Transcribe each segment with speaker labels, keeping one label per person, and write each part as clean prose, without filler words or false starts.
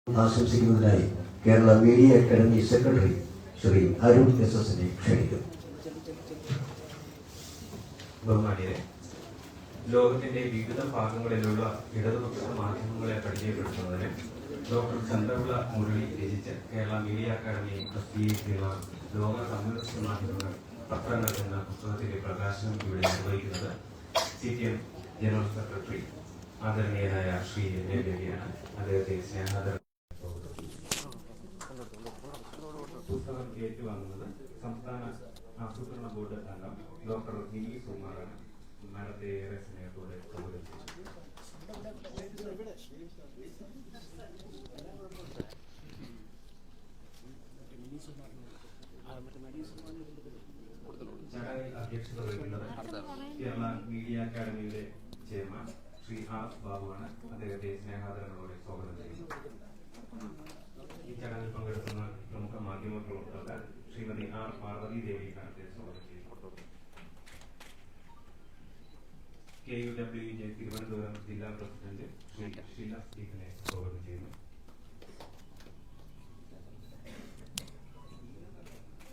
Speaker 1: ആശംസിക്കുന്നതിനായി Kerala media academy secretary Shri Arun എസ്.എസിനെ ക്ഷണിക്കുന്നു.
Speaker 2: ബഹുമാനിയെ, ലോകത്തിന്റെ വിവിധ ഭാഗങ്ങളിലുള്ള ഇടതുപക്ഷ മാധ്യമങ്ങളെ പരിചയപ്പെടുത്തുന്നതിന് ഡോക്ടർ ചന്ദ്രവിള മുരളി രചിച്ച കേരള മീഡിയ അക്കാദമി പ്രസിദ്ധീകരിക്കുന്ന ലോക കമ്മ്യൂണിസ്റ്റ് മാധ്യമങ്ങൾ പത്രങ്ങൾ എന്ന പുസ്തകത്തിന്റെ പ്രകാശനം ഇവിടെ നിർവഹിക്കുന്നത് CPM ജനറൽ സെക്രട്ടറി ആദരണീയനായ ശ്രീ രവിയാണ്. അദ്ദേഹത്തെ സ്നേഹാദരം പുസ്തകം ഏറ്റുവാങ്ങുന്നത് സംസ്ഥാന ആസൂത്രണ ബോർഡ് അംഗം ഡോക്ടർ മിനി സുകുമാറാണ്. മാഡത്തെ ഏറെ സ്നേഹത്തോടെ സ്വാഗതം ചെയ്യുന്നു. ചടങ്ങിൽ അധ്യക്ഷത വഹിക്കുന്നത് കേരള മീഡിയ അക്കാദമിയുടെ ചെയർമാൻ ശ്രീ R. ബാബുവാണ്. അദ്ദേഹത്തെ സ്നേഹാദരങ്ങളോടെ സ്വാഗതം ചെയ്യുന്നു. ഈ ചടങ്ങിൽ പങ്കെടുക്കുന്ന പ്രമുഖ മാധ്യമ പ്രവർത്തകർ ശ്രീമതി R. പാർവതി ദേവി അദ്ദേഹത്തെ സ്വാഗതം ചെയ്യുന്നു. KUWJ തിരുവനന്തപുരം ജില്ലാ പ്രസിഡന്റ് ശ്രീ ഷീല സ്റ്റീഫനെ സ്വാഗതം ചെയ്യുന്നു.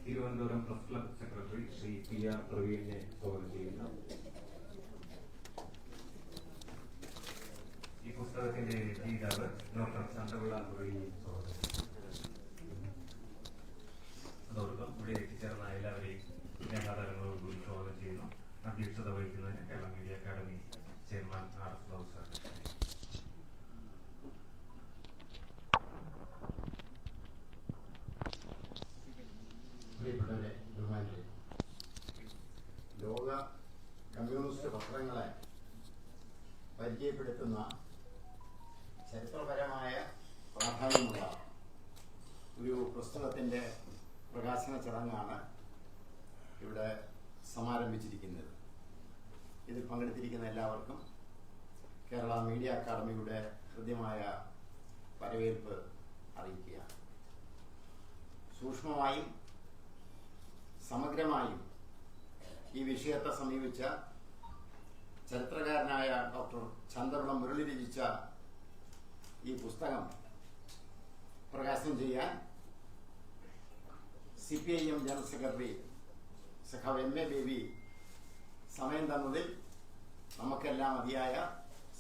Speaker 2: Thiruvananthapuram press club secretary Shri PR പ്രവീണിനെ സ്വാഗതം ചെയ്യുന്നു. ഈ പുസ്തകത്തിന്റെ രചയിതാവ് ഡോക്ടർ ചന്ദ്രവിള മുരളിയെ സ്വാഗതം ചെയ്യുന്നു. അതോടൊപ്പം ഇവിടെ എത്തിച്ചേർന്ന എല്ലാവരെയും സ്നേഹാദരങ്ങളോടുകൂടി സ്വാഗതം ചെയ്യുന്നു. അധ്യക്ഷത വഹിക്കുന്നതിന് Kerala media academy chairman R. Babu sir.
Speaker 3: പ്രിയപ്പെട്ടവരെ, ബഹുമാനികളെ, ലോക കമ്മ്യൂണിസ്റ്റ് പത്രങ്ങളെ പരിചയപ്പെടുത്തുന്ന ചരിത്രപരമായ പ്രാധാന്യമുള്ള ഒരു പുസ്തകത്തിൻ്റെ പ്രകാശന ചടങ്ങാണ് ഇവിടെ സമാരംഭിച്ചിരിക്കുന്നത്. ഇതിൽ പങ്കെടുത്തിരിക്കുന്ന എല്ലാവർക്കും കേരള മീഡിയ അക്കാദമിയുടെ ഹൃദ്യമായ വരവേൽപ്പ് അറിയിക്കുക. സൂക്ഷ്മമായും സമഗ്രമായും ഈ വിഷയത്തെ സമീപിച്ച ചരിത്രകാരനായ ഡോക്ടർ ചന്ദ്രവിള മുരളി രചിച്ച ഈ പുസ്തകം പ്രകാശനം ചെയ്യാൻ CPIM ജനറൽ സെക്രട്ടറി സഖാവ് MA ബേബി സമയം തന്നതിൽ നമുക്കെല്ലാം അതിയായ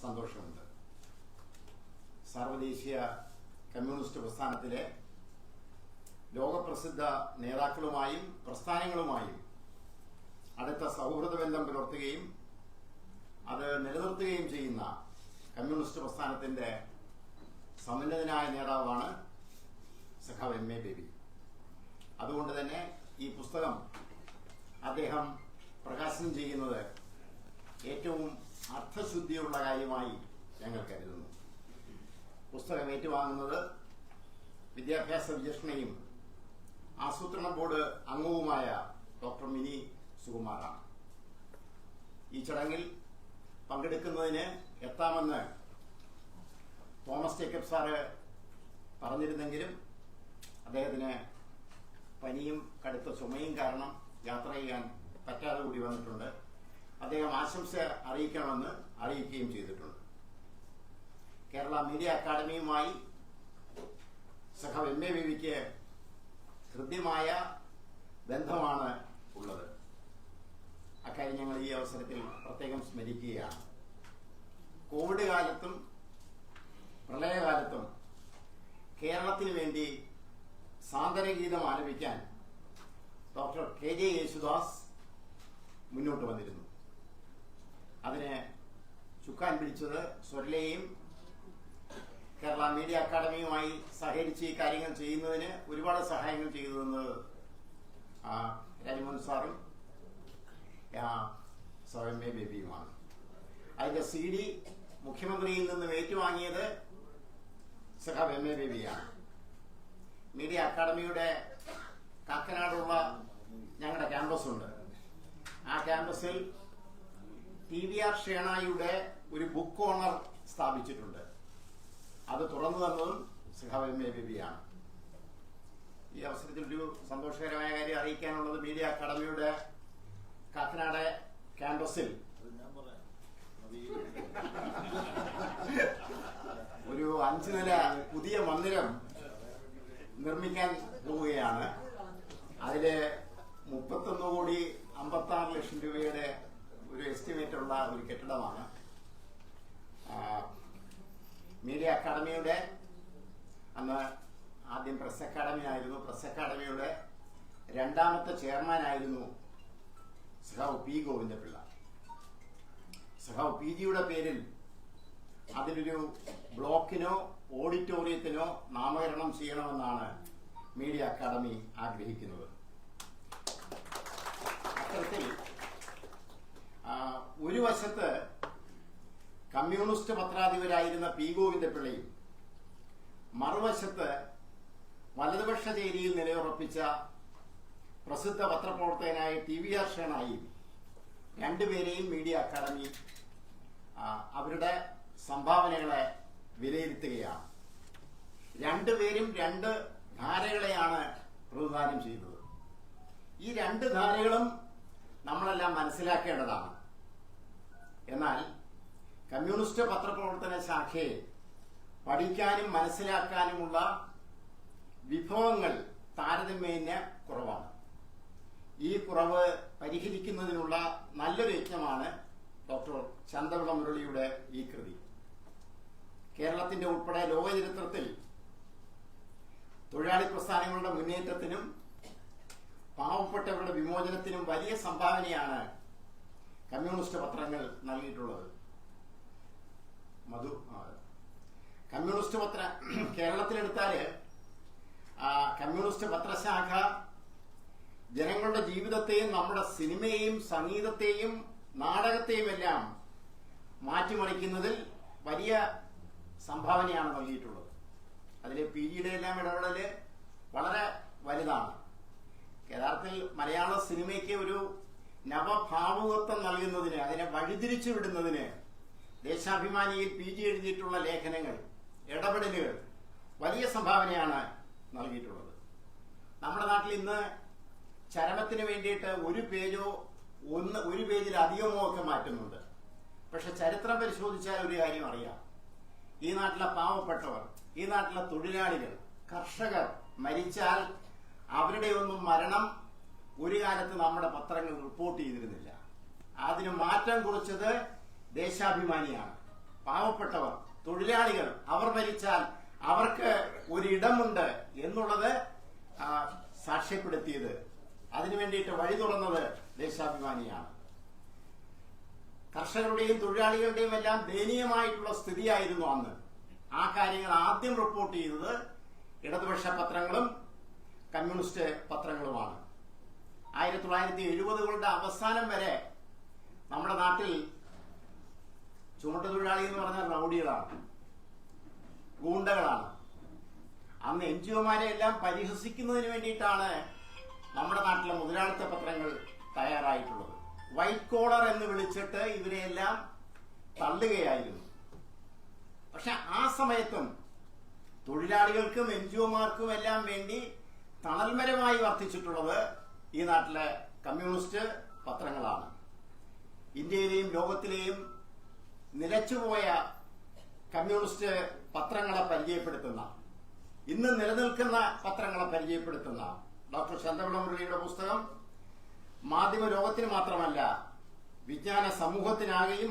Speaker 3: സന്തോഷമുണ്ട്. സാർവദേശീയ കമ്മ്യൂണിസ്റ്റ് പ്രസ്ഥാനത്തിലെ ലോകപ്രസിദ്ധ നേതാക്കളുമായും പ്രസ്ഥാനങ്ങളുമായും അടുത്ത സൗഹൃദ ബന്ധം പുലർത്തുകയും അത് നിലനിർത്തുകയും ചെയ്യുന്ന കമ്മ്യൂണിസ്റ്റ് പ്രസ്ഥാനത്തിന്റെ സമുന്നതനായ നേതാവാണ് സഖാവ് MA ബേബി. അതുകൊണ്ട് തന്നെ ഈ പുസ്തകം അദ്ദേഹം പ്രകാശനം ചെയ്യുന്നത് ഏറ്റവും അർത്ഥശുദ്ധിയുള്ള കാര്യമായി ഞങ്ങൾ കരുതുന്നു. പുസ്തകം ഏറ്റുവാങ്ങുന്നത് വിദ്യാഭ്യാസ വിചക്ഷണയും ആസൂത്രണ ബോർഡ് അംഗവുമായ ഡോക്ടർ മിനി സുകുമാറാണ്. ഈ ചടങ്ങിൽ പങ്കെടുക്കുന്നതിന് എത്താമെന്ന് തോമസ് ജേക്കബ് സാറ് പറഞ്ഞിരുന്നെങ്കിലും അദ്ദേഹത്തിന് പനിയും കടുത്ത ചുമയും കാരണം യാത്ര ചെയ്യാൻ പറ്റാതെ കൂടി വന്നിട്ടുണ്ട്. അദ്ദേഹം ആശംസ അറിയിക്കണമെന്ന് അറിയിക്കുകയും ചെയ്തിട്ടുണ്ട്. കേരള മീഡിയ അക്കാദമിയുമായി സഖാവ് MA ബേബിക്ക് ഹൃദ്യമായ ബന്ധമാണ് ഉള്ളത്. അക്കാര്യം ഞങ്ങൾ ഈ അവസരത്തിൽ പ്രത്യേകം സ്മരിക്കുകയാണ്. കോവിഡ് കാലത്തും പ്രളയകാലത്തും കേരളത്തിന് വേണ്ടി സാന്ത്വനഗീതം ആലപിക്കാൻ ഡോക്ടർ KJ യേശുദാസ് മുന്നോട്ട് വന്നിരുന്നു. അതിന് ചുക്കാൻ പിടിച്ചത് സ്വരലയും കേരള മീഡിയ അക്കാദമിയുമായി സഹകരിച്ച് ഈ കാര്യങ്ങൾ ചെയ്യുന്നതിന് ഒരുപാട് സഹായങ്ങൾ ചെയ്തു തന്നത് രാജ്മോഹൻ സാറും MA ബേബിയുമാണ്. അതിന്റെ CD മുഖ്യമന്ത്രിയിൽ നിന്നും ഏറ്റുവാങ്ങിയത് സഖാവ് MA ബേബിയാണ്. മീഡിയ അക്കാദമിയുടെ കാക്കനാടുള്ള ഞങ്ങളുടെ ക്യാമ്പസ് ഉണ്ട്. ആ ക്യാമ്പസിൽ TVR ഷേണായിയുടെ ഒരു ബുക്ക് കോർണർ സ്ഥാപിച്ചിട്ടുണ്ട്. അത് തുറന്നു തന്നതും സഖാവ് MA ബേബിയാണ്. ഈ അവസരത്തിൽ ഒരു സന്തോഷകരമായ കാര്യം അറിയിക്കാനുള്ളത് മീഡിയ അക്കാദമിയുടെ കാക്കനാട് ക്യാമ്പസിൽ ഒരു 5 നില പുതിയ മന്ദിരം നിർമ്മിക്കാൻ പോവുകയാണ്. അതില് 31,56,00,000 രൂപയുടെ ഒരു എസ്റ്റിമേറ്റ് ഉള്ള ഒരു കെട്ടിടമാണ്. മീഡിയ അക്കാദമിയുടെ അന്ന് ആദ്യം പ്രസ് അക്കാദമി ആയിരുന്നു. പ്രസ് അക്കാദമിയുടെ 2ാമത്തെ ചെയർമാനായിരുന്നു സഖാവ് പി ഗോവിന്ദപിള്ള. സഖാവ് പി ജിയുടെ പേരിൽ അതിലൊരു ബ്ലോക്കിനോ ഓഡിറ്റോറിയത്തിനോ നാമകരണം ചെയ്യണമെന്നാണ് മീഡിയ അക്കാദമി ആഗ്രഹിക്കുന്നത്. അത്തരത്തിൽ ഒരു വശത്ത് കമ്മ്യൂണിസ്റ്റ് പത്രാധിപരായിരുന്ന പി ഗോവിന്ദപിള്ളയും മറുവശത്ത് വലതുപക്ഷ ചേരിയിൽ നിലയുറപ്പിച്ച പ്രസിദ്ധ പത്രപ്രവർത്തകനായ TVR ഷേണായും രണ്ടുപേരെയും മീഡിയ അക്കാദമി അവരുടെ സംഭാവനകളെ വിലയിരുത്തുകയാണ്. രണ്ടുപേരും 2 ധാരകളെയാണ് പ്രതിദാനം ചെയ്തത്. ഈ 2 ധാരകളും നമ്മളെല്ലാം മനസ്സിലാക്കേണ്ടതാണ്. എന്നാൽ കമ്മ്യൂണിസ്റ്റ് പത്രപ്രവർത്തന ശാഖയെ പഠിക്കാനും മനസ്സിലാക്കാനുമുള്ള വിഭവങ്ങൾ താരതമ്യേന കുറവാണ്. ഈ കുറവ് പരിഹരിക്കുന്നതിനുള്ള നല്ലൊരു യജ്ഞമാണ് ഡോക്ടർ ചന്തവിള മുരളിയുടെ ഈ കൃതി. കേരളത്തിന്റെ ഉൾപ്പെടെ ലോക ചരിത്രത്തിൽ തൊഴിലാളി പ്രസ്ഥാനങ്ങളുടെ മുന്നേറ്റത്തിനും പാവപ്പെട്ടവരുടെ വിമോചനത്തിനും വലിയ സംഭാവനയാണ് കമ്മ്യൂണിസ്റ്റ് പത്രങ്ങൾ നൽകിയിട്ടുള്ളത്. കമ്മ്യൂണിസ്റ്റ് കേരളത്തിലെടുത്താല് കമ്മ്യൂണിസ്റ്റ് പത്രശാഖ ജനങ്ങളുടെ ജീവിതത്തെയും നമ്മുടെ സിനിമയെയും സംഗീതത്തെയും നാടകത്തെയും എല്ലാം മാറ്റിമറിക്കുന്നതിൽ വലിയ സംഭാവനയാണ് നൽകിയിട്ടുള്ളത്. അതിലെ പി ജിയുടെ എല്ലാം ഇടപെടല് വളരെ വലുതാണ്. യഥാർത്ഥത്തിൽ മലയാള സിനിമയ്ക്ക് ഒരു നവഭാവുകത്വം നൽകുന്നതിന്, അതിനെ വഴിതിരിച്ചു വിടുന്നതിന് ദേശാഭിമാനിയിൽ പി ജി എഴുതിയിട്ടുള്ള ലേഖനങ്ങൾ, ഇടപെടലുകൾ വലിയ സംഭാവനയാണ് നൽകിയിട്ടുള്ളത്. നമ്മുടെ നാട്ടിൽ ഇന്ന് ചരമത്തിന് വേണ്ടിയിട്ട് ഒരു പേജിലധികമോ ഒക്കെ മാറ്റുന്നുണ്ട്. പക്ഷെ ചരിത്രം പരിശോധിച്ചാൽ ഒരു കാര്യം അറിയാം. ഈ നാട്ടിലെ പാവപ്പെട്ടവർ, ഈ നാട്ടിലെ തൊഴിലാളികൾ, കർഷകർ മരിച്ചാൽ അവരുടെ ഒന്നും മരണം ഒരു കാലത്ത് നമ്മുടെ പത്രങ്ങൾ റിപ്പോർട്ട് ചെയ്തിരുന്നില്ല. അതിന് മാറ്റം കുറിച്ചത് ദേശാഭിമാനിയാണ്. പാവപ്പെട്ടവർ, തൊഴിലാളികൾ, അവർ മരിച്ചാൽ അവർക്ക് ഒരിടമുണ്ട് എന്നുള്ളത് സാക്ഷ്യപ്പെടുത്തിയത്, അതിനു വേണ്ടിയിട്ട് വഴി തുറന്നത് ദേശാഭിമാനിയാണ്. കർഷകരുടെയും തൊഴിലാളികളുടെയും എല്ലാം ദയനീയമായിട്ടുള്ള സ്ഥിതിയായിരുന്നു അന്ന്. ആ കാര്യങ്ങൾ ആദ്യം റിപ്പോർട്ട് ചെയ്തത് ഇടതുപക്ഷ പത്രങ്ങളും കമ്മ്യൂണിസ്റ്റ് പത്രങ്ങളുമാണ്. 1970കളുടെ അവസാനം വരെ നമ്മുടെ നാട്ടിൽ ചുമട്ടുതൊഴിലാളി എന്ന് പറഞ്ഞാൽ റൌഡികളാണ്, ഗൂണ്ടകളാണ്. അന്ന് NGOമാരെ എല്ലാം പരിഹസിക്കുന്നതിന് വേണ്ടിയിട്ടാണ് നമ്മുടെ നാട്ടിലെ മുതലാളിത്ത പത്രങ്ങൾ തയ്യാറായിട്ടുള്ളത്. വൈറ്റ് കോളർ എന്ന് വിളിച്ചിട്ട് ഇവരെയെല്ലാം തള്ളുകയായിരുന്നു. പക്ഷെ ആ സമയത്തും തൊഴിലാളികൾക്കും NGOമാർക്കും എല്ലാം വേണ്ടി തണൽമരമായി വർത്തിച്ചിട്ടുള്ളത് ഈ നാട്ടിലെ കമ്മ്യൂണിസ്റ്റ് പത്രങ്ങളാണ്. ഇന്ത്യയിലെയും ലോകത്തിലെയും നിലച്ചുപോയ കമ്മ്യൂണിസ്റ്റ് പത്രങ്ങളെ പരിചയപ്പെടുത്തുന്ന, ഇന്ന് നിലനിൽക്കുന്ന പത്രങ്ങളെ പരിചയപ്പെടുത്തുന്ന ഡോക്ടർ ചന്തവിള മുരളിയുടെ പുസ്തകം മാധ്യമ ലോകത്തിന് മാത്രമല്ല വിജ്ഞാന സമൂഹത്തിനാകെയും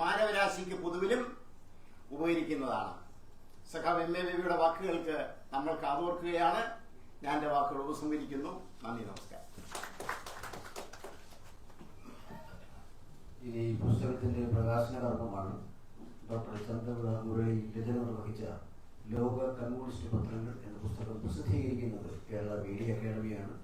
Speaker 3: മാനവരാശിക്ക് പൊതുവിലും ഉപകരിക്കുന്നതാണ്. സഖാവ് MA ബേബിയുടെ വാക്കുകൾക്ക് നമ്മൾ കാതോർക്കുകയാണ്. ഞാൻ എന്റെ വാക്കുകൾ ഉപസംഹരിക്കുന്നു. നന്ദി, നമസ്കാരം.
Speaker 1: ഇനി പുസ്തകത്തിന്റെ പ്രകാശന കർമ്മമാണ് ഡോക്ടർ ചന്തവിള മുരളി രചന നിർവഹിച്ച ലോക കമ്മ്യൂണിസ്റ്റ് പത്രങ്ങൾ എന്ന പുസ്തകം പ്രസിദ്ധീകരിക്കുന്നത് കേരള മീഡിയ അക്കാദമിയാണ്.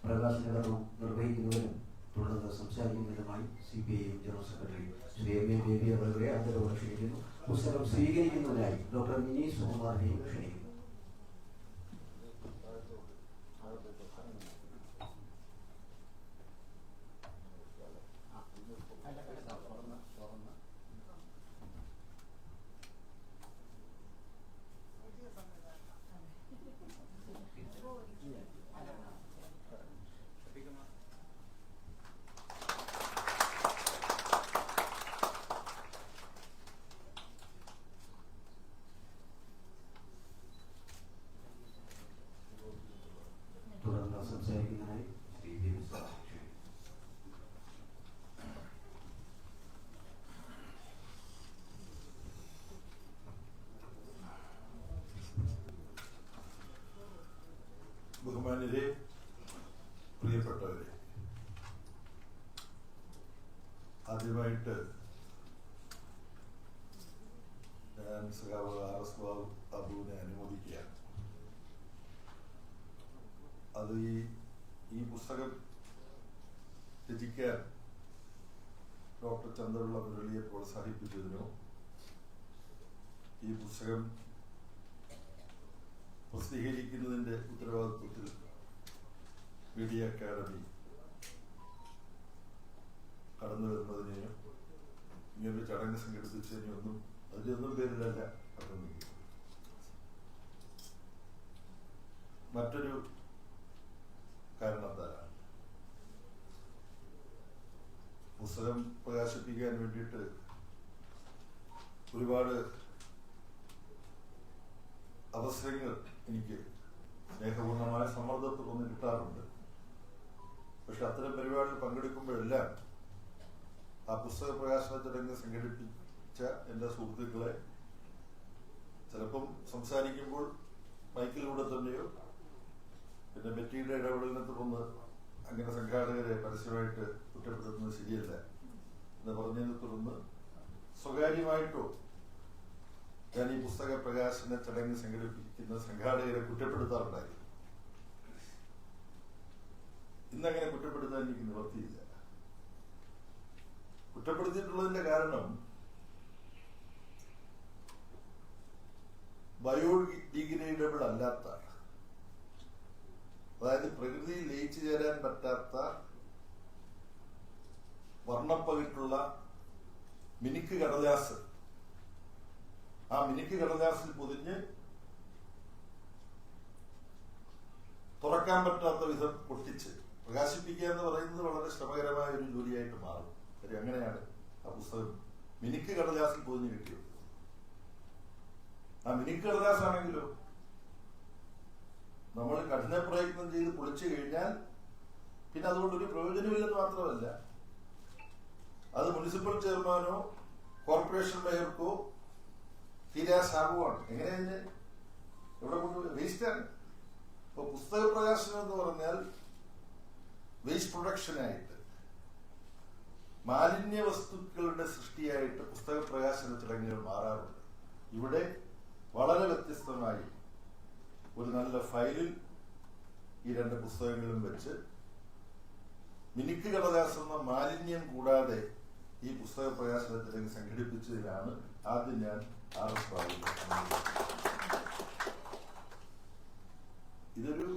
Speaker 1: പ്രകാശന കർമ്മം നിർവഹിക്കുന്നതിനും തുടർന്ന് സംസാരിക്കുന്നതിനുമായി CPIM general secretary Shri MA baby അവരുടെ ആദരവ് ക്ഷണിക്കുന്നു. പുസ്തകം സ്വീകരിക്കുന്നതിനായി ഡോക്ടർ മിനി സുകുമാറിനെയും ക്ഷണിക്കുന്നു.
Speaker 4: പ്രിയരെ, പ്രിയപ്പെട്ടവരെ, ആദ്യമായിട്ട് ഞാൻ സഖാവ് RS ബാബുവിനെ അനുമോദിക്കുകയാണ്. അത് ഈ പുസ്തകം രചിക്കാൻ ഡോക്ടർ ചന്ദ്രപിള്ള മുരളിയെ പ്രോത്സാഹിപ്പിച്ചതിനോ ഈ പുസ്തകം പ്രസിദ്ധീകരിക്കുന്നതിൻ്റെ ഉത്തരവാദിത്വത്തിൽ മീഡിയ അക്കാദമി കടന്നു വരുന്നതിനെയും ഇങ്ങനൊരു ചടങ്ങ് സംഘടിപ്പിച്ചതിനെയൊന്നും അതിലൊന്നും പേരിലല്ല അഭിനന്ദിക്കുന്നത്. മറ്റൊരു കാരണത്താലാണ് പുസ്തകം പ്രകാശിപ്പിക്കാൻ വേണ്ടിയിട്ട് ഒരുപാട് അവസരങ്ങൾ എനിക്ക് സ്നേഹപൂർണമായ സമ്മർദ്ദത്തൊന്ന് കിട്ടാറുണ്ട്. പക്ഷെ അത്തരം പരിപാടികൾ പങ്കെടുക്കുമ്പോഴെല്ലാം ആ പുസ്തക പ്രകാശന ചടങ്ങ് സംഘടിപ്പിച്ച എൻ്റെ സുഹൃത്തുക്കളെ ചിലപ്പം സംസാരിക്കുമ്പോൾ മൈക്കിലൂടെ തന്നെയോ പിന്നെ ബെറ്റിയുടെ ഇടപെടലിനെ തുടർന്ന് അങ്ങനെ സംഘാടകരെ പരസ്യമായിട്ട് കുറ്റപ്പെടുത്തുന്നത് ശരിയല്ല എന്ന് പറഞ്ഞതിനെ തുടർന്ന് സ്വകാര്യമായിട്ടോ ഞാൻ ഈ പുസ്തക പ്രകാശന ചടങ്ങ് സംഘടിപ്പിക്കുന്ന സംഘാടകരെ കുറ്റപ്പെടുത്താറുണ്ടായിരുന്നു. ഇന്നങ്ങനെ കുറ്റപ്പെടുത്താൻ എനിക്ക് നിവർത്തിയില്ല. കുറ്റപ്പെടുത്തിയിട്ടുള്ളതിന്റെ കാരണം ബയോഡിഗ്രേഡബിൾ അല്ലാത്ത, അതായത് പ്രകൃതിയിൽ ലയിച്ചു ചേരാൻ പറ്റാത്ത വർണ്ണപ്പകിട്ടുള്ള മിനുക്ക് കടലാസ്, ആ മിനുക്ക് കടലാസിൽ പൊതിഞ്ഞ് തുറക്കാൻ പറ്റാത്ത വിധം പൊട്ടിച്ച് പ്രകാശിപ്പിക്കുക എന്ന് പറയുന്നത് വളരെ ശ്രമകരമായ ഒരു ജോലിയായിട്ട് മാറും. അങ്ങനെയാണ് ആ പുസ്തകം മിനുക്ക് കടലാസിൽ പൊതിഞ്ഞ് കിട്ടിയത്. ആ മിനുക്ക് കടലാസാണെങ്കിലോ നമ്മൾ കഠിന പ്രയത്നം ചെയ്ത് പൊളിച്ചു കഴിഞ്ഞാൽ പിന്നെ അതുകൊണ്ടൊരു പ്രയോജനമില്ലെന്ന് മാത്രമല്ല, അത് മുനിസിപ്പൽ ചെയർമാനോ കോർപ്പറേഷൻ മേയർക്കോ തീരാ ശാപമാണ്. എങ്ങനെ അതിന് എവിടെ കൊണ്ട് വേസ്റ്റാണ്. ഇപ്പൊ പുസ്തക പ്രകാശനം എന്ന് പറഞ്ഞാൽ വേസ്റ്റ് പ്രൊഡക്ഷനായിട്ട്, മാലിന്യ വസ്തുക്കളുടെ സൃഷ്ടിയായിട്ട് പുസ്തക പ്രകാശന ചടങ്ങുകൾ മാറാറുണ്ട്. ഇവിടെ വളരെ വ്യത്യസ്തമായി ഒരു നല്ല ഫയലിൽ ഈ രണ്ട് പുസ്തകങ്ങളും വെച്ച് മിനുക്ക് കടലാസ് എന്ന മാലിന്യം കൂടാതെ ഈ പുസ്തക പ്രകാശന ചടങ്ങ് സംഘടിപ്പിച്ചതിനാണ് ആദ്യം ഞാൻ RS ബാബുവിനെ. ഇതൊരു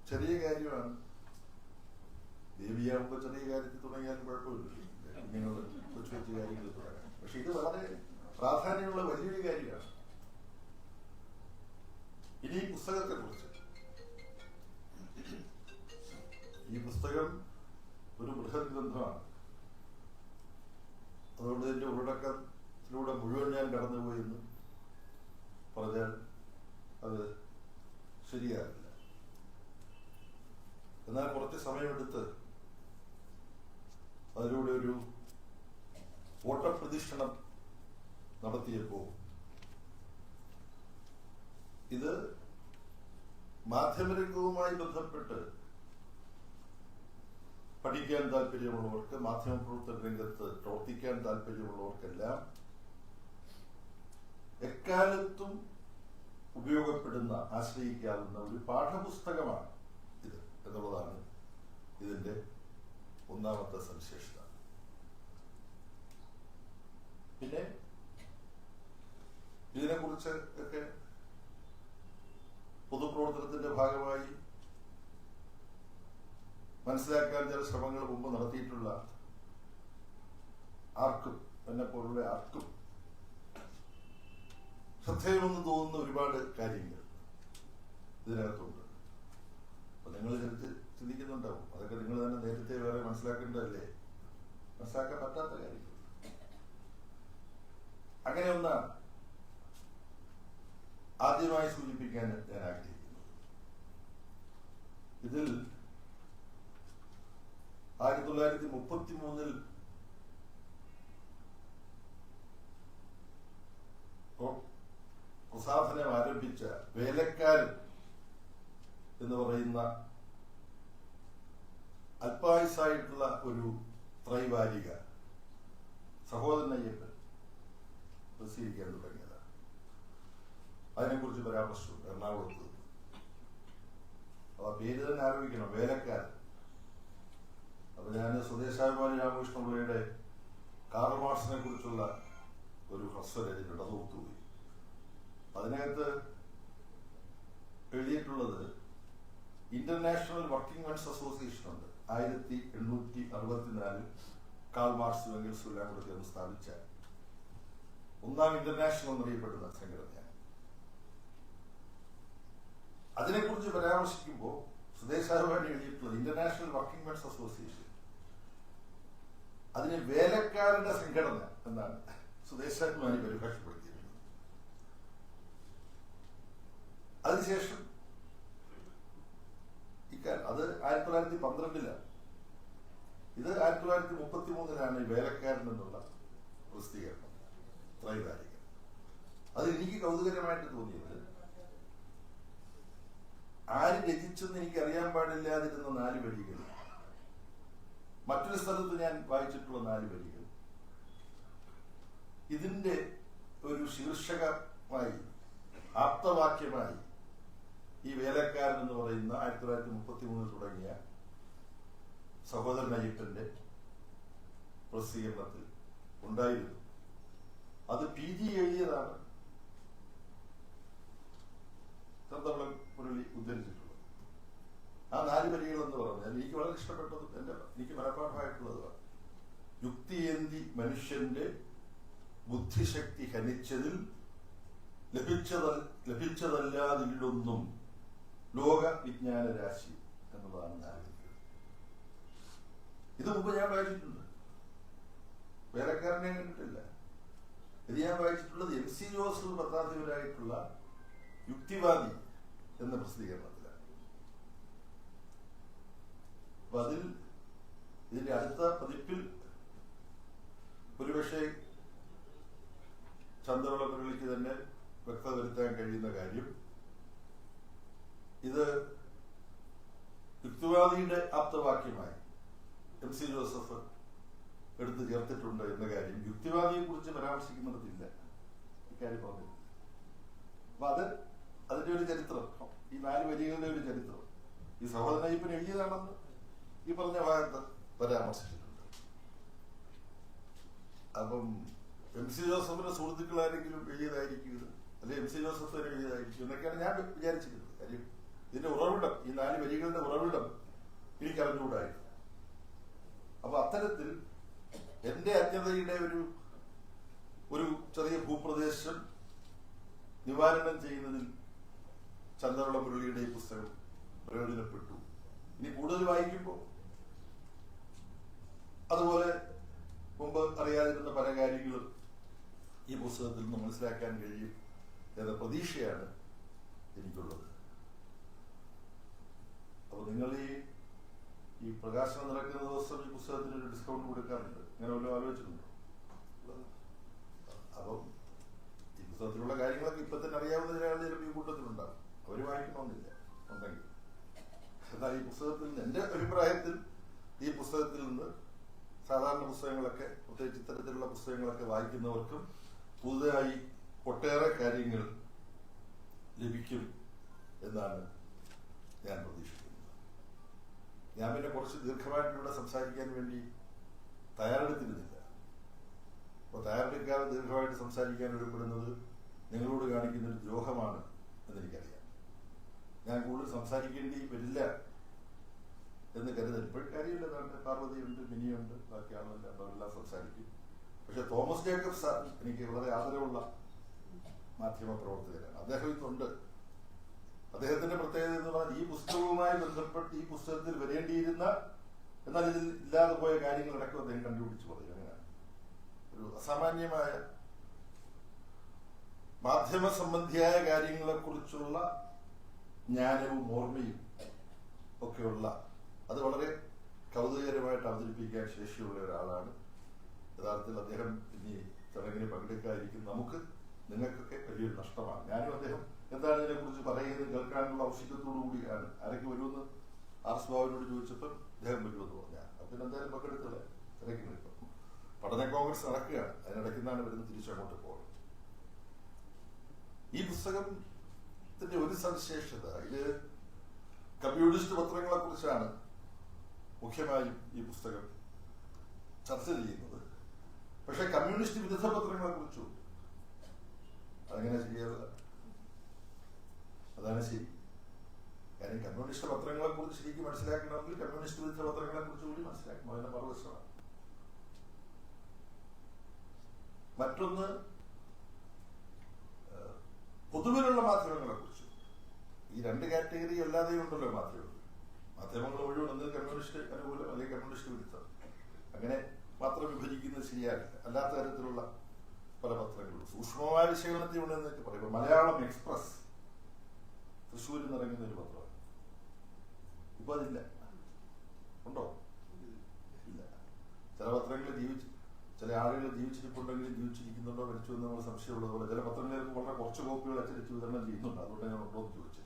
Speaker 4: ചെറിയ കാര്യമാണ്. ദേവിയാകുമ്പോൾ ചെറിയ കാര്യത്തിൽ തുടങ്ങിയാലും കുഴപ്പമില്ല, ഇങ്ങനെയുള്ള കൊച്ചു കൊച്ചു കാര്യങ്ങൾ തുടങ്ങാം. പക്ഷെ ഇത് വളരെ പ്രാധാന്യമുള്ള വലിയൊരു കാര്യമാണ്. ഇനി ഈ പുസ്തകത്തെ കുറിച്ച്, ഈ പുസ്തകം ഒരു ബൃഹത് ഗ്രന്ഥമാണ്. അതുകൊണ്ട് ഇതിന്റെ ഉള്ളടക്കത്തിലൂടെ മുഴുവൻ ഞാൻ കടന്നുപോയി എന്ന് പറഞ്ഞാൽ അത് ശരിയാകില്ല. എന്നാൽ കുറച്ച് സമയമെടുത്ത് അതിലൂടെ ഒരു ഓട്ടപ്രദക്ഷിണം നടത്തിയപ്പോൾ ഇത് മാധ്യമരംഗവുമായി ബന്ധപ്പെട്ട് പഠിക്കാൻ താല്പര്യമുള്ളവർക്ക്, മാധ്യമപ്രവർത്തന രംഗത്ത് പ്രവർത്തിക്കാൻ താല്പര്യമുള്ളവർക്കെല്ലാം എക്കാലത്തും ഉപയോഗപ്പെടുന്ന, ആശ്രയിക്കാവുന്ന ഒരു പാഠപുസ്തകമാണ് ഇത് എന്നുള്ളതാണ് ഇതിന്റെ ഒന്നാമത്തെ സവിശേഷത. പിന്നെ ഇതിനെക്കുറിച്ച് ഒക്കെ പൊതുപ്രവർത്തനത്തിന്റെ ഭാഗമായി മനസ്സിലാക്കാൻ ചില ശ്രമങ്ങൾ മുമ്പ് നടത്തിയിട്ടുള്ള ആർക്കും, എന്നെ പോലുള്ള ആർക്കും ശ്രദ്ധേയമെന്ന് തോന്നുന്ന ഒരുപാട് കാര്യങ്ങൾ ഇതിനകത്തുണ്ട്. അപ്പൊ നിങ്ങൾ ചിന്തിക്കുന്നുണ്ടാവും, അതൊക്കെ നിങ്ങൾ തന്നെ നേരത്തെ വേറെ മനസ്സിലാക്കേണ്ടതല്ലേ, മനസ്സിലാക്കാൻ പറ്റാത്ത കാര്യങ്ങൾ. അങ്ങനെ ഒന്നാണ് ആദ്യമായി സൂചിപ്പിക്കാൻ ഞാൻ ആഗ്രഹിക്കുന്നത്. ഇതിൽ 1933 പ്രസാധനം ആരംഭിച്ച വേലക്കാരൻ എന്ന് പറയുന്ന അല്പായുസായിട്ടുള്ള ഒരു ത്രൈവാരിക സഹോദരൻ അയ്യപ്പൻ പ്രസിദ്ധീകരിക്കാൻ തുടങ്ങിയതാണ്. അതിനെക്കുറിച്ച് പരാമർശമുണ്ട് എറണാകുളത്ത്. അപ്പൊ പേര് തന്നെ ആലോചിക്കണം, വേലക്കാരൻ. അപ്പൊ ഞാൻ സ്വദേശാഭിമാനി രാമകൃഷ്ണപിള്ളയുടെ കാർൽ മാർക്സിനെ കുറിച്ചുള്ള ഒരു ഹ്രസ്വരചനയുണ്ട്, അത് ഒത്തുപോയി. അതിനകത്ത് എഴുതിയിട്ടുള്ളത് ഇന്റർനാഷണൽ വർക്കിംഗ് മെൻസ് അസോസിയേഷൻ ഉണ്ട്. 1864 കാൾ മാർക്സും എംഗൽസും എല്ലാം കൂടെ ചേർന്ന് സ്ഥാപിച്ച ഒന്നാം ഇന്റർനാഷണൽ എന്നറിയപ്പെടുന്ന സംഘടനയാണ്. അതിനെക്കുറിച്ച് പരാമർശിക്കുമ്പോൾ സ്വദേശാഭിമാനി എഴുതിയിട്ടുള്ളത് ഇന്റർനാഷണൽ വർക്കിംഗ് മെൻസ് അസോസിയേഷൻ, അതിന് വേലക്കാരുടെ സംഘടന എന്നാണ് സ്വദേശാഭിമാനി പരിഭാഷപ്പെടുത്തിയിരിക്കുന്നത്. അതിനുശേഷം അത് 1912 ഇത് 1933 ഈ വേലക്കാരൻ എന്നുള്ള പ്രസിദ്ധീകരണം ത്രൈവാരിക. അത് എനിക്ക് കൗതുകരമായിട്ട് തോന്നിയത്, ആര് രചിച്ചെന്ന് എനിക്ക് അറിയാൻ പാടില്ലാതിരുന്ന 4 വരികൾ, മറ്റൊരു സ്ഥലത്ത് ഞാൻ വായിച്ചിട്ടുള്ള 4 വരികൾ, ഇതിന്റെ ഒരു ശീർഷകമായി ആപ്തവാക്യമായി ഈ വേലക്കാരൻ എന്ന് പറയുന്ന 1933 തുടങ്ങിയ സഹോദരൻ അയ്യപ്പന്റെ പ്രസിദ്ധീകരണത്തിൽ ഉണ്ടായിരുന്നു. അത് PG എഴുതിയതാണ് ചന്തവളം മുരളി ഉദ്ധരിച്ചിട്ടുള്ളത്. ആ 4 വരികൾ എന്ന് പറഞ്ഞാൽ എനിക്ക് വളരെ ഇഷ്ടപ്പെട്ടതും എനിക്ക് മനഃപ്പാഠമായിട്ടുള്ളതാണ്. യുക്തിയേന്തി മനുഷ്യന്റെ ബുദ്ധിശക്തി ഹനിച്ചതിൽ ലഭിച്ചതല്ലാതില്ലൊന്നും ലോക വിജ്ഞാന രാശി എന്നുള്ളതാണ് 4 വരികൾ. ഇത് മുമ്പ് ഞാൻ വായിച്ചിട്ടുണ്ട്, വേലക്കാരനെ കണ്ടിട്ടില്ല. ഇത് ഞാൻ വായിച്ചിട്ടുള്ളത് MC ജോസഫ് പത്രാധിപരായിട്ടുള്ള യുക്തിവാദി എന്ന പ്രസിദ്ധീകരണത്തിലാണ്. അപ്പൊ ഇതിന്റെ അടുത്ത പതിപ്പിൽ ഒരുപക്ഷെ ചന്ദ്രവള മുരളിക്ക് തന്നെ വ്യക്തത വരുത്താൻ കഴിയുന്ന കാര്യം, ഇത് യുക്തിവാദിയുടെ ആപ്തവാക്യമായി MC ജോസഫ് എടുത്തു ചേർത്തിട്ടുണ്ട് എന്ന കാര്യം യുക്തിവാദിയെ കുറിച്ച് പരാമർശിക്കുന്നിടത്തില്ല. ഇക്കാര്യം പറഞ്ഞു. അപ്പൊ അതിന്റെ ഒരു ചരിത്രം, ഈ 4 വരികളുടെ ഒരു ചരിത്രം ഈ സഹോദരൻ അയ്യപ്പൻ എഴുതിയതാണെന്ന് ഈ പറഞ്ഞ ഭാഗത്ത് പരാമർശിച്ചിട്ടുണ്ട്. അപ്പം MC ജോസഫിന്റെ സുഹൃത്തുക്കളാരെങ്കിലും എഴുതിയതായിരിക്കും ഇത്, അല്ലെങ്കിൽ MC ജോസഫ് എഴുതിയതായിരിക്കും എന്നൊക്കെയാണ് ഞാൻ വിചാരിച്ചിരുന്നത്. കാര്യം ഇതിന്റെ ഉറവിടം, ഈ 4 വരികളുടെ ഉറവിടം എനിക്ക് അറിഞ്ഞുകൂടായിരുന്നു. അപ്പൊ അത്തരത്തിൽ എന്റെ അജ്ഞതയുടെ ഒരു ചെറിയ ഭൂപ്രദേശം നിവാരണം ചെയ്യുന്നതിൽ ചന്ദ്രവള മുരളിയുടെ ഈ പുസ്തകം പ്രയോജനപ്പെട്ടു. ഇനി കൂടുതൽ വായിക്കുമ്പോൾ അതുപോലെ മുമ്പ് അറിയാതിരുന്ന പല കാര്യങ്ങളും ഈ പുസ്തകത്തിൽ നിന്ന് മനസ്സിലാക്കാൻ കഴിയും എന്ന പ്രതീക്ഷയാണ് എനിക്കുള്ളത്. അപ്പൊ നിങ്ങൾ ഈ പ്രകാശനം നടക്കുന്ന ദിവസം ഈ പുസ്തകത്തിന് ഒരു ഡിസ്കൗണ്ട് കൊടുക്കാറുണ്ട്, അങ്ങനെ വല്ലതും ആലോചിച്ചിട്ടുണ്ടോ? അപ്പം ഈ പുസ്തകത്തിലുള്ള കാര്യങ്ങളൊക്കെ ഇപ്പൊ തന്നെ അറിയാവുന്നതിനാണ് ചിലപ്പോൾ ഈ കൂട്ടത്തിലുണ്ടാകും, അവര് വായിക്കണമെന്നില്ല ഉണ്ടെങ്കിൽ. എന്നാൽ ഈ പുസ്തകത്തിൽ നിന്ന്, എന്റെ അഭിപ്രായത്തിൽ ഈ പുസ്തകത്തിൽ നിന്ന് സാധാരണ പുസ്തകങ്ങളൊക്കെ, പ്രത്യേകിച്ച് ഇത്തരത്തിലുള്ള പുസ്തകങ്ങളൊക്കെ വായിക്കുന്നവർക്കും പുതുതായി ഒട്ടേറെ കാര്യങ്ങൾ ലഭിക്കും എന്നാണ് ഞാൻ പ്രതീക്ഷിക്കുന്നത്. ഞാൻ പിന്നെ കുറച്ച് ദീർഘമായിട്ടിവിടെ സംസാരിക്കാൻ വേണ്ടി തയ്യാറെടുത്തിരുന്നില്ല. അപ്പോൾ തയ്യാറെടുക്കാതെ ദീർഘമായിട്ട് സംസാരിക്കാൻ ഒരുപ്പെടുന്നത് നിങ്ങളോട് കാണിക്കുന്ന ഒരു ദ്രോഹമാണ് എന്നെനിക്കറിയാം. ഞാൻ കൂടുതൽ സംസാരിക്കേണ്ടി വരില്ല എന്ന് കരുതൽ ഇപ്പോഴും കാര്യമില്ല. പാർവതിയുണ്ട്, മിനിയുണ്ട്, ബാക്കി ആളുകളില്ല, അവരെല്ലാം സംസാരിക്കും. പക്ഷെ തോമസ് ജേക്കബ് സാർ എനിക്ക് വളരെ ആദരവുള്ള മാധ്യമ പ്രവർത്തകരാണ്. അദ്ദേഹം ഇന്നുണ്ട്. അദ്ദേഹത്തിന്റെ പ്രത്യേകത എന്ന് പറഞ്ഞാൽ ഈ പുസ്തകവുമായി ബന്ധപ്പെട്ട് ഈ പുസ്തകത്തിൽ വരേണ്ടിയിരുന്ന എന്നാൽ ഇതിൽ ഇല്ലാതെ പോയ കാര്യങ്ങളടക്കം അദ്ദേഹം കണ്ടുപിടിച്ചു പറയും. അങ്ങനെയാണ് ഒരു അസാമാന്യമായ മാധ്യമ സംബന്ധിയായ കാര്യങ്ങളെ കുറിച്ചുള്ള ജ്ഞാനവും ഓർമ്മയും ഒക്കെയുള്ള, അത് വളരെ കൗതുകകരമായിട്ട് അവതരിപ്പിക്കാൻ ശേഷിയുള്ള ഒരാളാണ്. യഥാർത്ഥത്തിൽ അദ്ദേഹം ഇനി ചടങ്ങിന് പങ്കെടുക്കാതിരിക്കും നിങ്ങൾക്കൊക്കെ വലിയൊരു നഷ്ടമാണ്. ഞാനും അദ്ദേഹം എന്താണ് ഇതിനെക്കുറിച്ച് പറയുന്നത് കേൾക്കാനുള്ള ഔഷിധത്തോടു കൂടിയാണ്. ആരൊക്കെ വരുമെന്ന് ആർഎസ് ബാബുവിനോട് ചോദിച്ചപ്പോൾ അദ്ദേഹം വരുമെന്ന് പറഞ്ഞാൽ പിന്നെ എന്തായാലും പങ്കെടുത്തില്ല, തിരക്കില്ല. ഇപ്പം പഠന കോൺഗ്രസ് നടക്കുകയാണ്, അതിനിടയ്ക്ക് നിന്നാണ് വരുന്നത്, തിരിച്ചങ്ങോട്ട് പോകുന്നത്. ഈ പുസ്തകത്തിന്റെ ഒരു സവിശേഷത, ഇത് കമ്മ്യൂണിസ്റ്റ് പത്രങ്ങളെ കുറിച്ചാണ് മുഖ്യമായും ഈ പുസ്തകം ചർച്ച ചെയ്യുന്നത്. പക്ഷെ കമ്മ്യൂണിസ്റ്റ് വിരുദ്ധ പത്രങ്ങളെ കുറിച്ചും അതങ്ങനെ ചെയ്യാറില്ല. അതാണ് ശരി. കാരണം കമ്മ്യൂണിസ്റ്റ് പത്രങ്ങളെ കുറിച്ച് ശരിക്കും മനസ്സിലാക്കണമെങ്കിൽ കമ്മ്യൂണിസ്റ്റ് വിരുദ്ധ പത്രങ്ങളെ കുറിച്ച് കൂടി മനസ്സിലാക്കണം. അതിന്റെ മറുവശമാണ്. മറ്റൊന്ന് പൊതുവിലുള്ള മാധ്യമങ്ങളെ കുറിച്ച്. ഈ രണ്ട് കാറ്റഗറി അല്ലാതെയും ഉണ്ടല്ലോ മാധ്യമങ്ങൾ മുഴുവൻ ഒന്നിൽ കമ്മ്യൂണിസ്റ്റ് അനുകൂലം അല്ലെങ്കിൽ കമ്മ്യൂണിസ്റ്റ് വിരുദ്ധം, അങ്ങനെ മാത്രം വിഭജിക്കുന്നത് ശരിയാകില്ല. അല്ലാത്ത തരത്തിലുള്ള പല പത്രങ്ങളും സൂക്ഷ്മമായ വിശകലനത്തിൽ ഉണ്ടെന്നൊക്കെ പറയും. മലയാളം എക്സ്പ്രസ് തൃശ്ശൂരിൽ നിന്ന് ഇറങ്ങുന്ന ഒരു പത്രമാണ്. ഇപ്പൊ അതില്ല. ഉണ്ടോ? ഇല്ല. ചില പത്രങ്ങൾ ചില ആളുകൾ ജീവിച്ചിരിപ്പുണ്ടെങ്കിലും ജീവിച്ചിരിക്കുന്നുണ്ടോ മരിച്ചു എന്ന് നമ്മൾ സംശയമുള്ളത് പോലെ ചില പത്രങ്ങൾക്ക് വളരെ കുറച്ച് കോപ്പികൾ അച്ചടിച്ച് വിതരണം ചെയ്യുന്നുണ്ട്. അതുകൊണ്ട് ഞാൻ ഉണ്ടോ എന്ന് ചോദിച്ചത്.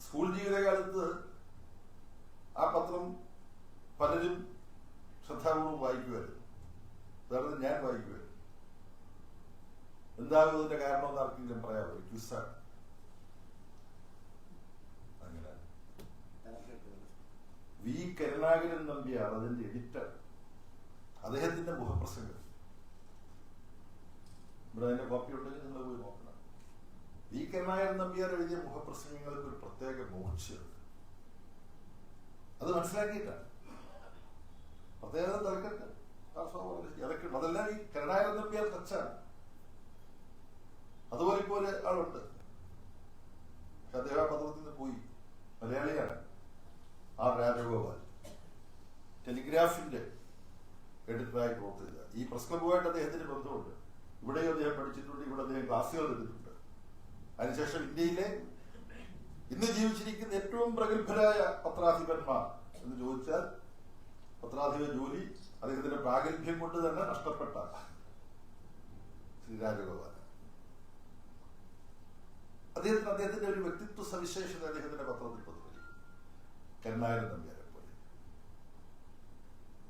Speaker 4: സ്കൂൾ ജീവിതകാലത്ത് ആ പത്രം പലരും ശ്രദ്ധാപൂർവം വായിക്കുമായിരുന്നു. ഉദാഹരണത്തിന് ഞാൻ വായിക്കുമായിരുന്നു. എന്താകും അതിന്റെ കാരണം എന്ന് ആർക്കെങ്കിലും പറയാമോ? ക്വിസാണ്. അങ്ങനെ വി കരുണാകരൻ നമ്പ്യാർ അതിന്റെ എഡിറ്റർ, അദ്ദേഹത്തിന്റെ മുഖപ്രസംഗം ഇവിടെ അതിന്റെ കോപ്പി ഉണ്ടെങ്കിൽ നിങ്ങൾ പോയി നോക്കണം. വി കരുണാകരൻ നമ്പ്യാർ എഴുതിയ മുഖപ്രസംഗങ്ങൾക്ക് ഒരു പ്രത്യേക മൂർച്ചയുണ്ട്. അത് മനസ്സിലാക്കിയിട്ടാണ് പ്രത്യേകത തിരക്കട്ടെ ഇറക്കി. അതെല്ലാം ഈ കരുണാകരൻ നമ്പ്യാർ ടച്ചാണ്. അതുപോലെ ഇപ്പോൾ ആളുണ്ട്, പക്ഷെ അദ്ദേഹം ആ പത്രത്തിൽ നിന്ന് പോയി. മലയാളിയാണ്. ആർ രാജഗോപാൽ ടെലിഗ്രാഫിന്റെ എഡിറ്ററായി പ്രവർത്തിച്ച. ഈ പ്രസ് ക്ലബുമായിട്ട് അദ്ദേഹത്തിന് ബന്ധമുണ്ട്. ഇവിടെയും അദ്ദേഹം പഠിച്ചിട്ടുണ്ട്, ഇവിടെ അദ്ദേഹം ക്ലാസ്സുകൾ എടുത്തിട്ടുണ്ട്. അതിനുശേഷം ഇന്ത്യയിലെ ഇന്ന് ജീവിച്ചിരിക്കുന്ന ഏറ്റവും പ്രഗത്ഭരായ പത്രാധിപന്മാർ എന്ന് ചോദിച്ചാൽ പത്രാധിപ ജോലി അദ്ദേഹത്തിന്റെ പ്രാഗൽഭ്യം കൊണ്ട് തന്നെ നഷ്ടപ്പെട്ട ശ്രീ രാജഗോപാൽ. അദ്ദേഹത്തിന്റെ ഒരു വ്യക്തിത്വ സവിശേഷത അദ്ദേഹത്തിന്റെ പത്രത്തിൽ പത്രത്തിൽ കരുണാകരൻ നമ്പ്യാരെ പോലെ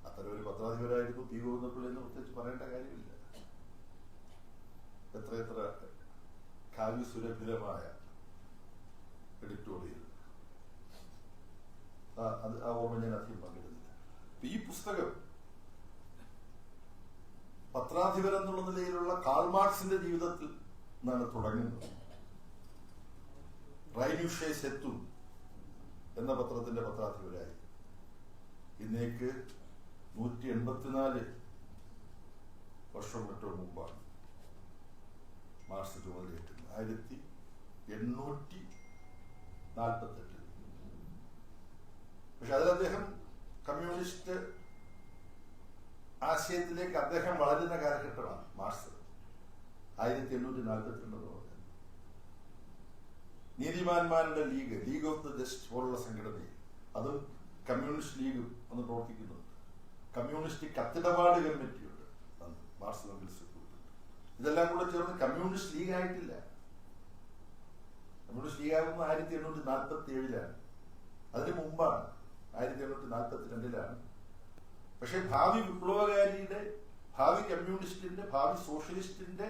Speaker 4: അത്തരം ഒരു പത്രാധിപരായിരുന്നു പി ഗോവിന്ദപിള്ള എന്ന് പ്രത്യേകിച്ച് പറയേണ്ട കാര്യമില്ല. എത്ര കാവ്യസുരഭിലമായ എഡിറ്റോറിയൽ, അത് ആ ഓർമ്മ ഞാൻ അധികം പങ്കിടുന്നില്ല. ഈ പുസ്തകം പത്രാധിപർ എന്നുള്ള നിലയിലുള്ള കാൾ മാർക്സിന്റെ ജീവിതത്തിൽ നിന്നാണ് തുടങ്ങുന്നത്. റൈനുഷേ സെത്തും എന്ന പത്രത്തിന്റെ പത്രാധിപരായി ഇന്നേക്ക് 184 വർഷം മറ്റോ മുമ്പാണ് മാർച്ച് 1848. പക്ഷെ അതിൽ അദ്ദേഹം കമ്മ്യൂണിസ്റ്റ് ആശയത്തിലേക്ക് അദ്ദേഹം വളരുന്ന കാലഘട്ടമാണ് മാർച്ച് 1842. നീതിമാന്മാരുടെ ലീഗ് ഓഫ് ദ ജസ്റ്റ് പോലുള്ള സംഘടനയിൽ അതും കമ്മ്യൂണിസ്റ്റ് ലീഗും അന്ന് പ്രവർത്തിക്കുന്നുണ്ട്. കമ്മ്യൂണിസ്റ്റ് കത്തിടപാട് കമ്മിറ്റിയുണ്ട് അന്ന് മാർക്സ് എംഗൽസ്. ഇതെല്ലാം കൂടെ ചേർന്ന് കമ്മ്യൂണിസ്റ്റ് ലീഗ് ആയിട്ടില്ല. കമ്മ്യൂണിസ്റ്റ് ലീഗ് ആകുന്ന 1847 അതിന് മുമ്പാണ്, 1842. പക്ഷെ ഭാവി വിപ്ലവകാരിയുടെ, ഭാവി കമ്മ്യൂണിസ്റ്റിന്റെ, ഭാവി സോഷ്യലിസ്റ്റിന്റെ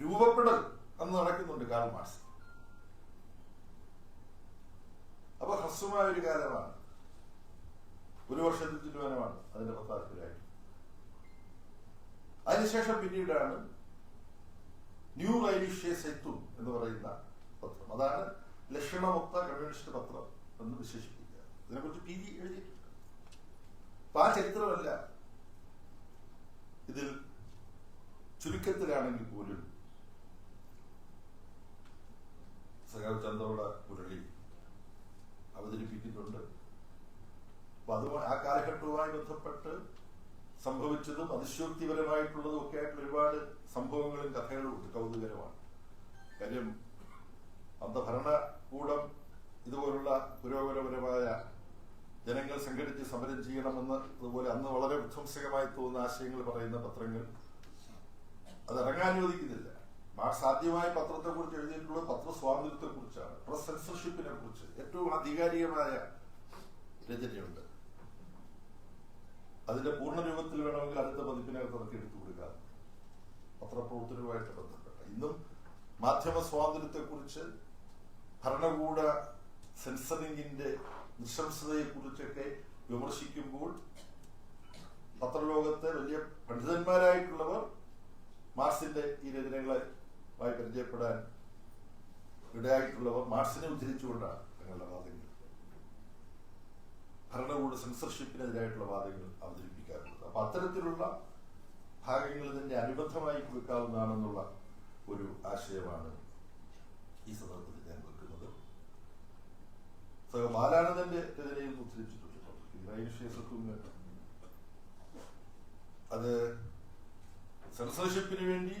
Speaker 4: രൂപപ്പെടൽ അന്ന് നടക്കുന്നുണ്ട് കാൾ മാർക്സ്. അപ്പൊ ഹ്രസ്വമായ ഒരു കാലമാണ്, ഒരു വർഷത്തിൽ തീരുമാനമാണ് അതിന്റെ പത്രാധിപരായിട്ട്. അതിനുശേഷം പിന്നീടാണ് ന്യൂ റൈനുഷേ സെത്തും എന്ന് പറയുന്ന പത്രം. അതാണ് ലക്ഷണമൊത്ത കമ്മ്യൂണിസ്റ്റ് പത്രം എന്ന് വിശേഷിപ്പിക്കുക. ഇതിനെക്കുറിച്ച് PG എഴുതിയിട്ടുണ്ട്. അപ്പൊ ആ ചരിത്രമല്ല ഇതിൽ ചുരുക്കത്തിലാണെങ്കിൽ പോലും സഖാവ് ചന്ദ്രവള മുരളി അവതരിപ്പിക്കുന്നുണ്ട്. അപ്പൊ അതുമായി ആ കാലഘട്ടവുമായി ബന്ധപ്പെട്ട് സംഭവിച്ചതും അതിശയോക്തിപരമായിട്ടുള്ളതും ഒക്കെ ആയിട്ടുള്ള ഒരുപാട് സംഭവങ്ങളും കഥകളും ഉണ്ട്. കൗതുകരമാണ്. കാര്യം അന്ത ഭരണകൂടം ഇതുപോലുള്ള പുരോഗമനപരമായ ജനങ്ങൾ സംഘടിച്ച് സമരം ചെയ്യണമെന്ന്, അതുപോലെ അന്ന് വളരെ വിധ്വംസകമായി തോന്നുന്ന ആശയങ്ങൾ പറയുന്ന പത്രങ്ങൾ അത് ഇറങ്ങാനുവദിക്കുന്നില്ല. മാർക്സ് ആദ്യമായി പത്രത്തെക്കുറിച്ച് എഴുതിയിട്ടുള്ളത് പത്രസ്വാതന്ത്ര്യത്തെക്കുറിച്ചാണ്, പ്രസ് സെൻസർഷിപ്പിനെ കുറിച്ച് ഏറ്റവും ആധികാരികമായ രചനയുണ്ട്. അതിന്റെ പൂർണ്ണ രൂപത്തിൽ വേണമെങ്കിൽ അടുത്ത പതിപ്പിനകത്ത് അതൊക്കെ എടുത്തു കൊടുക്കാം, പത്രപ്രവർത്തനവുമായിട്ട് ബന്ധപ്പെട്ട. ഇന്നും മാധ്യമ സ്വാതന്ത്ര്യത്തെക്കുറിച്ച്, ഭരണകൂട സെൻസറിങ്ങിന്റെ നിശംസതയെക്കുറിച്ചൊക്കെ വിമർശിക്കുമ്പോൾ പത്രലോകത്തെ വലിയ പണ്ഡിതന്മാരായിട്ടുള്ളവർ മാർക്സിന്റെ ഈ രചനകളുമായി പരിചയപ്പെടാൻ ഇടയായിട്ടുള്ളവർ മാർക്സിനെ ഉദ്ധരിച്ചുകൊണ്ടാണ് തങ്ങളുടെ വാദങ്ങൾ, ഭരണകൂട സെൻസർഷിപ്പിനെതിരായിട്ടുള്ള വാദങ്ങൾ അവതരിപ്പിക്കാറുള്ളത്. അപ്പൊ അത്തരത്തിലുള്ള ഭാഗങ്ങൾ ഇതിന്റെ അനുബന്ധമായി കൊടുക്കാവുന്നതാണെന്നുള്ള ഒരു ആശയമാണ് ഈ സന്ദർഭത്തിൽ ഞാൻ വെക്കുന്നത്. ബാലാനന്ദന്റെ രചനയിൽ ഉദ്ധരിച്ചിട്ടുണ്ട് അത് സെൻസർഷിപ്പിന് വേണ്ടി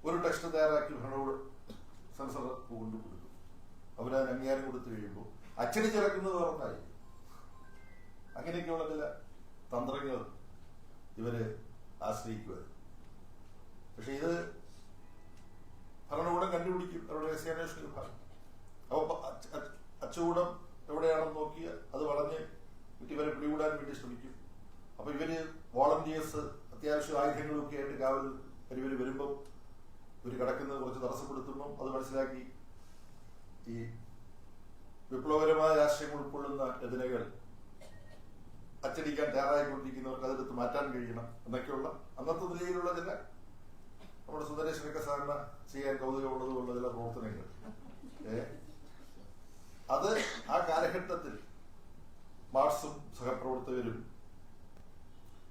Speaker 4: ഒരു ടെക്സ്റ്റ് തയ്യാറാക്കി ഭരണകൂട സെൻസർ കൊണ്ടുകൊടുക്കും. അവരതിന് അംഗീകാരം കൊടുത്തു കഴിയുമ്പോൾ അച്ചടിച്ചിറക്കുന്നത് വേറൊന്നായി. അങ്ങനെയൊക്കെയുള്ള ചില തന്ത്രങ്ങൾ ഇവര് ആശ്രയിക്കുക. പക്ഷെ ഇത് ഭരണകൂടം കണ്ടുപിടിക്കും, അവരുടെ രഹസ്യാന്വേഷണ വിഭാഗം. അപ്പൊ അച്ചുകൂടം എവിടെയാണെന്ന് നോക്കി അത് വളഞ്ഞ് ഇവരെ പിടികൂടാൻ വേണ്ടി ശ്രമിക്കും. അപ്പൊ ഇവര് വോളണ്ടിയേഴ്സ് അത്യാവശ്യം ആയുധങ്ങളൊക്കെ ആയിട്ട് കാവൽ ഇവര് വരുമ്പം ഇവര് കിടക്കുന്നത് കുറച്ച് തടസ്സപ്പെടുത്തുമ്പം അത് മനസ്സിലാക്കി ഈ വിപ്ലവകരമായ ആശയങ്ങൾ ഉൾക്കൊള്ളുന്ന രചനകൾ അച്ചടിക്കാൻ തയ്യാറായിക്കൊണ്ടിരിക്കുന്നവർക്ക് അതെടുത്ത് മാറ്റാൻ കഴിയണം എന്നൊക്കെയുള്ള അന്നത്തെ നിലയിലുള്ള ചില നമ്മുടെ സുന്ദരേശനൊക്കെ സാധാരണ ചെയ്യാൻ കൗതുകമുള്ളതുള്ള ചില പ്രവർത്തനങ്ങൾ അത് ആ കാലഘട്ടത്തിൽ മാർക്സും സഹപ്രവർത്തകരും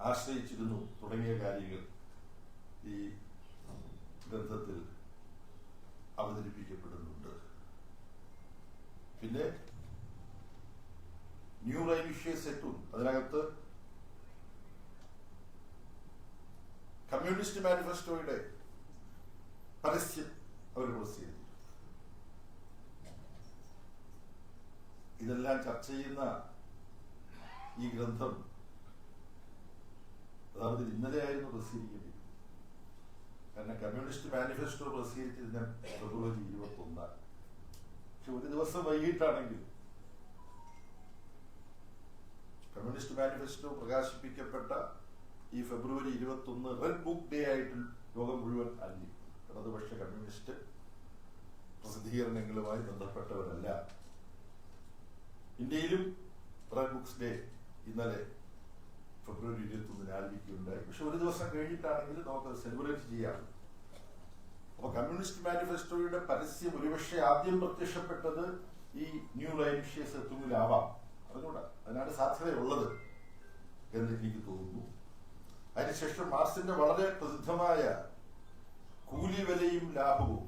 Speaker 4: ആശ്രയിച്ചിരുന്നു തുടങ്ങിയ കാര്യങ്ങൾ ഈ ഗ്രന്ഥത്തിൽ അവതരിപ്പിക്കപ്പെടുന്നുണ്ട്. പിന്നെ ന്യൂ റൈനിഷ്യസ് എത്തും അതിനകത്ത് കമ്മ്യൂണിസ്റ്റ് മാനിഫെസ്റ്റോയുടെ പരസ്യം അവർ പ്രസിദ്ധീകരിച്ചു. ഇതെല്ലാം ചർച്ച ചെയ്യുന്ന ഈ ഗ്രന്ഥം യഥാർത്ഥത്തിൽ ഇന്നലെയായിരുന്നു പ്രസിദ്ധീകരിക്കുന്നത്. കാരണം കമ്മ്യൂണിസ്റ്റ് മാനിഫെസ്റ്റോ പ്രസിദ്ധീകരിച്ചിരുന്ന ഫെബ്രുവരി 21. പക്ഷെ ഒരു ദിവസം വൈകിട്ടാണെങ്കിൽ കമ്മ്യൂണിസ്റ്റ് മാനിഫെസ്റ്റോ പ്രകാശിപ്പിക്കപ്പെട്ട ഈ ഫെബ്രുവരി 21 റെഡ് ബുക്ക് ഡേ ആയിട്ട് ലോകം മുഴുവൻ അറിഞ്ഞു. ഇടതുപക്ഷ കമ്മ്യൂണിസ്റ്റ് പ്രസിദ്ധീകരണങ്ങളുമായി ബന്ധപ്പെട്ടവരല്ല. ഇന്ത്യയിലും റെഡ് ബുക്സ് ഡേ ഇന്നലെ ഫെബ്രുവരി 21 ആരംഭിക്കുകയുണ്ടായി. പക്ഷെ ഒരു ദിവസം കഴിഞ്ഞിട്ടാണെങ്കിൽ നമുക്കത് സെലിബ്രേറ്റ് ചെയ്യാം. അപ്പൊ കമ്മ്യൂണിസ്റ്റ് മാനിഫെസ്റ്റോയുടെ പരസ്യം ഒരുപക്ഷെ ആദ്യം പ്രത്യക്ഷപ്പെട്ടത് ഈ ന്യൂ റൈനിഷ്യസ് എത്തുന്നിലാവാം. അതുകൊണ്ടാ അതിനാണ് സാധ്യതയുള്ളത് എന്ന് എനിക്ക് തോന്നുന്നു. അതിനുശേഷം മാർക്സിന്റെ വളരെ പ്രസിദ്ധമായ കൂലി വിലയും ലാഭവും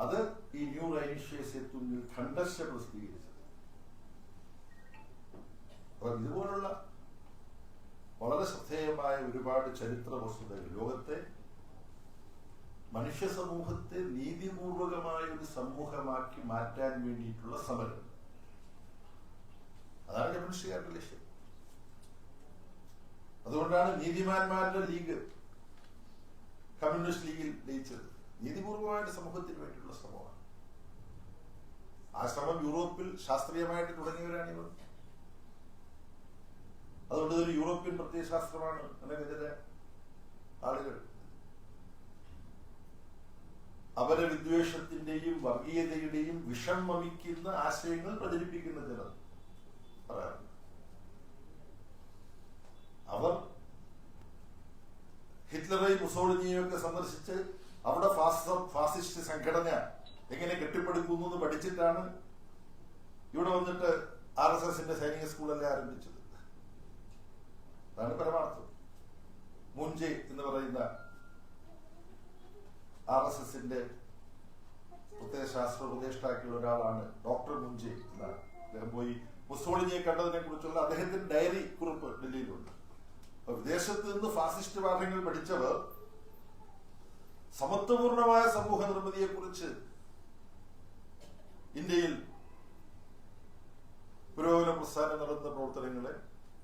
Speaker 4: അത് ഈ ന്യൂ റൈനിഷ്യസ് എത്തുന്നിൽ ഖണ്ഡശ പ്രസിദ്ധീകരിച്ചത്. അപ്പൊ ഇതുപോലുള്ള വളരെ ശ്രദ്ധേയമായ ഒരുപാട് ചരിത്ര വസ്തുതകൾ ലോകത്തെ മനുഷ്യ സമൂഹത്തെ നീതിപൂർവകമായ ഒരു സമൂഹമാക്കി മാറ്റാൻ വേണ്ടിയിട്ടുള്ള സമരം, അതാണ് കമ്മ്യൂണിസ്റ്റുകാരുടെ ലക്ഷ്യം. അതുകൊണ്ടാണ് നീതിമാന്മാരുടെ ലീഗ് കമ്മ്യൂണിസ്റ്റ് ലീഗിൽ ലയിച്ചത്. നീതിപൂർവമായിട്ട് സമൂഹത്തിന് വേണ്ടിയിട്ടുള്ള ശ്രമമാണ്. ആ ശ്രമം യൂറോപ്പിൽ ശാസ്ത്രീയമായിട്ട് തുടങ്ങിയവരാണ് ഇവർ. അതുകൊണ്ട് ഇതൊരു യൂറോപ്യൻ പ്രത്യയശാസ്ത്രമാണ് അല്ലെങ്കിൽ ചില ആളുകൾ അവരെ വിദ്വേഷത്തിന്റെയും വർഗീയതയുടെയും വിഷം വമിക്കുന്ന ആശയങ്ങൾ പ്രചരിപ്പിക്കുന്ന ചിലർ പറയാറുണ്ട്. അവർ ഹിറ്റ്ലറെയും മുസോളിനിയെയും ഒക്കെ സന്ദർശിച്ച് അവിടെ ഫാസിസ്റ്റ് സംഘടന എങ്ങനെ കെട്ടിപ്പടുക്കുന്നു എന്ന് പഠിച്ചിട്ടാണ് ഇവിടെ വന്നിട്ട് RSSന്റെ സൈനിക സ്കൂളല്ലേ ആരംഭിച്ചത്. അതാണ് പരമാർത്ഥം. മുൻജെ എന്ന് പറയുന്ന RSSന്റെ പ്രത്യയശാസ്ത്ര ഉപദേഷ്ടാക്കിയുള്ള ഒരാളാണ് ഡോക്ടർ മുൻജെ എന്നാണ്. അദ്ദേഹം പോയി മുസോളിനിയെ കണ്ടതിനെ കുറിച്ചുള്ള അദ്ദേഹത്തിന്റെ ഡയറി കുറിപ്പ് ഡൽഹിയിലുണ്ട്. അപ്പൊ വിദേശത്ത് നിന്ന് ഫാസിസ്റ്റ് പാഠങ്ങൾ പഠിച്ചവർ സമത്വപൂർണമായ സമൂഹ നിർമ്മിതിയെ കുറിച്ച് ഇന്ത്യയിൽ പുരോഗമന പ്രസ്ഥാനം നടത്തുന്ന പ്രവർത്തനങ്ങളെ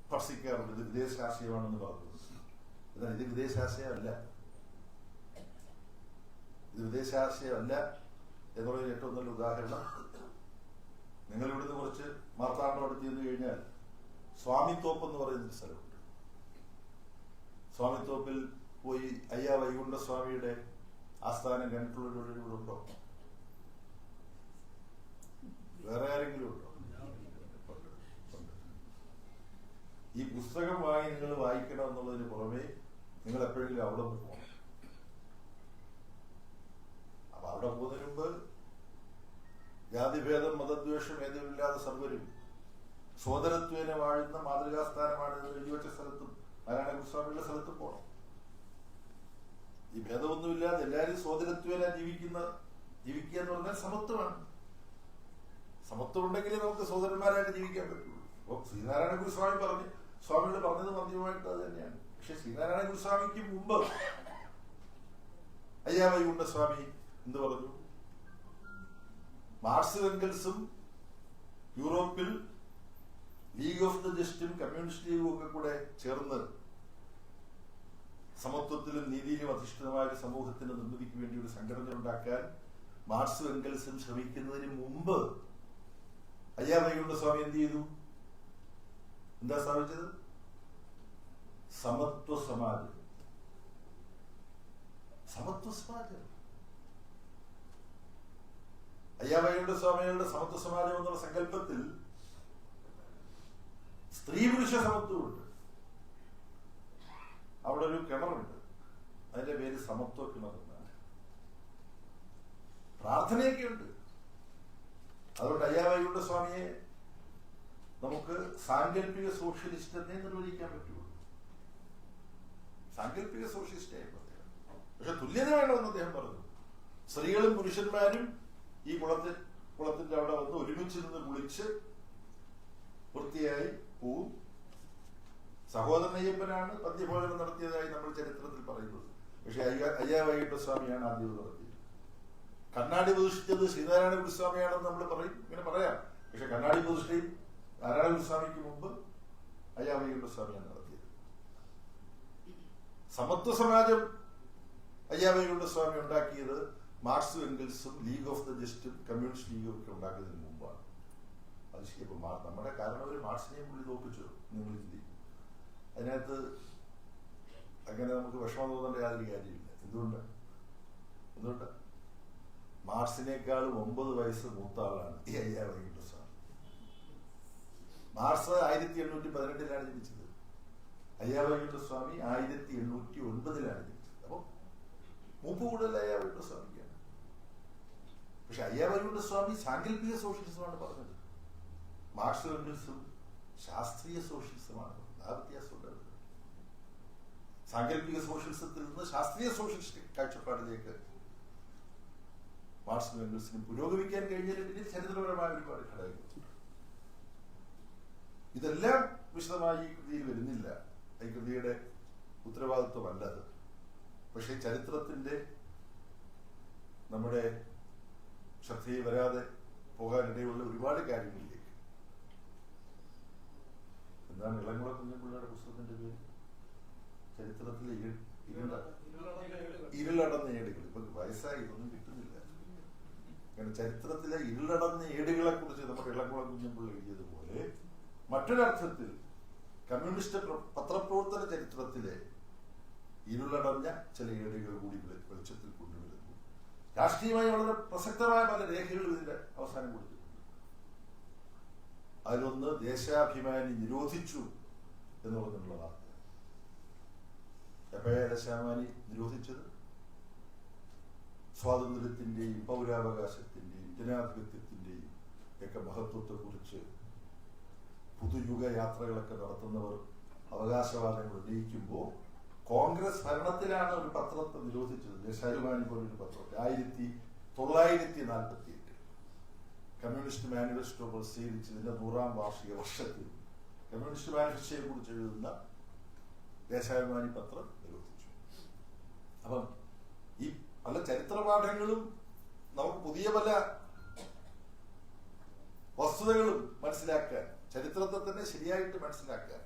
Speaker 4: സ്പർശിക്കാറുണ്ട്. ഇത് വിദേശാശയമാണെന്ന് പറഞ്ഞു. എന്നാൽ ഇത് വിദേശാശയമല്ല. വിദേശാശയമല്ല എന്നുള്ളതിന് ഏറ്റവും നല്ല ഉദാഹരണം, നിങ്ങൾ ഇവിടുന്ന് കുറച്ച് മാർത്താണ്ഡം അടുത്ത് ചെന്ന് കഴിഞ്ഞാൽ സ്വാമിത്തോപ്പ് എന്ന് പറയുന്നൊരു സ്ഥലമുണ്ട്. സ്വാമിത്തോപ്പിൽ പോയി അയ്യാ വൈകുണ്ഠസ്വാമിയുടെ ആസ്ഥാനം കണ്ടിട്ടുള്ളവരോട് ഇവിടെ ഉണ്ടോ? വേറെ ആരെങ്കിലും ഉണ്ടോ? ഈ പുസ്തകം വാങ്ങി നിങ്ങൾ വായിക്കണം എന്നുള്ളതിന് പുറമെ നിങ്ങൾ എപ്പോഴെങ്കിലും അവിടെ നിന്ന് പോകണം. അപ്പൊ അവിടെ പോകുന്നതിന് മുമ്പ് ജാതിഭേദം മതദ്വേഷം ഏതുമില്ലാതെ സർവരും സോദരത്വേന വാഴുന്ന മാതൃകാസ്ഥാനമാണ് എഴുതി വെച്ച സ്ഥലത്തും നാരായണ ഗുരുസ്വാമിയുടെ സ്ഥലത്തും പോകണം. ഈ ഭേദമൊന്നുമില്ലാതെ എല്ലാവരും സോദരത്വേന ജീവിക്കുക എന്ന് പറഞ്ഞാൽ സമത്വമാണ്. സമത്വം ഉണ്ടെങ്കിലേ നമുക്ക് സോദരന്മാരായിട്ട് ജീവിക്കാൻ പറ്റുള്ളൂ. അപ്പൊ ശ്രീനാരായണ ഗുരുസ്വാമി സ്വാമികൾ പറഞ്ഞത് മധ്യമായിട്ട് അത് തന്നെയാണ്. പക്ഷെ ശ്രീനാരായണ ഗുരുസ്വാമിക്ക് മുമ്പ് അയ്യാ വൈകുണ്ഠസ്വാമി എന്ത് പറഞ്ഞു? മാർക്സ് എംഗൽസും യൂറോപ്പിൽ ലീഗ് ഓഫ് ദ ജസ്റ്റും കമ്മ്യൂണിസ്റ്റ് ലീഗും ഒക്കെ കൂടെ ചേർന്ന് സമത്വത്തിലും നീതിയിലും അധിഷ്ഠിതമായ ഒരു സമൂഹത്തിന്റെ നിർമ്മിതിക്ക് വേണ്ടി ഒരു സംഘടന ഉണ്ടാക്കാൻ മാർക്സ് എംഗൽസും ശ്രമിക്കുന്നതിന് മുമ്പ് അയ്യാ വൈകുണ്ഠസ്വാമി എന്ത് ചെയ്തു? എന്താ സ്ഥാപിച്ചത്? സമത്വ സമാജം. സമത്വ സമാജം. അയ്യാ വൈകുണ്ഠസ്വാമികളുടെ സമത്വ സമാജം എന്നുള്ള സങ്കല്പത്തിൽ സ്ത്രീ പുരുഷ സമത്വമുണ്ട്. അവിടെ ഒരു കിണറുണ്ട്, അതിന്റെ പേര് സമത്വ കിണർ എന്നാണ്. പ്രാർത്ഥനയൊക്കെ ഉണ്ട്. അതുകൊണ്ട് അയ്യാ വൈകുണ്ഠസ്വാമിയെ നമുക്ക് സാങ്കല്പിക സോഷ്യലിസ്റ്റ് എന്നേ നിർവചിക്കാൻ പറ്റുള്ളൂ. സാങ്കല്പിക സോഷ്യലിസ്റ്റ് ആയി അദ്ദേഹം. പക്ഷെ തുല്യത വേണമെന്ന് അദ്ദേഹം പറഞ്ഞു. സ്ത്രീകളും പുരുഷന്മാരും ഈ കുളത്തിന്റെ അവിടെ വന്ന് ഒരുമിച്ച് നിന്ന് കുളിച്ച് വൃത്തിയായി പോവും. സഹോദരൻ അയ്യപ്പനാണ് പദ്യഭോജനം നടത്തിയതായി നമ്മൾ ചരിത്രത്തിൽ പറയുന്നത്. പക്ഷെ അയ്യാ വൈകുണ്ഠസ്വാമിയാണ് ആദ്യം നടത്തിയത്. കണ്ണാടി പ്രതിഷ്ഠിച്ചത് ശ്രീനാരായണ ഗുരുസ്വാമിയാണെന്ന് നമ്മൾ പറയും, ഇങ്ങനെ പറയാം. പക്ഷെ കണ്ണാടി പ്രതിഷ്ഠയും നാരായണ ഗുരുസ്വാമിക്ക് മുമ്പ് അയ്യാ വൈകുണ്ഠസ്വാമിയാണ് നടത്തിയത്. സമത്വ സമാജം അയ്യാ വൈകുണ്ഠസ്വാമി ഉണ്ടാക്കിയത് മാർക്സും എംഗൽസും ലീഗ് ഓഫ് ദ ജസ്റ്റും കമ്മ്യൂണിസ്റ്റ് ലീഗും ഒക്കെ ഉണ്ടാക്കുന്നതിന് മുമ്പാണ്. അത് ശരിയപ്പോ നമ്മുടെ കാരണവര് മാർക്സിനെയും പുള്ളി തോപ്പിച്ചു. നിങ്ങൾ ചിന്തിക്കും, അതിനകത്ത് അങ്ങനെ നമുക്ക് വിഷമം തോന്നേണ്ട യാതൊരു കാര്യമില്ല. എന്തുകൊണ്ട് മാർക്സിനേക്കാളും 9 വയസ്സ് മൂത്ത ആളാണ് ഈ അയ്യാ വൈകുണ്ഠസ്വാമി. മാർക്സ് 1818 ജനിച്ചത്. അയ്യാ വൈകുണ്ഠസ്വാമി 1809 ജനിച്ചത്. അപ്പൊ മൂപ്പ് കൂടുതൽ അയ്യാ വൈകുണ്ഠസ്വാമിക്കാണ്. പക്ഷെ അയ്യാ വൈകുണ്ഠസ്വാമി സാങ്കല്പിക സോഷ്യലിസമാണ് പറഞ്ഞത്. മാർക്സും എംഗൽസും ശാസ്ത്രീയ സോഷ്യലിസമാണ്. ആ വ്യത്യാസമുണ്ട്. സാങ്കല്പിക സോഷ്യലിസത്തിൽ നിന്ന് ശാസ്ത്രീയ സോഷ്യലിസ്റ്റ് കാഴ്ചപ്പാടിലേക്ക് മാർക്സും എംഗൽസിനും പുരോഗമിക്കാൻ കഴിഞ്ഞതിന് പിന്നിൽ ചരിത്രപരമായ ഒരുപാട് ഘടകങ്ങളുണ്ട്. ഇതെല്ലാം വിശദമായി ഈ കൃതിയിൽ വരുന്നില്ല. ഈ കൃതിയുടെ ഉത്തരവാദിത്വമല്ലത്. പക്ഷെ ചരിത്രത്തിന്റെ നമ്മുടെ ശ്രദ്ധയിൽ വരാതെ പോകാനിടയുള്ള ഒരുപാട് കാര്യങ്ങളിലേക്ക്. എന്താണ് ഇളംകുളം കുഞ്ഞൻപിള്ളയുടെ പുസ്തകത്തിന്റെ പേര്? ചരിത്രത്തിലെ ഇരുളടന്ന ഏടുകൾ. ഇപ്പൊ വയസ്സായി ഇതൊന്നും കിട്ടുന്നില്ല. അങ്ങനെ ചരിത്രത്തിലെ ഇരുളടന്ന ഏടുകളെ കുറിച്ച് നമ്മുടെ ഇളംകുളം കുഞ്ഞൻപിള്ള എഴുതിയതുപോലെ മറ്റൊരർത്ഥത്തിൽ കമ്മ്യൂണിസ്റ്റ് പത്രപ്രവർത്തന ചരിത്രത്തിലെ ഇരുളടഞ്ഞ ചില ഏടുകൾ കൂടി വെളിച്ചത്തിൽ കൊണ്ടുവരുന്നു. രാഷ്ട്രീയമായി വളരെ പ്രസക്തമായ പല രേഖകളും ഇതിന്റെ അവസാനം കൊടുത്തിട്ടുണ്ട്. അതിലൊന്ന് ദേശാഭിമാനി നിരോധിച്ചു എന്ന് പറഞ്ഞിട്ടുള്ള വാർത്ത. എപ്പോഴാണ് ദേശാഭിമാനി നിരോധിച്ചത്? സ്വാതന്ത്ര്യത്തിന്റെയും പൗരാവകാശത്തിന്റെയും ജനാധിപത്യത്തിന്റെയും ഒക്കെ മഹത്വത്തെക്കുറിച്ച് പുതുയുഗ യാത്രകളൊക്കെ നടത്തുന്നവർ അവകാശവാദങ്ങൾ ഉന്നയിക്കുമ്പോൾ കോൺഗ്രസ് ഭരണത്തിലാണ് ഒരു പത്രത്തെ നിരോധിച്ചത്. ദേശാഭിമാനി പോലൊരു പത്രത്തെ 1948 കമ്മ്യൂണിസ്റ്റ് മാനിഫെസ്റ്റോ പ്രസിദ്ധീകരിച്ചതിന്റെ 100ാം വാർഷിക വർഷത്തിൽ കമ്മ്യൂണിസ്റ്റ് മാനിഫെസ്റ്റോയെ കുറിച്ച് എഴുതുന്ന ദേശാഭിമാനി പത്രം നിരോധിച്ചു. അപ്പം ഈ പല ചരിത്രപാഠങ്ങളും നമുക്ക് പുതിയ പല വസ്തുതകളും മനസ്സിലാക്കാൻ, ചരിത്രത്തെ തന്നെ ശരിയായിട്ട് മനസ്സിലാക്കാൻ,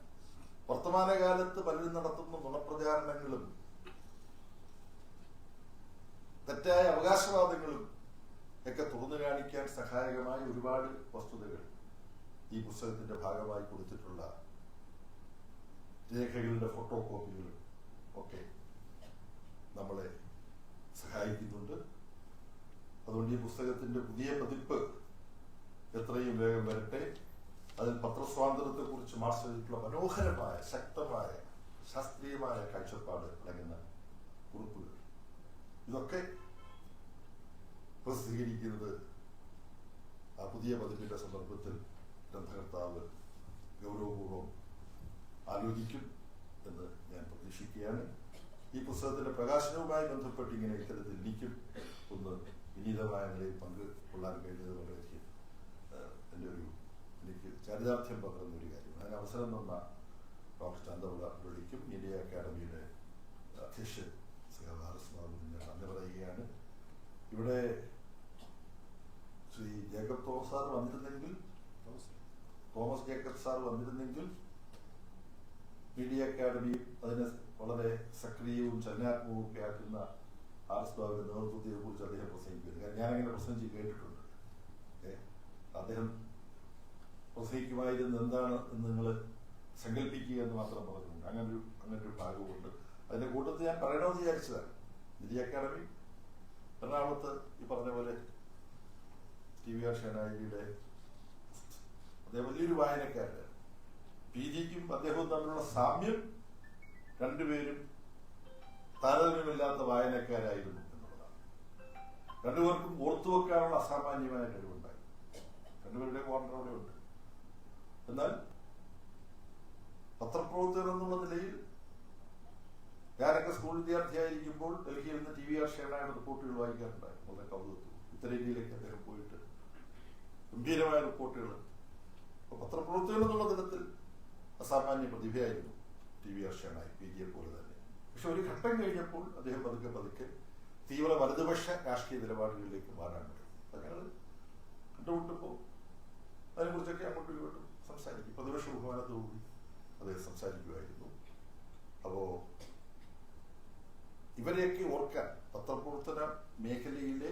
Speaker 4: വർത്തമാനകാലത്ത് പലരും നടത്തുന്ന നുണപ്രചാരണങ്ങളും തെറ്റായ അവകാശവാദങ്ങളും ഒക്കെ തുറന്നു കാണിക്കാൻ സഹായകമായ ഒരുപാട് വസ്തുതകൾ ഈ പുസ്തകത്തിന്റെ ഭാഗമായി കൊടുത്തിട്ടുള്ള രേഖകളുടെ ഫോട്ടോ കോപ്പികളും ഒക്കെ നമ്മളെ സഹായിക്കുന്നുണ്ട്. അതുകൊണ്ട് ഈ പുസ്തകത്തിന്റെ പുതിയ പതിപ്പ് എത്രയും വേഗം വരട്ടെ. അതിൽ പത്രസ്വാതന്ത്ര്യത്തെ കുറിച്ച് മാർക്സ് എഴുതിയിട്ടുള്ള മനോഹരമായ, ശക്തമായ, ശാസ്ത്രീയമായ കാഴ്ചപ്പാട് അടങ്ങുന്ന കുറിപ്പുകൾ, ഇതൊക്കെ പ്രസിദ്ധീകരിക്കുന്നത് ആ പുതിയ പതിപ്പിന്റെ സന്ദർഭത്തിൽ ഗ്രന്ഥകർത്താവ് ഗൗരവപൂർവ്വം ആലോചിക്കും എന്ന് ഞാൻ പ്രതീക്ഷിക്കുകയാണ്. ഈ പുസ്തകത്തിന്റെ പ്രകാശനവുമായി ബന്ധപ്പെട്ട് ഇങ്ങനെ ഇത്തരത്തിൽ എനിക്കും ഒന്ന് വിനീതമായ നിലയിൽ പങ്കുകൊള്ളാൻ കഴിഞ്ഞത് വളരെയധികം എനിക്ക് ചരിതാർത്ഥ്യം പകർന്ന ഒരു കാര്യം. അതിന് അവസരം തന്ന ഡോക്ടർ ചന്ദ്രപിള്ള മുരളിക്കും ഇന്ത്യ അക്കാദമിയുടെ അധ്യക്ഷൻ ഞാൻ നന്ദി പറയുകയാണ്. ഇവിടെ ശ്രീ ജേക്കബ് തോമസ് സാർ വന്നിരുന്നെങ്കിൽ തോമസ് ജേക്കബ് സാർ വന്നിരുന്നെങ്കിൽ മീഡിയ അക്കാദമി അതിനെ വളരെ സക്രിയവും ചലനാത്മകവും ഒക്കെ ആക്കുന്ന ആർഎസ് ബാബുവിന്റെ നേതൃത്വത്തെ കുറിച്ച് അദ്ദേഹം പ്രസംഗിക്കുന്നത്. കാരണം ഞാനങ്ങനെ പ്രസംഗിച്ച് കേട്ടിട്ടുണ്ട്. അദ്ദേഹം പ്രസംഗിക്കുമായിരുന്നു എന്താണ് എന്ന് നിങ്ങൾ സങ്കല്പിക്കുക എന്ന് മാത്രം പറഞ്ഞിട്ടുണ്ട്. അങ്ങനൊരു ഭാഗമുണ്ട്. അതിന്റെ കൂട്ടത്തിൽ ഞാൻ പറയണമെന്ന് വിചാരിച്ചതാണ്. മീഡിയ അക്കാദമി എറണാകുളത്ത് ഈ പറഞ്ഞ പോലെ TVR ഷേനായിയുടെ അദ്ദേഹം വലിയൊരു വായനക്കാരനാണ്. PGക്കും അദ്ദേഹവും തമ്മിലുള്ള സാമ്യം രണ്ടുപേരും താരതമ്യമില്ലാത്ത വായനക്കാരായിരുന്നു എന്നുള്ളതാണ്. രണ്ടുപേർക്കും ഓർത്തുവെക്കാനുള്ള അസാമാന്യമായ കഴിവുണ്ടായി. രണ്ടുപേരുടെ കോർണർ അവിടെ ഉണ്ട്. എന്നാൽ പത്രപ്രവർത്തകർ എന്നുള്ള നിലയിൽ ഞാനൊക്കെ സ്കൂൾ വിദ്യാർത്ഥിയായിരിക്കുമ്പോൾ ഡൽഹിയിൽ നിന്ന് TVR ഷേനായുടെ റിപ്പോർട്ടുകൾ വായിക്കാറുണ്ടായിരുന്നു. വളരെ കൗതുകത്വം. ഉത്തരേന്ത്യയിലേക്ക് അദ്ദേഹം പോയിട്ട് ഗംഭീരമായ റിപ്പോർട്ടുകൾ. അപ്പൊ പത്രപ്രവർത്തകർ എന്നുള്ള തലത്തിൽ അസാമാന്യ പ്രതിഭയായിരുന്നു TVR ഷേനായി, PGയെ പോലെ തന്നെ. പക്ഷെ ഒരു ഘട്ടം കഴിഞ്ഞപ്പോൾ അദ്ദേഹം പതുക്കെ തീവ്ര വലതുപക്ഷ രാഷ്ട്രീയ നിലപാടുകളിലേക്ക് മാറാൻ പറ്റും. അങ്ങനെ കണ്ടുമുട്ടുമ്പോൾ അതിനെക്കുറിച്ചൊക്കെ അങ്ങോട്ടും ഇങ്ങോട്ടും സംസാരിക്കും. പ്രതിപക്ഷ ബഹുമാനത്തോടുകൂടി അദ്ദേഹം സംസാരിക്കുമായിരുന്നു. അപ്പോ ഇവരെയൊക്കെ ഓർക്കാൻ പത്രപ്രവർത്തന മേഖലയിലെ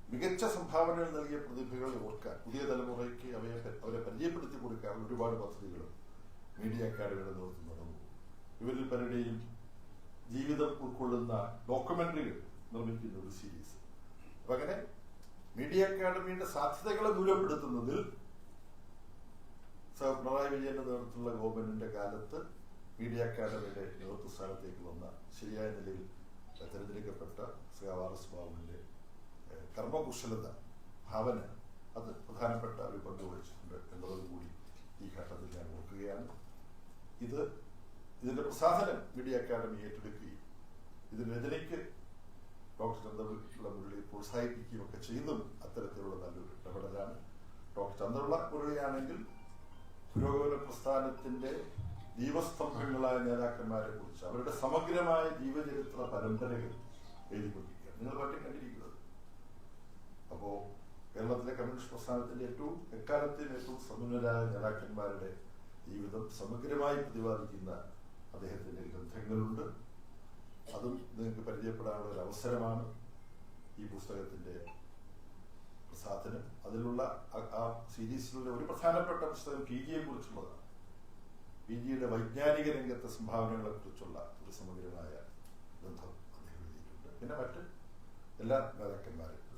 Speaker 4: മികച്ച സംഭാവനകൾ നൽകിയ പ്രതിഭകളെ ഓർക്കാൻ പുതിയ തലമുറയ്ക്ക് അവരെ പരിചയപ്പെടുത്തി കൊടുക്കാൻ ഒരുപാട് പദ്ധതികളും മീഡിയ അക്കാദമിയുടെ നേതൃത്വം നടന്നു. ഇവരിൽ പലരുടെയും ജീവിതം ഉൾക്കൊള്ളുന്ന ഡോക്യുമെന്ററികൾ നിർമ്മിക്കുന്ന ഒരു സീരീസ്. അപ്പൊ അങ്ങനെ മീഡിയ അക്കാദമിയുടെ സാധ്യതകളെ ദൂരപ്പെടുത്തുന്നതിൽ പിണറായി വിജയന്റെ നേതൃത്വത്തിലുള്ള ഗവൺമെന്റിന്റെ കാലത്ത് മീഡിയ അക്കാദമിയുടെ നേതൃത്വ സ്ഥാനത്തേക്ക് വന്ന ശരിയായ നിലയിൽ തെരഞ്ഞെടുക്കപ്പെട്ട ശ്രീ ആർ.എസ്. ബാബുവിന്റെ കർമ്മകുശലത, ഭാവന, അത് പ്രധാനപ്പെട്ട ഒരു പങ്ക് വഹിച്ചിട്ടുണ്ട് എന്നുള്ളതുകൂടി ഈ ഘട്ടത്തിൽ ഞാൻ ഓർക്കുകയാണ്. ഇതിന്റെ പ്രസാധനം മീഡിയ അക്കാദമി ഏറ്റെടുക്കുകയും ഇതിന്റെ രചനയ്ക്ക് ഡോക്ടർ ചന്ദ്രപിള്ള മുരളി പ്രോത്സാഹിപ്പിക്കുകയും ഒക്കെ ചെയ്യുന്നതും അത്തരത്തിലുള്ള നല്ലൊരു ഇടപെടലാണ്. ഡോക്ടർ ചന്ദ്രപിള്ള മുരളിയാണെങ്കിൽ പുരോഗമന പ്രസ്ഥാനത്തിന്റെ ജീവസ്തംഭങ്ങളായ നേതാക്കന്മാരെ കുറിച്ച് അവരുടെ സമഗ്രമായ ജീവചരിത്ര പരമ്പരകൾ എഴുതിക്കൊണ്ടിരിക്കുകയാണ്. നിങ്ങൾ പറ്റി കണ്ടിരിക്കുന്നത്. അപ്പോ കേരളത്തിലെ കമ്മ്യൂണിസ്റ്റ് പ്രസ്ഥാനത്തിന്റെ എക്കാലത്തെയും ഏറ്റവും സമുന്നതരായ നേതാക്കന്മാരുടെ ജീവിതം സമഗ്രമായി പ്രതിപാദിക്കുന്ന അദ്ദേഹത്തിന്റെ ഗ്രന്ഥങ്ങളുണ്ട്. അതും നിങ്ങൾക്ക് പരിചയപ്പെടാനുള്ള ഒരു അവസരമാണ് ഈ പുസ്തകത്തിന്റെ പ്രസാധനം. അതിലുള്ള ആ സീരീസിലുള്ള ഒരു പ്രധാനപ്പെട്ട പുസ്തകം PGയെ കുറിച്ചുള്ളതാണ്. PGയുടെ വൈജ്ഞാനിക രംഗത്തെ സംഭാവനകളെ കുറിച്ചുള്ള ഒരു സമഗ്രമായ ഗ്രന്ഥം അദ്ദേഹം എഴുതിയിട്ടുണ്ട്. പിന്നെ മറ്റ് എല്ലാ നേതാക്കന്മാരെ കുറിച്ചും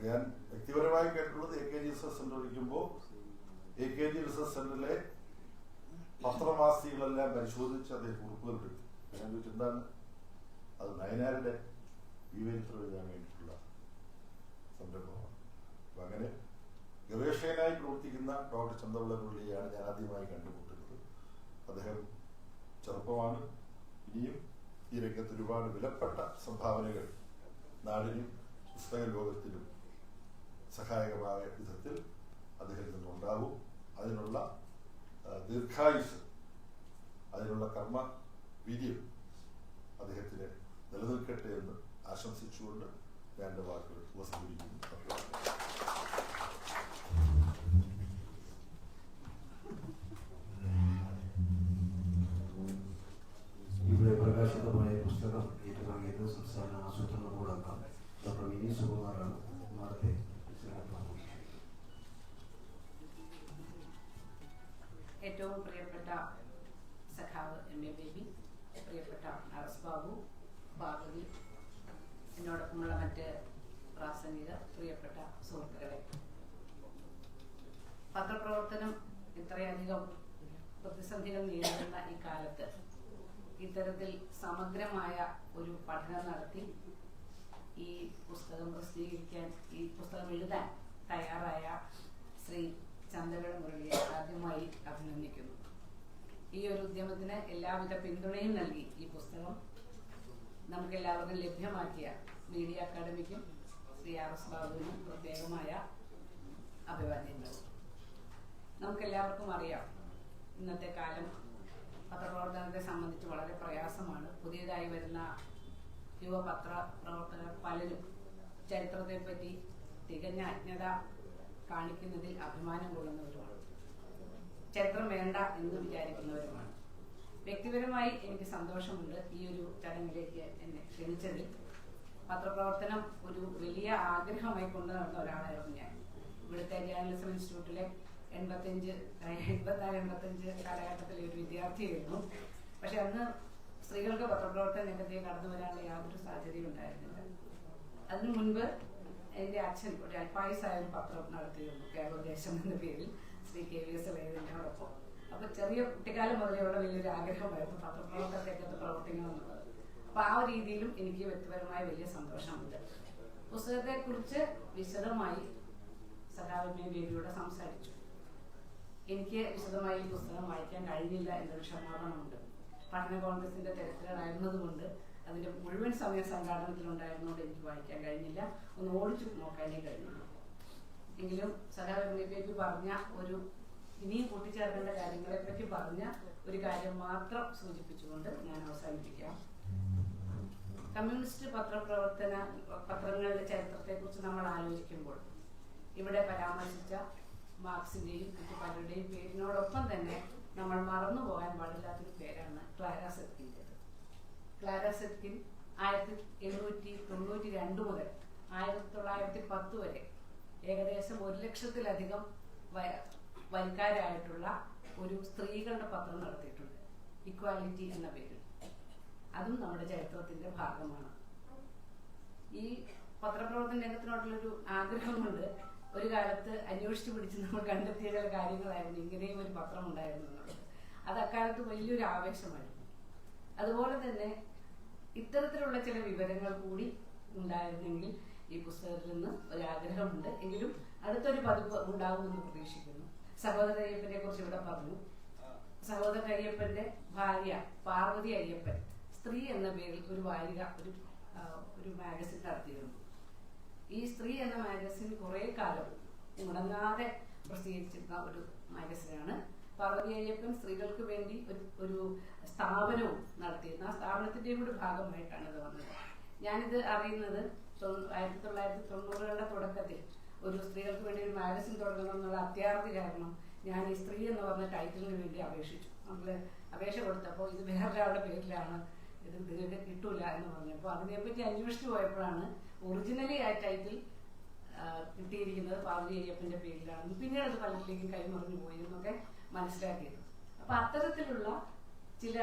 Speaker 4: ഞാൻ വ്യക്തിപരമായി കേട്ടിട്ടുള്ളത് AKG റിസർച്ച് സെന്റർ ഇരിക്കുമ്പോൾ AKG റിസർച്ച് സെന്ററിലെ പത്രമാസികളെല്ലാം പരിശോധിച്ച് അദ്ദേഹം കുറിപ്പുകൾ എടുത്തു. ഞാൻ ചോദിച്ചു എന്താണ് അത്? നയനാരുടെ ജീവചരിത്രം എഴുതാൻ വേണ്ടിയിട്ടുള്ള സംരംഭമാണ്. അപ്പൊ അങ്ങനെ ഗവേഷകനായി പ്രവർത്തിക്കുന്ന ഡോക്ടർ ചന്ദ്രപിള്ള മുരളിയാണ് ഞാൻ ആദ്യമായി കണ്ടുമുട്ടുന്നത്. അദ്ദേഹം ചെറുപ്പമാണ്. ഇനിയും ഈ രംഗത്ത് ഒരുപാട് വിലപ്പെട്ട സംഭാവനകൾ നാടിനും പുസ്തക ലോകത്തിനും സഹായകമായ വിധത്തിൽ അദ്ദേഹത്തിൽ നിന്നുണ്ടാവും. അതിനുള്ള ദീർഘായുസ്, അതിനുള്ള കർമ്മ വീര്യം അദ്ദേഹത്തിന് നിലനിൽക്കട്ടെ എന്ന് ആശംസിച്ചുകൊണ്ട് ഞാൻ എൻ്റെ വാക്കുകൾ ഉപസംഹരിക്കുന്നു.
Speaker 1: ഇവിടെ പ്രകാശിതമായ പുസ്തകം ഏറ്റുവാങ്ങിയത് സംസ്ഥാന ഡോക്ടർ മിനി സുകുമാറാണ് മാഡത്തെ
Speaker 5: ഏറ്റവും പ്രിയപ്പെട്ട സഖാവ് MA ബേബി, പ്രിയപ്പെട്ട RS ബാബു, പാർവതി, എന്നോടൊപ്പമുള്ള മറ്റ് പ്രാസംഗികർ, പ്രിയപ്പെട്ട സുഹൃത്തുക്കളെ, പത്രപ്രവർത്തനം ഇത്രയധികം പ്രതിസന്ധികൾ നേരിടുന്ന ഈ കാലത്ത് ഇത്തരത്തിൽ സമഗ്രമായ ഒരു പഠനം നടത്തി ഈ പുസ്തകം പ്രസിദ്ധീകരിക്കാൻ, ഈ പുസ്തകം എഴുതാൻ തയ്യാറായ ശ്രീ ചന്തവിള മുരളിയെ ആദ്യമായി അഭിനന്ദിക്കുന്നു. ഈ ഒരു ഉദ്യമത്തിന് എല്ലാവിധ പിന്തുണയും നൽകി ഈ പുസ്തകം നമുക്കെല്ലാവർക്കും ലഭ്യമാക്കിയ മീഡിയ അക്കാദമിക്കും ശ്രീ RS ബാബുവിനും പ്രത്യേകമായ അഭിവാദ്യങ്ങൾ. നമുക്കെല്ലാവർക്കും അറിയാം, ഇന്നത്തെ കാലം പത്രപ്രവർത്തനത്തെ സംബന്ധിച്ച് വളരെ പ്രയാസമാണ്. പുതിയതായി വരുന്ന യുവപത്ര പ്രവർത്തകർ പലരും ചരിത്രത്തെപ്പറ്റി തികഞ്ഞ അജ്ഞത കാണിക്കുന്നതിൽ അഭിമാനം കൊള്ളുന്നവരുമാണ്. ചരിത്രം വേണ്ട എന്ന് വിചാരിക്കുന്നവരുമാണ്. വ്യക്തിപരമായി എനിക്ക് സന്തോഷമുണ്ട് ഈ ഒരു ചടങ്ങിലേക്ക് എന്നെ ക്ഷണിച്ചതിൽ. പത്രപ്രവർത്തനം ഒരു വലിയ ആഗ്രഹമായി കൊണ്ടു നടന്ന ഒരാളായിരുന്നു ഞാൻ. ഇവിടുത്തെ ജേർണലിസം ഇൻസ്റ്റിറ്റ്യൂട്ടിലെ 84-85 കാലഘട്ടത്തിലെ ഒരു വിദ്യാർത്ഥിയായിരുന്നു. പക്ഷെ അന്ന് സ്ത്രീകൾക്ക് പത്രപ്രവർത്തന രംഗത്തേക്ക് കടന്നു വരാനുള്ള യാതൊരു സാധ്യതയും ഉണ്ടായിരുന്നില്ല. അതിനു മുൻപ് എൻ്റെ അച്ഛൻ ഒരു അൽപായുസായ ഒരു പത്രം നടത്തിയിരുന്നു, കേരളദേശം എന്ന പേരിൽ, ശ്രീ KVS വേദനയോടൊപ്പം. അപ്പൊ ചെറിയ കുട്ടിക്കാലം മുതലെയുള്ള വലിയൊരു ആഗ്രഹമായിരുന്നു പത്രപ്രവർത്തന രംഗത്ത് പ്രവർത്തിക്കണം എന്നുള്ളത്. അപ്പൊ ആ ഒരു രീതിയിലും എനിക്ക് വ്യക്തിപരമായ വലിയ സന്തോഷമുണ്ട്. പുസ്തകത്തെ കുറിച്ച് വിശദമായി സഖാവ് MA ബേബിയോട് സംസാരിച്ചു. എനിക്ക് വിശദമായി ഈ പുസ്തകം വായിക്കാൻ കഴിഞ്ഞില്ല എന്നൊരു ക്ഷമാപണമുണ്ട്. പഠന കോൺഗ്രസിന്റെ തിരക്കുകളായിരുന്നതുകൊണ്ട് അതിന്റെ മുഴുവൻ സമയ സംഘാടനത്തിലുണ്ടായിരുന്നതുകൊണ്ട് എനിക്ക് വായിക്കാൻ കഴിഞ്ഞില്ല. ഒന്ന് ഓടിച്ചു നോക്കാനേ കഴിഞ്ഞുള്ളൂ. എങ്കിലും സഖാവ് MA ബേബി പറഞ്ഞ ഒരു ഇനിയും കൂട്ടിച്ചേർക്കേണ്ട കാര്യങ്ങളെ പറ്റി പറഞ്ഞ ഒരു കാര്യം മാത്രം സൂചിപ്പിച്ചുകൊണ്ട് ഞാൻ അവസാനിപ്പിക്കാം. കമ്മ്യൂണിസ്റ്റ് പത്രങ്ങളുടെ ചരിത്രത്തെക്കുറിച്ച് നമ്മൾ ആലോചിക്കുമ്പോൾ ഇവിടെ പരാമർശിച്ച മാർക്സിന്റെയും മറ്റു പലരുടെയും പേരിനോടൊപ്പം തന്നെ നമ്മൾ മറന്നുപോകാൻ പാടില്ലാത്തൊരു പേരാണ് ക്ലാര സെറ്റ്കിൻ്റെത്. ക്ലാര സെറ്റ്കിൻ 1892 മുതൽ 1910 വരെ ഏകദേശം 1 ലക്ഷത്തിലധികം വരിക്കാരായിട്ടുള്ള ഒരു സ്ത്രീകളുടെ പത്രം നടത്തിയിട്ടുണ്ട്, ഇക്വാലിറ്റി എന്ന പേരിൽ. അതും നമ്മുടെ ചരിത്രത്തിന്റെ ഭാഗമാണ്. ഈ പത്രപ്രവർത്തന രംഗത്തിനോടുള്ളൊരു ആഗ്രഹം കൊണ്ട് ഒരു കാലത്ത് അന്വേഷിച്ചു പിടിച്ച് നമ്മൾ കണ്ടെത്തിയ ചില കാര്യങ്ങളായിരുന്നു ഇങ്ങനെയും ഒരു പത്രം ഉണ്ടായിരുന്നു എന്നുള്ളത്. അത് അക്കാലത്ത് വലിയൊരു ആവേശമായിരുന്നു. അതുപോലെ തന്നെ ഇത്തരത്തിലുള്ള ചില വിവരങ്ങൾ കൂടി ഉണ്ടായിരുന്നെങ്കിൽ ഈ പുസ്തകത്തിൽ നിന്ന് ഒരാഗ്രഹമുണ്ട്. എങ്കിലും അടുത്തൊരു പതിപ്പ് ഉണ്ടാകുമെന്ന് പ്രതീക്ഷിക്കുന്നു. സഹോദര അയ്യപ്പനെ കുറിച്ച് ഇവിടെ പറഞ്ഞു. സഹോദര അയ്യപ്പന്റെ ഭാര്യ പാർവതി അയ്യപ്പൻ സ്ത്രീ എന്ന പേരിൽ ഒരു വാരിക, ഒരു മാഗസിൻ നടത്തിയിരുന്നു. ഈ സ്ത്രീ എന്ന മാഗസിൻ കുറെ കാലം മുടങ്ങാതെ പ്രസിദ്ധീകരിച്ചിരുന്ന ഒരു മാഗസിനാണ്. പാർവതി അയ്യപ്പൻ സ്ത്രീകൾക്ക് വേണ്ടി ഒരു സ്ഥാപനവും നടത്തിയിരുന്നു. ആ സ്ഥാപനത്തിന്റെയും കൂടി ഭാഗമായിട്ടാണ് ഇത് വന്നത്. ഞാനിത് അറിയുന്നത് 1990കളുടെ തുടക്കത്തിൽ ഒരു സ്ത്രീകൾക്ക് വേണ്ടി ഒരു മാഗസിൻ തുടങ്ങണം എന്നുള്ള അത്യാർത്തി കാരണം ഞാൻ ഈ സ്ത്രീ എന്ന് പറഞ്ഞ ടൈറ്റിലിന് വേണ്ടി അപേക്ഷിച്ചു. നമ്മൾ അപേക്ഷ കൊടുത്തപ്പോൾ ഇത് വേറൊരാളുടെ പേരിലാണ്, ഇത് നിങ്ങൾക്ക് കിട്ടൂല എന്ന് പറഞ്ഞപ്പോൾ അതിനെപ്പറ്റി അന്വേഷിച്ചു പോയപ്പോഴാണ് ഒറിജിനലി ആ ടൈറ്റിൽ കിട്ടിയിരിക്കുന്നത് പാർവതി അയ്യപ്പന്റെ പേരിലാണ്. പിന്നീട് അത് പലരിലേക്കും കൈമറിഞ്ഞു പോയി എന്നൊക്കെ മനസ്സിലാക്കിയത്. അപ്പൊ അത്തരത്തിലുള്ള ചില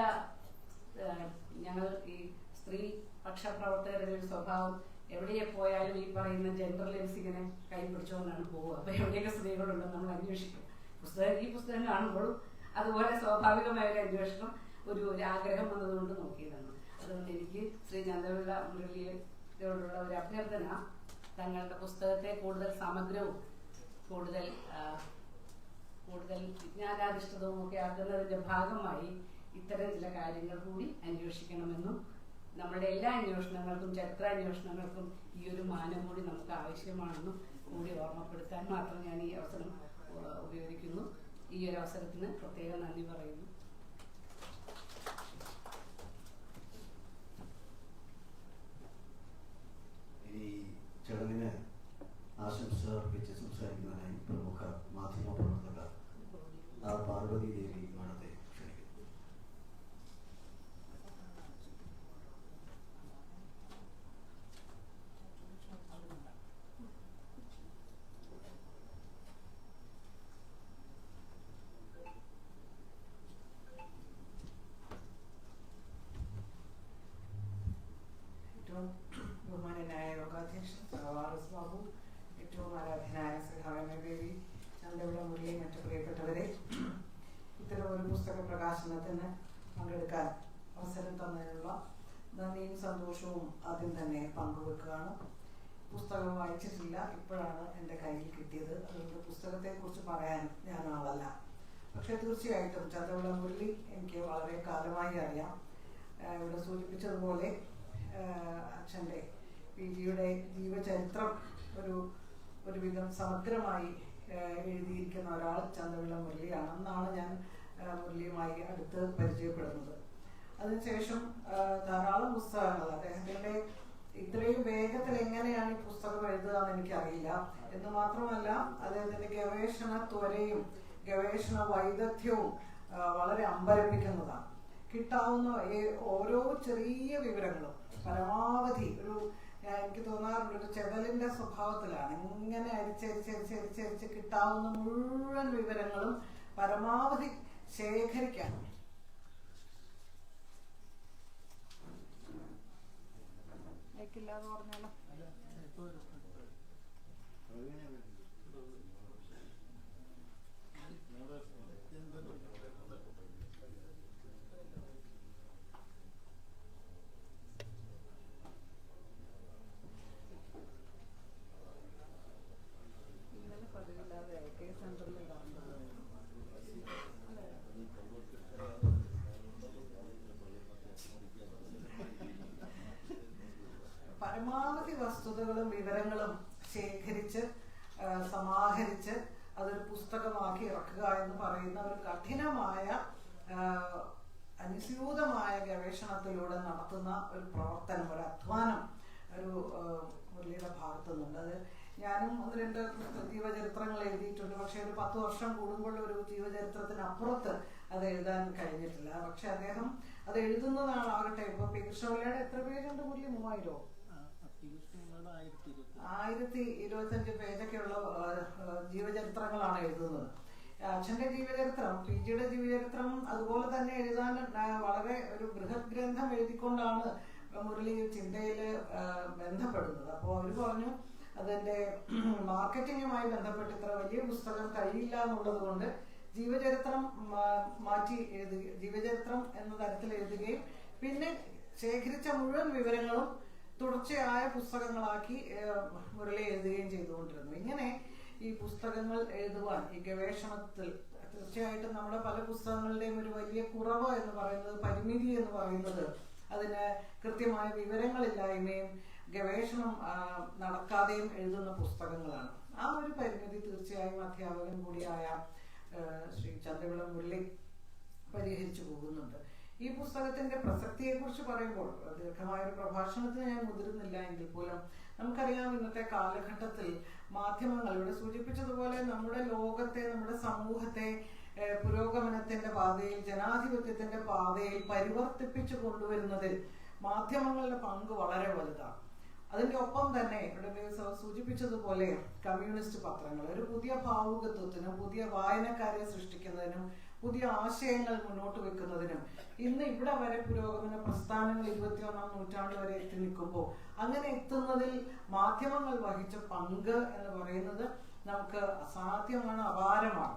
Speaker 5: ഞങ്ങൾ ഈ സ്ത്രീ പക്ഷ പ്രവർത്തകരുടെ ഒരു സ്വഭാവം എവിടെയെ പോയാലും ഈ പറയുന്ന ജെൻഡർ ലെൻസിങ്ങിനെ കൈ പിടിച്ചുകൊണ്ടാണ് പോവുക. അപ്പൊ എവിടെയൊക്കെ സ്ത്രീകളുണ്ടെന്ന് നമ്മൾ അന്വേഷിക്കും. ഈ പുസ്തകം കാണുമ്പോഴും അതുപോലെ സ്വാഭാവികമായ ഒരു അന്വേഷണം, ഒരു ആഗ്രഹം വന്നതുകൊണ്ട് നോക്കിയതാണ്. അതുകൊണ്ട് എനിക്ക് ശ്രീ ചന്തവിള മുരളിയോടുള്ള ഒരു അഭ്യർത്ഥന, തങ്ങളുടെ പുസ്തകത്തെ കൂടുതൽ സമഗ്രവും കൂടുതൽ വിജ്ഞാനാധിഷ്ഠിതവും ഒക്കെ ആക്കുന്നതിന്റെ ഭാഗമായി ഇത്തരം ചില കാര്യങ്ങൾ കൂടി അന്വേഷിക്കണമെന്നും നമ്മുടെ എല്ലാ അന്വേഷണങ്ങൾക്കും ചരിത്രാന്വേഷണങ്ങൾക്കും ഈ ഒരു മാനം കൂടി നമുക്ക് ആവശ്യമാണെന്നും കൂടി ഓർമ്മപ്പെടുത്താൻ മാത്രം ഞാൻ ഈ അവസരം ഉപയോഗിക്കുന്നു. ഈ ഒരു അവസരത്തിന് പ്രത്യേകം നന്ദി പറയുന്നു.
Speaker 1: ഈ ചടങ്ങിന് ആശംസ അർപ്പിച്ച് സംസാരിക്കുന്നതിനായി പ്രമുഖ മാധ്യമ പ്രവർത്തക പാർവതി ദേവി മാഡത്തെ ക്ഷണിക്കുന്നു.
Speaker 6: അധ്യക്ഷൻ RS ബാബു, ഏറ്റവും ആരാധനായ സഹായന ദേവി, ചന്തവിള മുരളി, മറ്റു പ്രിയപ്പെട്ടവരെ, ഇത്തരം ഒരു പുസ്തക പ്രകാശനത്തിന് പങ്കെടുക്കാൻ അവസരം തന്നതിനുള്ള നന്ദിയും സന്തോഷവും ആദ്യം തന്നെ പങ്കുവെക്കുകയാണ്. പുസ്തകം വായിച്ചിട്ടില്ല, ഇപ്പോഴാണ് എൻ്റെ കയ്യിൽ കിട്ടിയത്. അതുകൊണ്ട് പുസ്തകത്തെക്കുറിച്ച് പറയാൻ ഞാൻ ആളല്ല. പക്ഷെ തീർച്ചയായിട്ടും ചന്തവിള മുരളി എനിക്ക് വളരെ കാലമായി അറിയാം. ഇവിടെ സൂചിപ്പിച്ചതുപോലെ അച്ഛൻ്റെ PGയുടെ ജീവചരിത്രം ഒരുവിധം സമഗ്രമായി എഴുതിയിരിക്കുന്ന ഒരാൾ ചന്തവിള മുരളിയാണെന്നാണ് ഞാൻ മുരളിയുമായി അടുത്ത് പരിചയപ്പെടുന്നത്. അതിനുശേഷം ധാരാളം പുസ്തകങ്ങൾ, അദ്ദേഹത്തിൻ്റെ ഇത്രയും വേഗത്തിൽ എങ്ങനെയാണ് ഈ പുസ്തകം എഴുതുക എന്ന് എനിക്കറിയില്ല. എന്ന് മാത്രമല്ല അദ്ദേഹത്തിൻ്റെ ഗവേഷണ ത്വരയും ഗവേഷണ വൈദഗ്ധ്യവും വളരെ അമ്പരപ്പിക്കുന്നതാണ്. കിട്ടാവുന്ന ഓരോ ചെറിയ വിവരങ്ങളും പരമാവധി എനിക്ക് തോന്നാറുണ്ട് ഒരു ചെതലിന്റെ സ്വഭാവത്തിലാണ്. ഇങ്ങനെ അരിച്ചരിച്ച് കിട്ടാവുന്ന മുഴുവൻ വിവരങ്ങളും പരമാവധി ശേഖരിക്കാൻ പറഞ്ഞാലോ. പരമാവധി വസ്തുതകളും വിവരങ്ങളും ശേഖരിച്ച് സമാഹരിച്ച് അതൊരു പുസ്തകമാക്കി ഇറക്കുക എന്ന് പറയുന്ന ഒരു കഠിനമായ അനുസ്യൂതമായ ഗവേഷണത്തിലൂടെ നടത്തുന്ന ഒരു പ്രവർത്തനം, ഒരു അധ്വാനം മുരളിയുടെ ഭാഗത്തു നിന്നുണ്ട്. അത് ഞാനും 1-2 ജീവചരിത്രങ്ങൾ എഴുതിയിട്ടുണ്ട്. പക്ഷെ ഒരു 10 വർഷം കൂടുമ്പോൾ ഒരു ജീവചരിത്രത്തിനപ്പുറത്ത് അത് എഴുതാൻ കഴിഞ്ഞിട്ടില്ല. പക്ഷെ അദ്ദേഹം അത് എഴുതുന്നതാണാകട്ടെ. ഇപ്പൊ കൃഷ്ണപിള്ളയുടെ എത്ര പേജുണ്ട് മുരളി? 1025 പേജൊക്കെയുള്ള ജീവചരിത്രങ്ങളാണ് എഴുതുന്നത്. അച്ഛൻ്റെ ജീവചരിത്രം, PGയുടെ ജീവചരിത്രം അതുപോലെ തന്നെ എഴുതാൻ വളരെ ഒരു ബൃഹത് ഗ്രന്ഥം എഴുതിക്കൊണ്ടാണ് മുരളി ചിന്തയിൽ ബന്ധപ്പെടുന്നത്. അപ്പോൾ അവർ പറഞ്ഞു അതിൻ്റെ മാർക്കറ്റിങ്ങുമായി ബന്ധപ്പെട്ട് ഇത്ര വലിയ പുസ്തകം കഴിയില്ല എന്നുള്ളത് കൊണ്ട് ജീവചരിത്രം മാറ്റി ജീവചരിത്രം എന്ന തരത്തിൽ എഴുതുകയും പിന്നെ ശേഖരിച്ച മുഴുവൻ വിവരങ്ങളും തുടർച്ചയായ പുസ്തകങ്ങളാക്കി മുരളി എഴുതുകയും ചെയ്തുകൊണ്ടിരുന്നു. ഇങ്ങനെ ഈ പുസ്തകങ്ങൾ എഴുതുവാൻ, ഈ ഗവേഷണത്തിൽ തീർച്ചയായിട്ടും നമ്മുടെ പല പുസ്തകങ്ങളുടെയും ഒരു വലിയ കുറവ് എന്ന് പറയുന്നത്, പരിമിതി എന്ന് പറയുന്നത് അതിന് കൃത്യമായ വിവരങ്ങളില്ലായ്മയും ഗവേഷണം നടക്കാതെയും എഴുതുന്ന പുസ്തകങ്ങളാണ്. ആ ഒരു പരിമിതി തീർച്ചയായും അധ്യാപകൻ കൂടിയായ ശ്രീ ചന്തവിള മുരളി പരിഹരിച്ചു പോകുന്നുണ്ട്. ഈ പുസ്തകത്തിന്റെ പ്രസക്തിയെക്കുറിച്ച് പറയുമ്പോൾ ദീർഘമായൊരു പ്രഭാഷണത്തിന് ഞാൻ മുതിരുന്നില്ല എങ്കിൽ പോലും നമുക്കറിയാം ഇന്നത്തെ കാലഘട്ടത്തിൽ മാധ്യമങ്ങൾ ഇവിടെ സൂചിപ്പിച്ചതുപോലെ നമ്മുടെ ലോകത്തെ, നമ്മുടെ സമൂഹത്തെ പുരോഗമനത്തിന്റെ പാതയിൽ, ജനാധിപത്യത്തിന്റെ പാതയിൽ പരിവർത്തിപ്പിച്ചു കൊണ്ടുവരുന്നതിൽ മാധ്യമങ്ങളുടെ പങ്ക് വളരെ വലുതാണ്. അതിൻ്റെ ഒപ്പം തന്നെ ഇവിടെ സൂചിപ്പിച്ചതുപോലെ കമ്മ്യൂണിസ്റ്റ് പത്രങ്ങൾ ഒരു പുതിയ ഭാവുകത്വത്തിനും പുതിയ വായനക്കാരെ സൃഷ്ടിക്കുന്നതിനും പുതിയ ആശയങ്ങൾ മുന്നോട്ട് വെക്കുന്നതിനും ഇന്ന് ഇവിടെ വരെ പുരോഗമന പ്രസ്ഥാനങ്ങൾ 21ാം നൂറ്റാണ്ട് വരെ എത്തി നിൽക്കുമ്പോൾ അങ്ങനെ എത്തുന്നതിൽ മാധ്യമങ്ങൾ വഹിച്ച പങ്ക് എന്ന് പറയുന്നത് നമുക്ക് അസാധ്യമാണ്, അപാരമാണ്.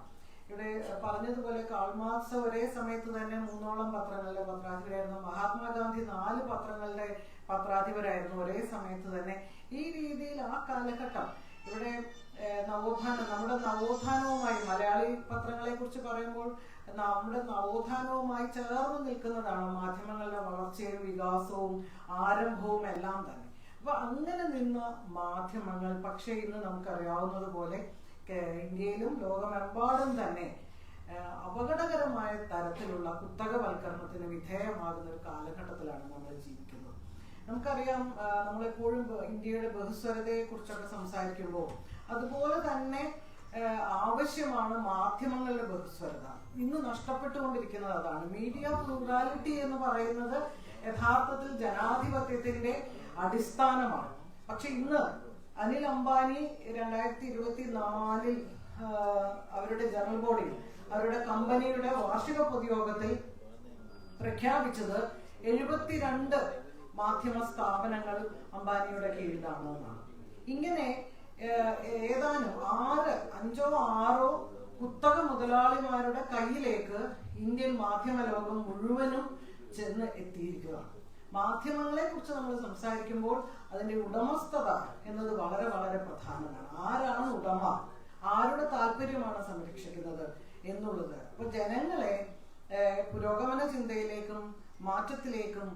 Speaker 6: ഇവിടെ പറഞ്ഞതുപോലെ കാൾ മാർക്സ് ഒരേ സമയത്ത് തന്നെ 3ഓളം പത്രങ്ങളുടെ പത്രാധിപരായിരുന്നു. മഹാത്മാഗാന്ധി 4 പത്രങ്ങളുടെ പത്രാധിപരായിരുന്നു ഒരേ സമയത്ത് തന്നെ. ഈ രീതിയിൽ ആ കാലഘട്ടം ഇവിടെ നമ്മുടെ നവോത്ഥാനവുമായി, മലയാളി പത്രങ്ങളെ കുറിച്ച് പറയുമ്പോൾ നമ്മുടെ നവോത്ഥാനവുമായി ചേർന്ന് നിൽക്കുന്നതാണ് മാധ്യമങ്ങളുടെ വളർച്ചയും വികാസവും ആരംഭവും എല്ലാം തന്നെ. അപ്പൊ അങ്ങനെ നിന്ന മാധ്യമങ്ങൾ പക്ഷേ ഇന്ന് നമുക്കറിയാവുന്നതുപോലെ ഇന്ത്യയിലും ലോകമെമ്പാടും തന്നെ അപകടകരമായ തരത്തിലുള്ള കുത്തകവൽക്കരണത്തിന് വിധേയമാകുന്ന ഒരു കാലഘട്ടത്തിലാണ് നമ്മൾ ജീവിക്കുന്നത്. നമുക്കറിയാം, നമ്മളെപ്പോഴും ഇന്ത്യയുടെ ബഹുസ്വരതയെ കുറിച്ചൊക്കെ സംസാരിക്കുമ്പോൾ അതുപോലെ തന്നെ ആവശ്യമാണ് മാധ്യമങ്ങളുടെ ബഹുസ്വരത. ഇന്ന് നഷ്ടപ്പെട്ടുകൊണ്ടിരിക്കുന്നത് അതാണ്. മീഡിയ പ്ലൂറാലിറ്റി എന്ന് പറയുന്നത് യഥാർത്ഥത്തിൽ ജനാധിപത്യത്തിന്റെ അടിസ്ഥാനമാണ്. പക്ഷെ ഇന്ന് അനിൽ അംബാനി 2024 അവരുടെ ജനറൽ ബോഡിയിൽ, അവരുടെ കമ്പനിയുടെ വാർഷിക പൊതുയോഗത്തിൽ പ്രഖ്യാപിച്ചത് 72 മാധ്യമ സ്ഥാപനങ്ങൾ അംബാനിയുടെ കീഴിലാണ് എന്നാണ്. ഇങ്ങനെ ഏതാനും 5-6 കുത്തക മുതലാളിമാരുടെ കയ്യിലേക്ക് ഇന്ത്യൻ മാധ്യമ ലോകം മുഴുവനും ചെന്ന് എത്തിയിരിക്കുകയാണ്. മാധ്യമങ്ങളെ കുറിച്ച് നമ്മൾ സംസാരിക്കുമ്പോൾ അതിന്റെ ഉടമസ്ഥത എന്നത് വളരെ വളരെ പ്രധാനമാണ്. ആരാണ് ഉടമ, ആരുടെ താല്പര്യമാണ് സംരക്ഷിക്കുന്നത് എന്നുള്ളത്. അപ്പൊ ജനങ്ങളെ പുരോഗമന ചിന്തയിലേക്കും മാറ്റത്തിലേക്കും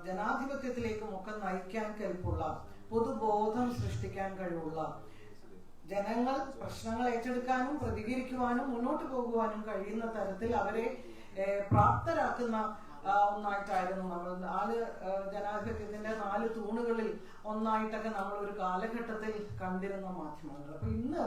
Speaker 6: ജനാധിപത്യത്തിലേക്കും ഒക്കെ നയിക്കാൻ കെൽപ്പുള്ള, പൊതുബോധം സൃഷ്ടിക്കാൻ കഴിവുള്ള, ജനങ്ങൾ പ്രശ്നങ്ങൾ ഏറ്റെടുക്കാനും പ്രതികരിക്കുവാനും മുന്നോട്ട് പോകുവാനും കഴിയുന്ന തരത്തിൽ അവരെ പ്രാപ്തരാക്കുന്ന ഒന്നായിട്ടായിരുന്നു നമ്മൾ 4 ജനാധിപത്യത്തിന്റെ 4 തൂണുകളിൽ ഒന്നായിട്ടൊക്കെ നമ്മൾ ഒരു കാലഘട്ടത്തിൽ കണ്ടിരുന്ന മാധ്യമങ്ങൾ. അപ്പൊ ഇന്ന്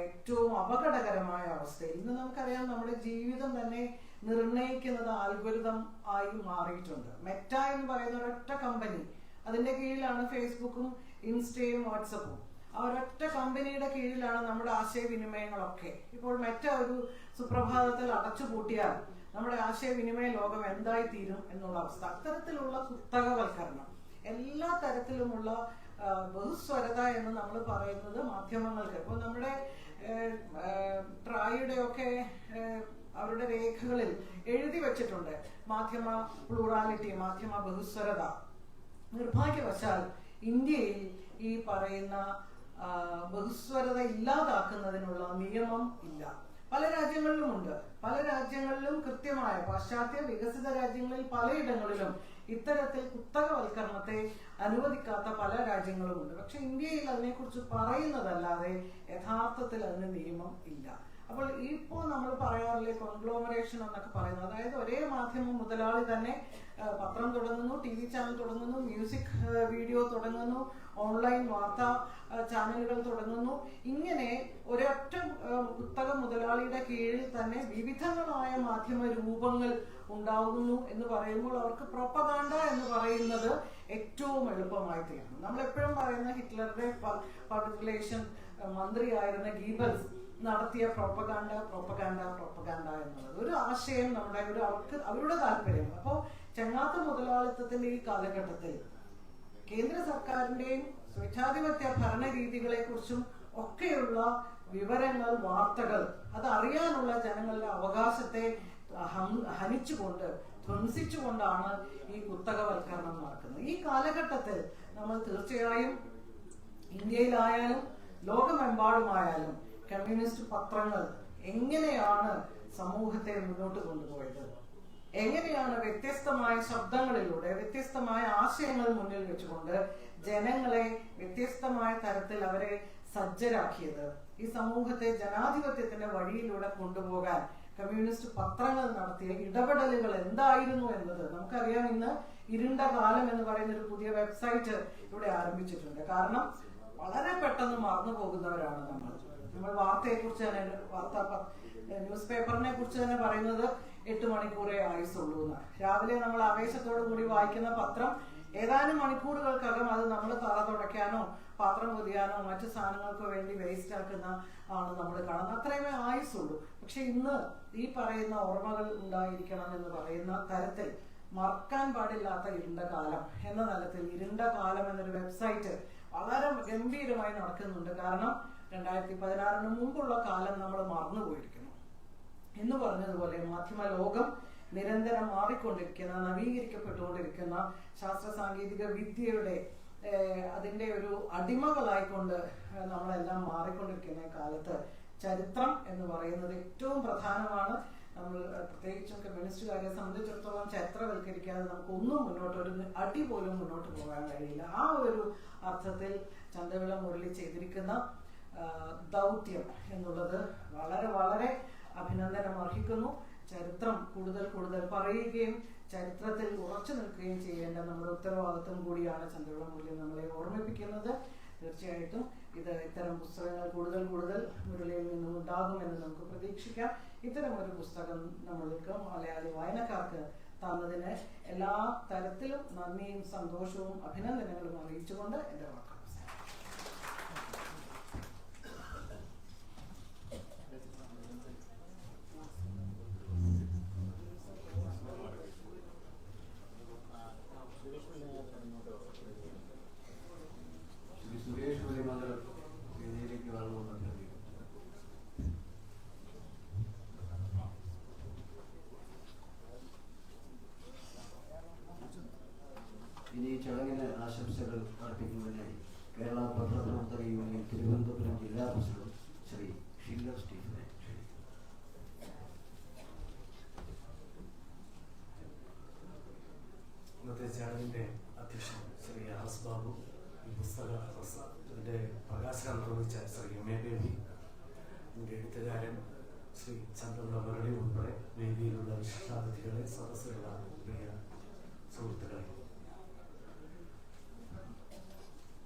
Speaker 6: ഏറ്റവും അപകടകരമായ അവസ്ഥയിൽ ഇന്ന് നമുക്കറിയാം, നമ്മുടെ ജീവിതം തന്നെ നിർണയിക്കുന്നത് ആൽഗോരിതം ആയി മാറിയിട്ടുണ്ട്. മെറ്റ എന്ന് പറയുന്ന ഒരൊറ്റ കമ്പനി, അതിന്റെ കീഴിലാണ് ഫേസ്ബുക്കും ഇൻസ്റ്റയും വാട്സപ്പും. ആ ഒരൊറ്റ കമ്പനിയുടെ കീഴിലാണ് നമ്മുടെ ആശയവിനിമയങ്ങളൊക്കെ. ഇപ്പോൾ മെറ്റ ഒരു സുപ്രഭാതത്തിൽ അടച്ചുപൂട്ടിയാൽ നമ്മുടെ ആശയവിനിമയ ലോകം എന്തായി തീരും എന്നുള്ള അവസ്ഥ. അത്തരത്തിലുള്ള കുത്തകവൽക്കരണം, എല്ലാ തരത്തിലുമുള്ള ബഹുസ്വരത എന്ന് നമ്മൾ പറയുന്നത് മാധ്യമങ്ങൾക്ക്. ഇപ്പോൾ നമ്മുടെ ട്രായിയുടെ ഒക്കെ അവരുടെ രേഖകളിൽ എഴുതി വെച്ചിട്ടുണ്ട് മാധ്യമ പ്ലൂറാലിറ്റി, മാധ്യമ ബഹുസ്വരത. നിർഭാഗ്യവശാൽ ഇന്ത്യയിൽ ഈ പറയുന്ന ബഹുസ്വരത ഇല്ലാതാക്കുന്നതിനുള്ള നിയമം ഇല്ല. പല രാജ്യങ്ങളിലുമുണ്ട്. പല രാജ്യങ്ങളിലും കൃത്യമായ, പാശ്ചാത്യ വികസിത രാജ്യങ്ങളിൽ പലയിടങ്ങളിലും ഇത്തരത്തിൽ കുത്തകവൽക്കരണത്തെ അനുവദിക്കാത്ത പല രാജ്യങ്ങളുമുണ്ട്. പക്ഷെ ഇന്ത്യയിൽ അതിനെക്കുറിച്ച് പറയുന്നതല്ലാതെ യഥാർത്ഥത്തിൽ അതിന് നിയമം ഇല്ല. അപ്പോൾ ഇപ്പോൾ നമ്മൾ പറയാറില്ലേ കോൺഗ്ലോമറേഷൻ എന്നൊക്കെ പറയുന്നത്, അതായത് ഒരേ മാധ്യമ മുതലാളി തന്നെ പത്രം തുടങ്ങുന്നു, TV ചാനൽ തുടങ്ങുന്നു, മ്യൂസിക് വീഡിയോ തുടങ്ങുന്നു, ഓൺലൈൻ വാർത്താ ചാനലുകൾ തുടങ്ങുന്നു. ഇങ്ങനെ ഒരൊറ്റ കുത്തക മുതലാളിയുടെ കീഴിൽ തന്നെ വിവിധങ്ങളായ മാധ്യമ രൂപങ്ങൾ ഉണ്ടാകുന്നു എന്ന് പറയുമ്പോൾ അവർക്ക് പ്രൊപ്പഗാൻഡ എന്ന് പറയുന്നത് ഏറ്റവും എളുപ്പമായി തീർന്നു. നമ്മൾ എപ്പോഴും പറയുന്ന ഹിറ്റ്ലറുടെ പബ്ലിക് റിലേഷൻ മന്ത്രിയായിരുന്ന ഗീബൽസ് നടത്തിയ പ്രൊപ്പഗാൻഡ എന്നുള്ളത് ഒരു ആശയം, നമ്മുടെ അവരുടെ താല്പര്യം. അപ്പോൾ ചെങ്ങാത്ത മുതലാളിത്തത്തിന്റെ ഈ കാലഘട്ടത്തിൽ കേന്ദ്ര സർക്കാരിന്റെയും സ്വേച്ഛാധിപത്യ ഭരണരീതികളെ കുറിച്ചും ഒക്കെയുള്ള വിവരങ്ങൾ, വാർത്തകൾ അത് അറിയാനുള്ള ജനങ്ങളുടെ അവകാശത്തെ ഹനിച്ചുകൊണ്ട്, ധ്വംസിച്ചുകൊണ്ടാണ് ഈ കുത്തകവൽക്കരണം നടക്കുന്നത്. ഈ കാലഘട്ടത്തിൽ നമ്മൾ തീർച്ചയായും ഇന്ത്യയിലായാലും ലോകമെമ്പാടുമായാലും കമ്മ്യൂണിസ്റ്റ് പത്രങ്ങൾ എങ്ങനെയാണ് സമൂഹത്തെ മുന്നോട്ട് കൊണ്ടുപോയത്, എങ്ങനെയാണ് വ്യത്യസ്തമായ ശബ്ദങ്ങളിലൂടെ വ്യത്യസ്തമായ ആശയങ്ങൾ മുന്നിൽ വെച്ചുകൊണ്ട് ജനങ്ങളെ വ്യത്യസ്തമായ തരത്തിൽ അവരെ സജ്ജരാക്കിയത്, ഈ സമൂഹത്തെ ജനാധിപത്യത്തിന്റെ വഴിയിലൂടെ കൊണ്ടുപോകാൻ കമ്മ്യൂണിസ്റ്റ് പത്രങ്ങൾ നടത്തിയ ഇടപെടലുകൾ എന്തായിരുന്നു എന്നത് നമുക്കറിയാം. ഇന്ന് ഇരുണ്ട കാലം എന്ന് പറയുന്ന ഒരു പുതിയ വെബ്സൈറ്റ് ഇവിടെ ആരംഭിച്ചിട്ടുണ്ട്. കാരണം വളരെ പെട്ടെന്ന് മറന്നു പോകുന്നവരാണ് നമ്മൾ വാർത്തയെക്കുറിച്ച് തന്നെ, ന്യൂസ് പേപ്പറിനെ കുറിച്ച് തന്നെ പറയുന്നത് 8 മണിക്കൂറേ ആയുസുള്ളൂ എന്ന്. രാവിലെ നമ്മൾ ആവേശത്തോടു കൂടി വായിക്കുന്ന പത്രം ഏതാനും മണിക്കൂറുകൾക്കകം അത് നമ്മൾ തറ തുടയ്ക്കാനോ പാത്രം പൊതിയാനോ മറ്റു സാധനങ്ങൾക്കോ വേണ്ടി വേസ്റ്റ് ആക്കുന്ന ആണ് നമ്മൾ കാണുന്നത്. അത്രയുമേ ആയുസുള്ളൂ. പക്ഷെ ഇന്ന് ഈ പറയുന്ന ഓർമ്മകൾ ഉണ്ടായിരിക്കണം എന്ന് പറയുന്ന തരത്തിൽ മറക്കാൻ പാടില്ലാത്ത ഇരുണ്ട കാലം എന്ന തലത്തിൽ ഇരുണ്ട കാലം എന്നൊരു വെബ്സൈറ്റ് വളരെ ഗംഭീരമായി നടക്കുന്നുണ്ട്. കാരണം 2016 മുമ്പുള്ള കാലം നമ്മൾ മറന്നുപോയിരിക്കുന്നു എന്ന് പറഞ്ഞതുപോലെ മാധ്യമ ലോകം നിരന്തരം മാറിക്കൊണ്ടിരിക്കുന്ന, നവീകരിക്കപ്പെട്ടുകൊണ്ടിരിക്കുന്ന ശാസ്ത്ര സാങ്കേതിക വിദ്യയുടെ അതിന്റെ ഒരു അടിമകളായിക്കൊണ്ട് നമ്മളെല്ലാം മാറിക്കൊണ്ടിരിക്കുന്ന കാലത്ത് ചരിത്രം എന്ന് പറയുന്നത് ഏറ്റവും പ്രധാനമാണ്. നമ്മൾ പ്രത്യേകിച്ചും കമ്മ്യൂണിസ്റ്റുകാരെ സംബന്ധിച്ചിടത്തോളം ചരിത്രവൽക്കരിക്കാതെ നമുക്കൊന്നും മുന്നോട്ട്, ഒരു അടി പോലും മുന്നോട്ട് പോകാൻ കഴിയില്ല. ആ ഒരു അർത്ഥത്തിൽ ചന്തവിള മുരളി ചെയ്തിരിക്കുന്ന ദൗത്യം എന്നുള്ളത് വളരെ വളരെ അഭിനന്ദനം അർഹിക്കുന്നു. ചരിത്രം കൂടുതൽ കൂടുതൽ പറയുകയും ചരിത്രത്തിൽ ഉറച്ചു നിൽക്കുകയും ചെയ്യേണ്ട നമ്മുടെ ഉത്തരവാദിത്വം കൂടിയാണ് ചന്തവിള മുരളി നമ്മളെ ഓർമ്മിപ്പിക്കുന്നത്. തീർച്ചയായിട്ടും ഇത്തരം പുസ്തകങ്ങൾ കൂടുതൽ കൂടുതൽ മുരളിയിൽ നിന്നും ഉണ്ടാകുമെന്ന് നമുക്ക് പ്രതീക്ഷിക്കാം. ഇത്തരം ഒരു പുസ്തകം നമ്മൾക്ക് മലയാളി വായനക്കാർക്ക് തന്നതിന് എല്ലാ തരത്തിലും നന്ദിയും സന്തോഷവും അഭിനന്ദനങ്ങളും അറിയിച്ചുകൊണ്ട് എന്റെ വാക്കുകൾ
Speaker 3: സുരേഷ്
Speaker 7: അതിൻ്റെ പ്രകാശനം നിർവഹിച്ച ശ്രീ എം എ ബേബി, എൻ്റെ എഴുത്തുകാരൻ ശ്രീ ചന്ദ്രപിള്ള മുരളി ഉൾപ്പെടെ വേദിയിലുള്ള വിശിഷ്ടാതിഥികളെ, സദസ്സിലുള്ള പ്രിയ സുഹൃത്തുക്കളെ,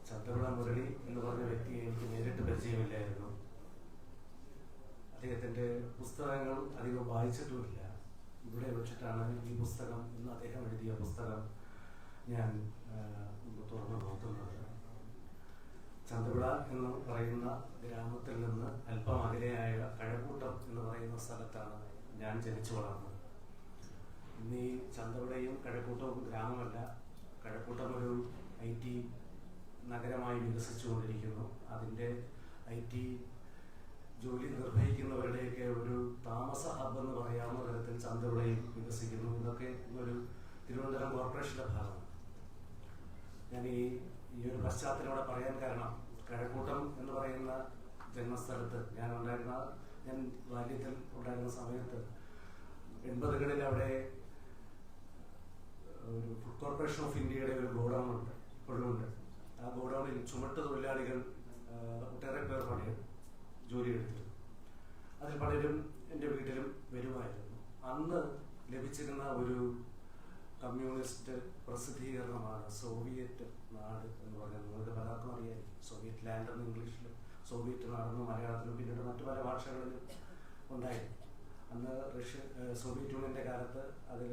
Speaker 7: ചന്ദ്രപിള്ള മുരളി എന്ന് പറഞ്ഞ വ്യക്തിയെ എനിക്ക് നേരിട്ട് പരിചയമില്ലായിരുന്നു. അദ്ദേഹത്തിൻ്റെ പുസ്തകങ്ങൾ അധികം വായിച്ചിട്ടുമില്ല. ഇവിടെ വെച്ചിട്ടാണ് ഈ പുസ്തകം, ഇന്ന് അദ്ദേഹം എഴുതിയ പുസ്തകം ഞാൻ തുറന്നു നോക്കുന്നത്. ചന്ദ്രപിള്ള എന്ന് പറയുന്ന ഗ്രാമത്തിൽ നിന്ന് അല്പം അകലെയായ കഴക്കൂട്ടം എന്ന് പറയുന്ന സ്ഥലത്താണ് ഞാൻ ജനിച്ചു വളർന്നത്. ഇന്ന് ഈ ചന്ദ്രപിള്ളയും കഴക്കൂട്ടവും ഗ്രാമമല്ല. കഴക്കൂട്ടം ഒരു IT നഗരമായി വികസിച്ചുകൊണ്ടിരിക്കുന്നു. അതിൻ്റെ IT ജോലി നിർവഹിക്കുന്നവരുടെയൊക്കെ ഒരു താമസ ഹബ് എന്ന് പറയാവുന്ന തരത്തിൽ ചന്ദ്രപിള്ളയും വികസിക്കുന്നു. ഇതൊക്കെ ഒരു തിരുവനന്തപുരം കോർപ്പറേഷൻ്റെ ഭാഗമാണ്. ഞാൻ ഈ ഒരു പശ്ചാത്തലം ഇവിടെ പറയാൻ കാരണം, കഴക്കൂട്ടം എന്ന് പറയുന്ന ജന്മസ്ഥലത്ത് ഞാൻ ബാല്യത്തിൽ ഉണ്ടായിരുന്ന സമയത്ത് 80കളിൽ അവിടെ ഒരു ഫുഡ് കോർപ്പറേഷൻ ഓഫ് ഇന്ത്യയുടെ ഒരു ഗോഡൗൺ ഉണ്ട്, ഇപ്പോഴും ഉണ്ട്. ആ ഗോഡൗണിൽ ചുമട്ട് തൊഴിലാളികൾ ഒട്ടേറെ പേർ ജോലി എടുത്തിരുന്നു. അതിൽ പലരും എൻ്റെ വീട്ടിലും വരുമായിരുന്നു. അന്ന് ലഭിച്ചിരുന്ന ഒരു കമ്മ്യൂണിസ്റ്റ് പ്രസിദ്ധീകരണമാണ് സോവിയറ്റ് നാട് എന്ന് പറയുന്നത്. നിങ്ങൾക്ക് പലർക്കും അറിയാം. സോവിയറ്റ് ലാൻഡ് എന്ന് ഇംഗ്ലീഷിലും സോവിയറ്റ് നാടെന്ന് മലയാളത്തിലും പിന്നീട് മറ്റു പല ഭാഷകളിലും ഉണ്ടായിരുന്നു. അന്ന് സോവിയറ്റ് യൂണിയൻ്റെ കാലത്ത് അതിൽ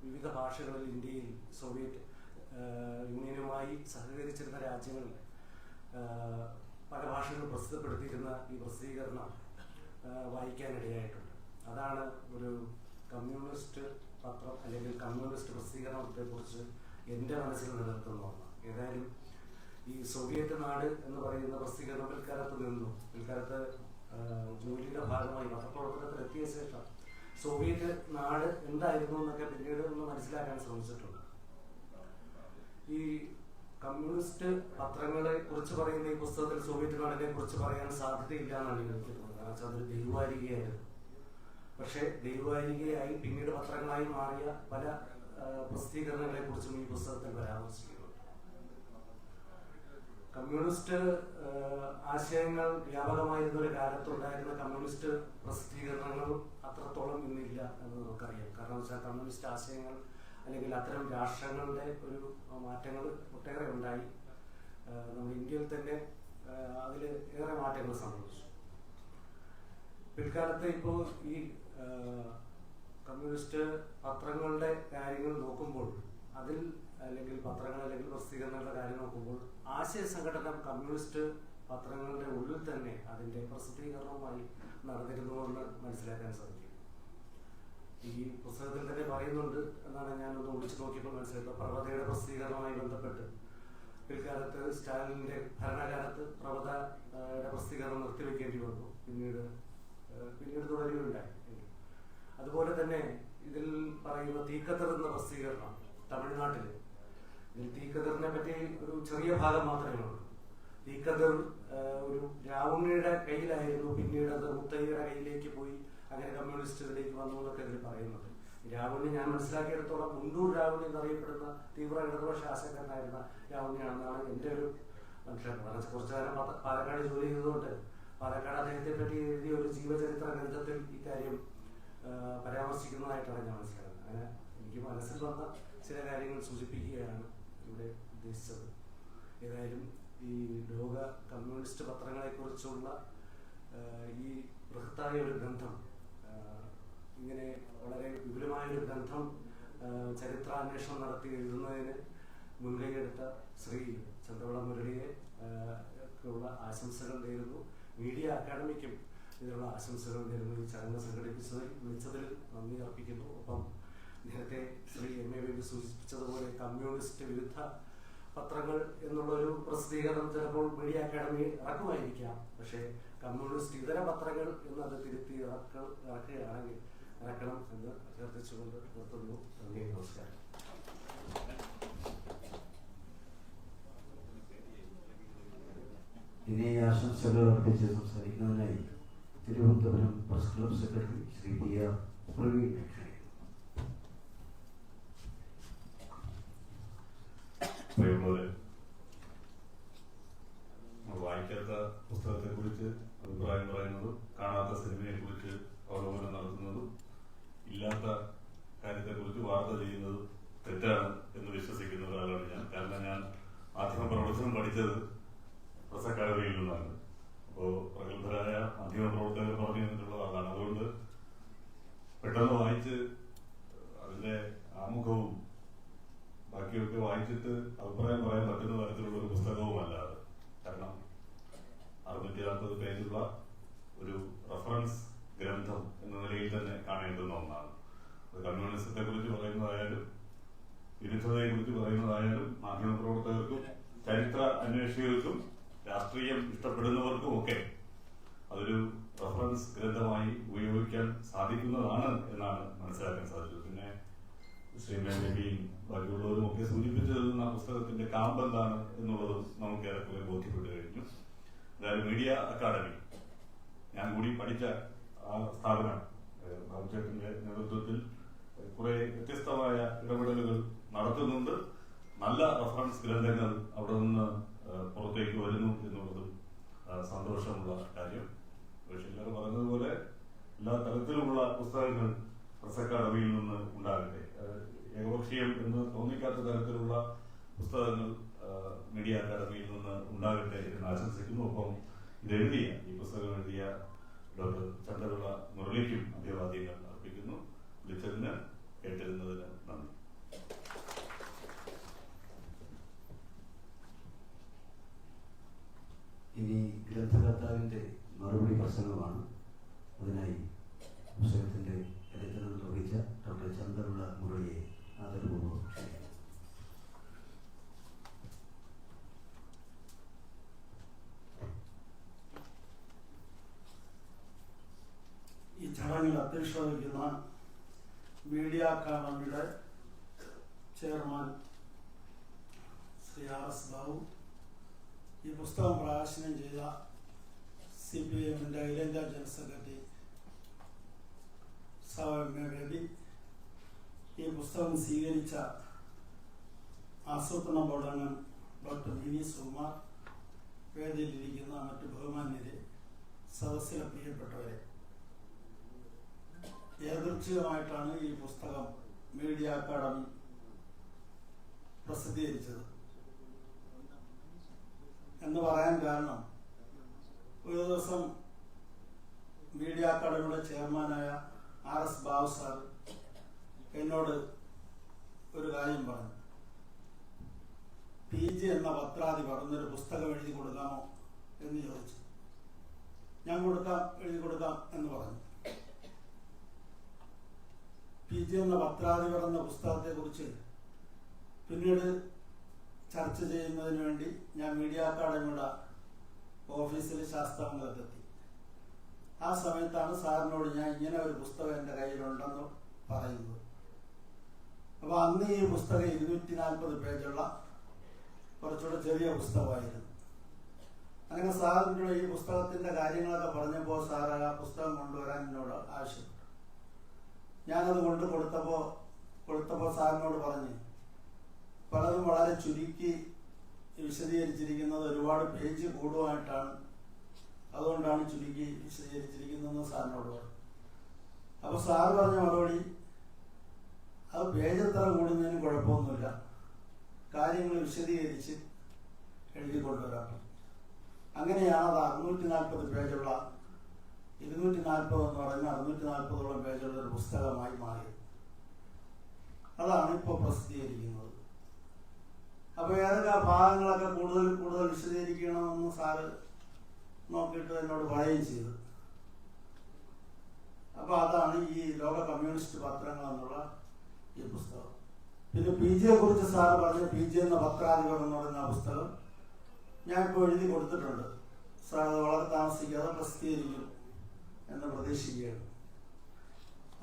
Speaker 7: വിവിധ ഭാഷകളിൽ ഇന്ത്യയിൽ സോവിയറ്റ് യൂണിയനുമായി സഹകരിച്ചിരുന്ന രാജ്യങ്ങളിൽ പല ഭാഷകൾ പ്രസിദ്ധപ്പെടുത്തിയിരുന്ന ഈ പ്രസിദ്ധീകരണം വായിക്കാനിടയായിട്ടുണ്ട്. അതാണ് ഒരു കമ്മ്യൂണിസ്റ്റ് പത്രം അല്ലെങ്കിൽ കമ്മ്യൂണിസ്റ്റ് പ്രസിദ്ധീകരണത്തെ കുറിച്ച് എൻ്റെ മനസ്സിൽ നിലനിർത്തുന്ന ഒന്ന്. ഏതായാലും ഈ സോവിയറ്റ് നാട് എന്ന് പറയുന്ന പ്രസിദ്ധീകരണം പിൽക്കാലത്ത് ജോലിയുടെ ഭാഗമായി പത്രപ്രവർത്തനത്തിൽ എത്തിയ ശേഷം സോവിയറ്റ് നാട് എന്തായിരുന്നു എന്നൊക്കെ പിന്നീട് ഒന്ന് മനസ്സിലാക്കാൻ ശ്രമിച്ചിട്ടുണ്ട്. ഈ കമ്മ്യൂണിസ്റ്റ് പത്രങ്ങളെ കുറിച്ച് പറയുന്ന ഈ പുസ്തകത്തിൽ സോവിയറ്റ് നാടിനെ കുറിച്ച് പറയാൻ സാധ്യതയില്ല എന്നാണ് എനിക്ക് തോന്നുന്നത്. കാരണം വെച്ചാൽ അതൊരു ദൈവവാരികയായിരുന്നു. പക്ഷേ ദൈവവാരികയായി പിന്നീട് പത്രങ്ങളായി മാറിയ പല പ്രസിദ്ധീകരണങ്ങളെ കുറിച്ചും ഈ പുസ്തകത്തിൽ പരാമർശിക്കുന്നുണ്ട്. കമ്മ്യൂണിസ്റ്റ് ആശയങ്ങൾ വ്യാപകമായിരുന്ന ഒരു കാലത്തുണ്ടായിരുന്ന കമ്മ്യൂണിസ്റ്റ് പ്രസിദ്ധീകരണങ്ങളും അത്രത്തോളം ഇന്നില്ല എന്ന് നമുക്കറിയാം. കാരണം വെച്ചാൽ കമ്മ്യൂണിസ്റ്റ് ആശയങ്ങൾ അല്ലെങ്കിൽ അത്തരം രാഷ്ട്രങ്ങളുടെ ഒരു മാറ്റങ്ങൾ ഒട്ടേറെ ഉണ്ടായി. നമ്മുടെ ഇന്ത്യയിൽ തന്നെ അതിൽ ഏറെ മാറ്റങ്ങൾ സംഭവിച്ചു. പിൽക്കാലത്ത് ഇപ്പോൾ ഈ കമ്മ്യൂണിസ്റ്റ് പത്രങ്ങളുടെ കാര്യങ്ങൾ നോക്കുമ്പോൾ, അതിൽ അല്ലെങ്കിൽ പത്രങ്ങൾ അല്ലെങ്കിൽ പ്രസിദ്ധീകരണങ്ങളുടെ കാര്യം നോക്കുമ്പോൾ ആശയ സംഘടന കമ്മ്യൂണിസ്റ്റ് പത്രങ്ങളുടെ ഉള്ളിൽ തന്നെ അതിൻ്റെ പ്രസിദ്ധീകരണവുമായി നടന്നിരുന്നുവെന്ന് മനസ്സിലാക്കാൻ സാധിക്കും. ഈ പുസ്തകത്തിൽ തന്നെ പറയുന്നുണ്ട് എന്നാണ് ഞാനൊന്ന് ഒളിച്ചു നോക്കിയപ്പോൾ മനസ്സിലാക്കുക. പ്രവതയുടെ പ്രസിദ്ധീകരണവുമായി ബന്ധപ്പെട്ട് പിൽക്കാലത്ത് സ്റ്റാലിൻ്റെ ഭരണകാലത്ത് പ്രവതയുടെ പ്രസിദ്ധീകരണം നിർത്തിവെക്കേണ്ടി വന്നു. പിന്നീട് തുടരുകയുണ്ടായി. അതുപോലെ തന്നെ ഇതിൽ പറയുന്ന തീക്കത്തർ എന്ന പ്രസിദ്ധീകരണം തമിഴ്നാട്ടിൽ, ഇതിൽ തീക്കത്തറിനെ പറ്റി ഒരു ചെറിയ ഭാഗം മാത്രമേ ഉള്ളൂ. തീക്കത്തർ ഒരു രാവുണ്ണിയുടെ കയ്യിലായിരുന്നു, പിന്നീട് അത് മുത്തയ്യയുടെ കയ്യിലേക്ക് പോയി, അങ്ങനെ കമ്മ്യൂണിസ്റ്റുകളിലേക്ക് വന്നു എന്നൊക്കെ ഇതിൽ പറയുന്നത്. രാവുണ്ണി ഞാൻ മനസ്സിലാക്കിയെടുത്തോളം മുണ്ടൂർ രാവുണ്ണി എന്നറിയപ്പെടുന്ന തീവ്ര ഇടതുപക്ഷ ആശയക്കാരനായിരുന്ന രാവുണ്ണിയാണെന്നാണ് എൻ്റെ ഒരു മനസ്സിലാക്കുന്നത്. കുറച്ചു കാലം പാലക്കാട് ജോലി ചെയ്തതുകൊണ്ട് പാലക്കാട് അദ്ദേഹത്തെ പറ്റി എഴുതിയ ഒരു ജീവചരിത്ര ഗ്രന്ഥത്തിൽ ഇക്കാര്യം പരാമർശിക്കുന്നതായിട്ടാണ് ഞാൻ മനസ്സിലാക്കുന്നത്. അങ്ങനെ എനിക്ക് മനസ്സിൽ വന്ന ചില കാര്യങ്ങൾ സൂചിപ്പിക്കുകയാണ് ഇവിടെ ഉദ്ദേശിച്ചത്. ഏതായാലും ഈ ലോക കമ്മ്യൂണിസ്റ്റ് പത്രങ്ങളെക്കുറിച്ചുള്ള ഈ ബൃഹത്തായ ഒരു ഗ്രന്ഥം, ഇങ്ങനെ വളരെ വിപുലമായൊരു ഗ്രന്ഥം ചരിത്രാന്വേഷണം നടത്തി എഴുതുന്നതിന് മുൻകൈയെടുത്ത ശ്രീ ചന്ദ്രപിള്ള മുരളിയെ ഉള്ള ആശംസകൾ നേരുന്നു. മീഡിയ അക്കാദമിക്കും ഇതിനുള്ള ആശംസകൾ നേരുന്നു. ഈ ചടങ്ങ് വിളിച്ചതിൽ നന്ദി അർപ്പിക്കുന്നു. ഒപ്പം നേരത്തെ ശ്രീ എം എ ബേബി സൂചിപ്പിച്ചതുപോലെ കമ്മ്യൂണിസ്റ്റ് വിരുദ്ധ പത്രങ്ങൾ എന്നുള്ളൊരു പ്രസിദ്ധീകരണം ചിലപ്പോൾ മീഡിയ അക്കാദമി ഇറക്കുമായിരിക്കാം. പക്ഷേ കമ്മ്യൂണിസ്റ്റ് ഇതര പത്രങ്ങൾ എന്നത് തിരുത്തി ഇറക്കുകയാണെങ്കിൽ ഇറക്കണം എന്ന് അഭ്യർത്ഥിച്ചുകൊണ്ട് നിർത്തുന്നു. നന്ദി, നമസ്കാരം.
Speaker 1: ഇനി ആശംസകൾ അർപ്പിച്ച് സംസാരിക്കുന്നതിനായി Thiruvananthapuram press club secretary Shri PR Praveen
Speaker 8: പഠിച്ചത് പ്രസ് അക്കാദമിയിൽ നിന്നാണ്. അപ്പോൾ പ്രഗത്ഭരായ മാധ്യമ പ്രവർത്തകർ പറഞ്ഞു തന്നിട്ടുള്ളത് അതാണ്. അതുകൊണ്ട് പെട്ടെന്ന് വായിച്ച് അതിന്റെ ആമുഖവും ബാക്കിയൊക്കെ വായിച്ചിട്ട് അഭിപ്രായം പറയാൻ പറ്റുന്ന തരത്തിലുള്ള ഒരു പുസ്തകവുമല്ല അത്. കാരണം 640 പേജുള്ള ഒരു റഫറൻസ് ഗ്രന്ഥം എന്ന നിലയിൽ തന്നെ കാണേണ്ടുന്ന ഒന്നാണ്. അത് കമ്മ്യൂണിസത്തെ കുറിച്ച് പറയുന്നതായാലും വിരുദ്ധതയെ കുറിച്ച് പറയുന്നതായാലും മാധ്യമപ്രവർത്തകർക്കും ചരിത്ര അന്വേഷകർക്കും രാഷ്ട്രീയം ഇഷ്ടപ്പെടുന്നവർക്കും ഒക്കെ അതൊരു റഫറൻസ് ഗ്രന്ഥമായി ഉപയോഗിക്കാൻ സാധിക്കുന്നതാണ് എന്നാണ് മനസ്സിലാക്കാൻ സാധിച്ചത്. പിന്നെ ശ്രീമേനബിയും ബാക്കിയുള്ളവരും ഒക്കെ സൂചിപ്പിച്ചത് ആ പുസ്തകത്തിന്റെ കാമ്പ് എന്താണ് എന്നുള്ളതും നമുക്ക് ഏറെക്കുറെ ബോധ്യപ്പെട്ടു കഴിഞ്ഞു. അതായത് മീഡിയ അക്കാദമി ഞാൻ കൂടി പഠിച്ച ആ സ്ഥാപനം ബാബുചേട്ടന്റെ നേതൃത്വത്തിൽ കുറെ വ്യത്യസ്തമായ ഇടപെടലുകൾ നടത്തുന്നുണ്ട്. നല്ല റഫറൻസ് ഗ്രന്ഥങ്ങൾ അവിടെ നിന്ന് പുറത്തേക്ക് വരുന്നു എന്നുള്ളതും സന്തോഷമുള്ള കാര്യം. ഷില്ലർ പറഞ്ഞതുപോലെ എല്ലാ തരത്തിലുമുള്ള പുസ്തകങ്ങൾ പ്രസ് അക്കാദമിയിൽ നിന്ന് ഉണ്ടാകട്ടെ. ഏകപക്ഷീയം എന്ന് തോന്നിക്കാത്ത തരത്തിലുള്ള പുസ്തകങ്ങൾ മീഡിയ അക്കാദമിയിൽ നിന്ന് ഉണ്ടാകട്ടെ എന്ന് ആശംസിക്കുന്നു. ഒപ്പം ഇതെഴുതിയ ഈ പുസ്തകം എഴുതിയ ഡോക്ടർ ചന്ദ്രപിള്ള മുരളിക്കും അഭിവാദ്യങ്ങൾ അർപ്പിക്കുന്നു. വിളിച്ചതിന് കേട്ടിരുന്നതിന് നന്ദി.
Speaker 1: ഇനി ഗ്രന്ഥകർത്താവിന്റെ മറുപടി പ്രസംഗമാണ്. അതിനായി പുസ്തകത്തിന്റെ എഡിറ്റർ നിർവഹിച്ച ഡോക്ടർ ചന്ദ്രപിള്ള മുരളിയെ ആദരപൂർവ്വം ക്ഷണിക്കുന്നു.
Speaker 9: ഈ ചടങ്ങിൽ അധ്യക്ഷത വഹിക്കുന്ന മീഡിയ അക്കാദമിയുടെ ചെയർമാൻ ശ്രീ R.S. ബാബു, ഈ പുസ്തകം പ്രകാശനം ചെയ്ത CPIMന്റെ അഖിലേന്ത്യാ ജനറൽ സെക്രട്ടറി ബേബി, ഈ പുസ്തകം സ്വീകരിച്ച ആസൂത്രണ ബോർഡ് അംഗം ഡോക്ടർ വി സുകുമാർ, വേദിയിലിരിക്കുന്ന മറ്റു ബഹുമാന്യരെ, സദസ്സിലെ പ്രിയപ്പെട്ടവരെ, യാദൃച്ഛികമായിട്ടാണ് ഈ പുസ്തകം മീഡിയ അക്കാദമി പ്രസിദ്ധീകരിച്ചത് എന്ന് പറയാൻ കാരണം, ഒരു ദിവസം മീഡിയ അക്കാദമിയുടെ ചെയർമാനായ R.S. ബാബു സാർ എന്നോട് ഒരു കാര്യം പറഞ്ഞു. PG എന്ന പത്രാധിപർ എന്നൊരു പുസ്തകം എഴുതി കൊടുക്കാമോ എന്ന് ചോദിച്ചു. ഞാൻ എഴുതി കൊടുക്കാം എന്ന് പറഞ്ഞു. PG എന്ന പത്രാധിപർ എന്ന പുസ്തകത്തെ കുറിച്ച് പിന്നീട് ചർച്ച ചെയ്യുന്നതിന് വേണ്ടി ഞാൻ മീഡിയ അക്കാദമിയുടെ ഓഫീസിൽ ശാസ്താംഗത്തെത്തി. ആ സമയത്താണ് സാറിനോട് ഞാൻ ഇങ്ങനെ ഒരു പുസ്തകം എൻ്റെ കയ്യിലുണ്ടെന്ന് പറയുന്നത്. അപ്പൊ അന്ന് ഈ പുസ്തകം 240 പേജുള്ള കുറച്ചുകൂടെ ചെറിയ പുസ്തകമായിരുന്നു. അങ്ങനെ സാറിനോട് ഈ പുസ്തകത്തിന്റെ കാര്യങ്ങളൊക്കെ പറഞ്ഞപ്പോൾ സാർ ആ പുസ്തകം കൊണ്ടുവരാൻ എന്നോട് ആവശ്യപ്പെട്ടു. ഞാനത് കൊടുത്തപ്പോൾ സാറിനോട് പറഞ്ഞു, പലതും വളരെ ചുരുക്കി വിശദീകരിച്ചിരിക്കുന്നത്, ഒരുപാട് പേജ് കൂടുവായിട്ടാണ്, അതുകൊണ്ടാണ് ചുരുക്കി വിശദീകരിച്ചിരിക്കുന്നതെന്ന് സാറിനോട് പറഞ്ഞു. അപ്പൊ സാർ പറഞ്ഞ മറുപടി, അത് പേജ് എത്ര കൂടുന്നതിന് കുഴപ്പമൊന്നുമില്ല, കാര്യങ്ങൾ വിശദീകരിച്ച് എഴുതി കൊണ്ടുവരാൻ. അങ്ങനെയാണ് അത് 640 പേജുള്ള 240 എന്ന് പറഞ്ഞ 640ഓളം പേജുള്ള ഒരു പുസ്തകമായി മാറിയത്. അതാണ് ഇപ്പോൾ പ്രസിദ്ധീകരിക്കുന്നത്. അപ്പൊ ഏതൊക്കെ ഭാഗങ്ങളൊക്കെ കൂടുതൽ വിശദീകരിക്കണമെന്ന് സാറ് നോക്കിയിട്ട് എന്നോട് പറയുകയും ചെയ്തു. അപ്പൊ അതാണ് ഈ ലോക കമ്മ്യൂണിസ്റ്റ് പത്രങ്ങൾ എന്നുള്ള ഈ പുസ്തകം. പിന്നെ PG കുറിച്ച് സാർ പറഞ്ഞ PG എന്ന പത്രാധിപർ എന്ന് പറയുന്ന പുസ്തകം ഞാൻ ഇപ്പോൾ എഴുതി കൊടുത്തിട്ടുണ്ട്. സാർ അത് വളരെ താമസിക്കാതെ പ്രസിദ്ധീകരിക്കും എന്ന് പ്രതീക്ഷിക്കുകയാണ്.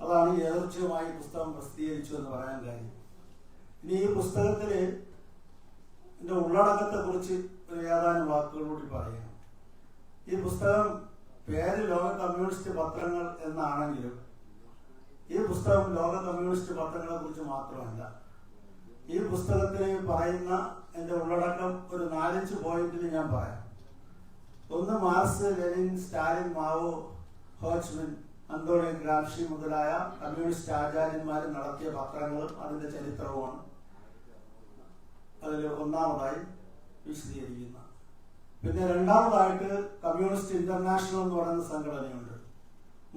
Speaker 9: അതാണ് യാദൃച്ഛികമായി പുസ്തകം പ്രസിദ്ധീകരിച്ചു എന്ന് പറയാൻ കാര്യം. ഇനി ഈ പുസ്തകത്തില് ഇതിന്റെ ഉള്ളടക്കത്തെ കുറിച്ച് ഒരു ഏതാനും വാക്കുകൾ കൂടി പറയാം. ഈ പുസ്തകം പേര് ലോക കമ്മ്യൂണിസ്റ്റ് പത്രങ്ങൾ എന്നാണെങ്കിലും ഈ പുസ്തകം ലോക കമ്മ്യൂണിസ്റ്റ് പത്രങ്ങളെ കുറിച്ച് മാത്രമല്ല. ഈ പുസ്തകത്തിൽ പറയുന്ന എന്റെ ഉള്ളടക്കം ഒരു 4-5 പോയിന്റിൽ ഞാൻ പറയാം. ഒന്ന്, Marx, Lenin, Stalin, Mao, Ho Chi Minh, Antonio Gramsci മുതലായ കമ്മ്യൂണിസ്റ്റ് ആചാര്യന്മാർ നടത്തിയ പത്രങ്ങളും അതിന്റെ ചരിത്രവുമാണ് അതിൽ ഒന്നാമതായി. വിശദീകരിക്കുന്നത്. പിന്നെ രണ്ടാമതായിട്ട് കമ്മ്യൂണിസ്റ്റ് ഇന്റർനാഷണൽ എന്ന് പറയുന്ന സംഘടനയുണ്ട്.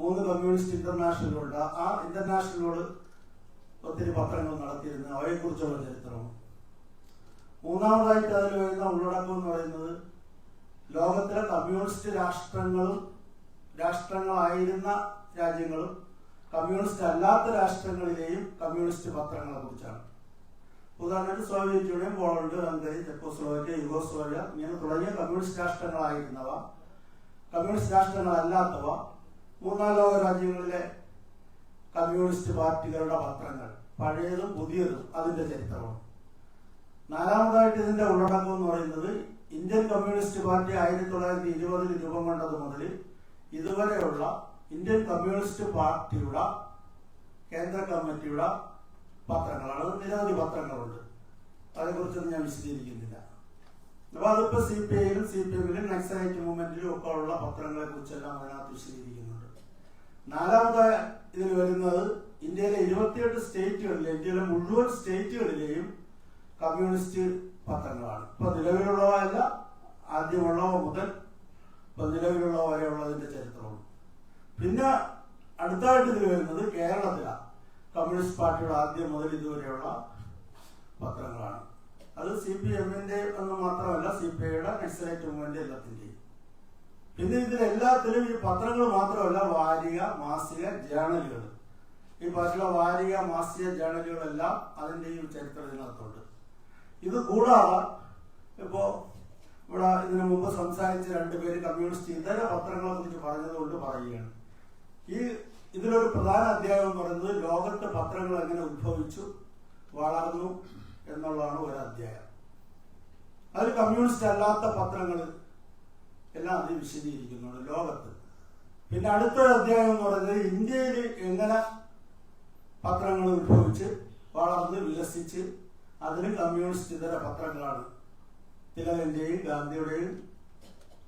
Speaker 9: 3 കമ്മ്യൂണിസ്റ്റ് ഇന്റർനാഷണലുണ്ട്. ആ ഇന്റർനാഷണലോട് ഒത്തിരി പത്രങ്ങൾ നടത്തിയിരുന്ന അവയെക്കുറിച്ചുള്ള ചരിത്രമാണ്. മൂന്നാമതായിട്ട് അതിൽ വരുന്ന ഉള്ളടക്കം എന്ന് പറയുന്നത് ലോകത്തിലെ കമ്മ്യൂണിസ്റ്റ് രാഷ്ട്രങ്ങളായിരുന്ന രാജ്യങ്ങളും കമ്മ്യൂണിസ്റ്റ് അല്ലാത്ത രാഷ്ട്രങ്ങളിലെയും കമ്മ്യൂണിസ്റ്റ് പത്രങ്ങളെ കുറിച്ചാണ്. ഉദാഹരണത്തിന് Soviet Union, Poland, Hungary, Czechoslovakia, Yugoslavia ഇങ്ങനെ തുടങ്ങിയ കമ്മ്യൂണിസ്റ്റ് രാഷ്ട്രങ്ങളായിരുന്നവ, കമ്മ്യൂണിസ്റ്റ് രാഷ്ട്രങ്ങളല്ലാത്തവ, മൂന്നാം ലോക രാജ്യങ്ങളിലെ കമ്മ്യൂണിസ്റ്റ് പാർട്ടികളുടെ പത്രങ്ങൾ, പഴയതും പുതിയതും, അതിന്റെ ചരിത്രമാണ്. നാലാമതായിട്ട് ഇതിന്റെ ഉള്ളടക്കം എന്ന് പറയുന്നത് ഇന്ത്യൻ കമ്മ്യൂണിസ്റ്റ് പാർട്ടി 1920 രൂപം കൊണ്ടത് മുതൽ ഇതുവരെയുള്ള ഇന്ത്യൻ കമ്മ്യൂണിസ്റ്റ് പാർട്ടിയുടെ കേന്ദ്ര കമ്മിറ്റിയുടെ പത്രങ്ങളാണ്. നിരവധി പത്രങ്ങളുണ്ട്, അതേക്കുറിച്ചൊന്നും ഞാൻ വിശദീകരിക്കുന്നില്ല. അപ്പൊ അതിപ്പോ CPIയിലും CPMലും നക്സലൈറ്റ് മൂവ്മെന്റിലും ഒക്കെ ഉള്ള പത്രങ്ങളെ കുറിച്ചെല്ലാം അതിനകത്ത് വിശദീകരിക്കുന്നുണ്ട്. നാലാമതായി ഇതിൽ വരുന്നത് ഇന്ത്യയിലെ 28 സ്റ്റേറ്റുകളിലെ, ഇന്ത്യയിലെ മുഴുവൻ സ്റ്റേറ്റുകളിലെയും കമ്മ്യൂണിസ്റ്റ് പത്രങ്ങളാണ്. ഇപ്പൊ നിലവിലുള്ളവ അല്ല, ആദ്യമുള്ളവ മുതൽ ഇപ്പൊ നിലവിലുള്ളവ വരെയുള്ളതിന്റെ ചരിത്രമാണ്. പിന്നെ അടുത്തായിട്ട് ഇതിൽ വരുന്നത് കേരളത്തിലാണ് കമ്മ്യൂണിസ്റ്റ് പാർട്ടിയുടെ ആദ്യം മുതൽ ഇതുവരെയുള്ള പത്രങ്ങളാണ്. അത് CPMന്റെ ഒന്നും മാത്രമല്ല, CPIയുടെ നക്സലൈറ്റ് മൂവ്മെന്റ് എല്ലാത്തിന്റെയും. പിന്നെ ഇതിലെല്ലാത്തിലും ഈ പത്രങ്ങൾ മാത്രമല്ല, വാരിക, മാസിക, ജേണലുകൾ, ഈ പാർട്ടിയുടെ വാരിക, മാസിക, ജേണലുകളെല്ലാം അതിന്റെ ഈ ചരിത്രം ഇതിനകത്തുണ്ട്. ഇത് കൂടാതെ ഇപ്പോ ഇവിടെ ഇതിനു മുമ്പ് സംസാരിച്ച 2 പേര് കമ്മ്യൂണിസ്റ്റ് ഇതര പത്രങ്ങളെ കുറിച്ച് പറഞ്ഞതുകൊണ്ട് പറയുകയാണ്. ഇതിലൊരു പ്രധാന അധ്യായം എന്ന് പറയുന്നത് ലോകത്തെ പത്രങ്ങൾ എങ്ങനെ ഉത്ഭവിച്ചു വളർന്നു എന്നുള്ളതാണ് ഒരു അധ്യായം. അതിൽ കമ്മ്യൂണിസ്റ്റ് അല്ലാത്ത പത്രങ്ങൾ എല്ലാം അതിൽ വിശദീകരിക്കുന്നുണ്ട് ലോകത്ത്. പിന്നെ അടുത്തൊരു അധ്യായം എന്ന് പറയുന്നത് ഇന്ത്യയിൽ എങ്ങനെ പത്രങ്ങൾ ഉത്ഭവിച്ച് വളർന്ന് വികസിച്ച്, അതിന് കമ്മ്യൂണിസ്റ്റ് ഇതര പത്രങ്ങളാണ്. തിലകന്റെയും ഗാന്ധിയുടെയും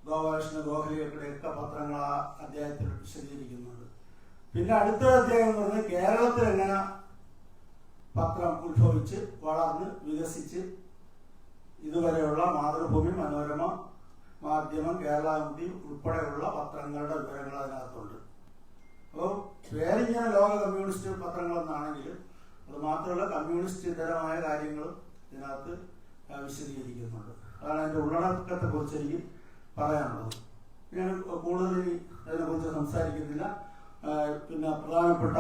Speaker 9: ഗോപാലകൃഷ്ണ ഗോഖലെയുടെയൊക്കെ പത്രങ്ങൾ ആ അധ്യായത്തിൽ വിശദീകരിക്കുന്നുണ്ട്. പിന്നെ അടുത്തൊരു അധ്യായം എന്ന് പറഞ്ഞാൽ കേരളത്തിൽ എങ്ങനെ പത്രം ഉത്ഭവിച്ച് വളർന്ന് വികസിച്ച് ഇതുവരെയുള്ള മാതൃഭൂമി, മനോരമ, മാധ്യമം, കേരളാമുഖി ഉൾപ്പെടെയുള്ള പത്രങ്ങളുടെ വിവരങ്ങൾ അതിനകത്തുണ്ട്. അപ്പോൾ പേരിങ്ങനെ ലോക കമ്മ്യൂണിസ്റ്റ് പത്രങ്ങളെന്നാണെങ്കിൽ അത് മാത്രമല്ല കമ്മ്യൂണിസ്റ്റ് ഇതരമായ കാര്യങ്ങളും ഇതിനകത്ത് വിശദീകരിക്കുന്നുണ്ട്. അതാണ് അതിൻ്റെ ഉള്ളടക്കത്തെ കുറിച്ച് എനിക്ക് പറയാനുള്ളത്. ഞാൻ കൂടുതൽ അതിനെക്കുറിച്ച് സംസാരിക്കുന്നില്ല. പിന്നെ പ്രധാനപ്പെട്ട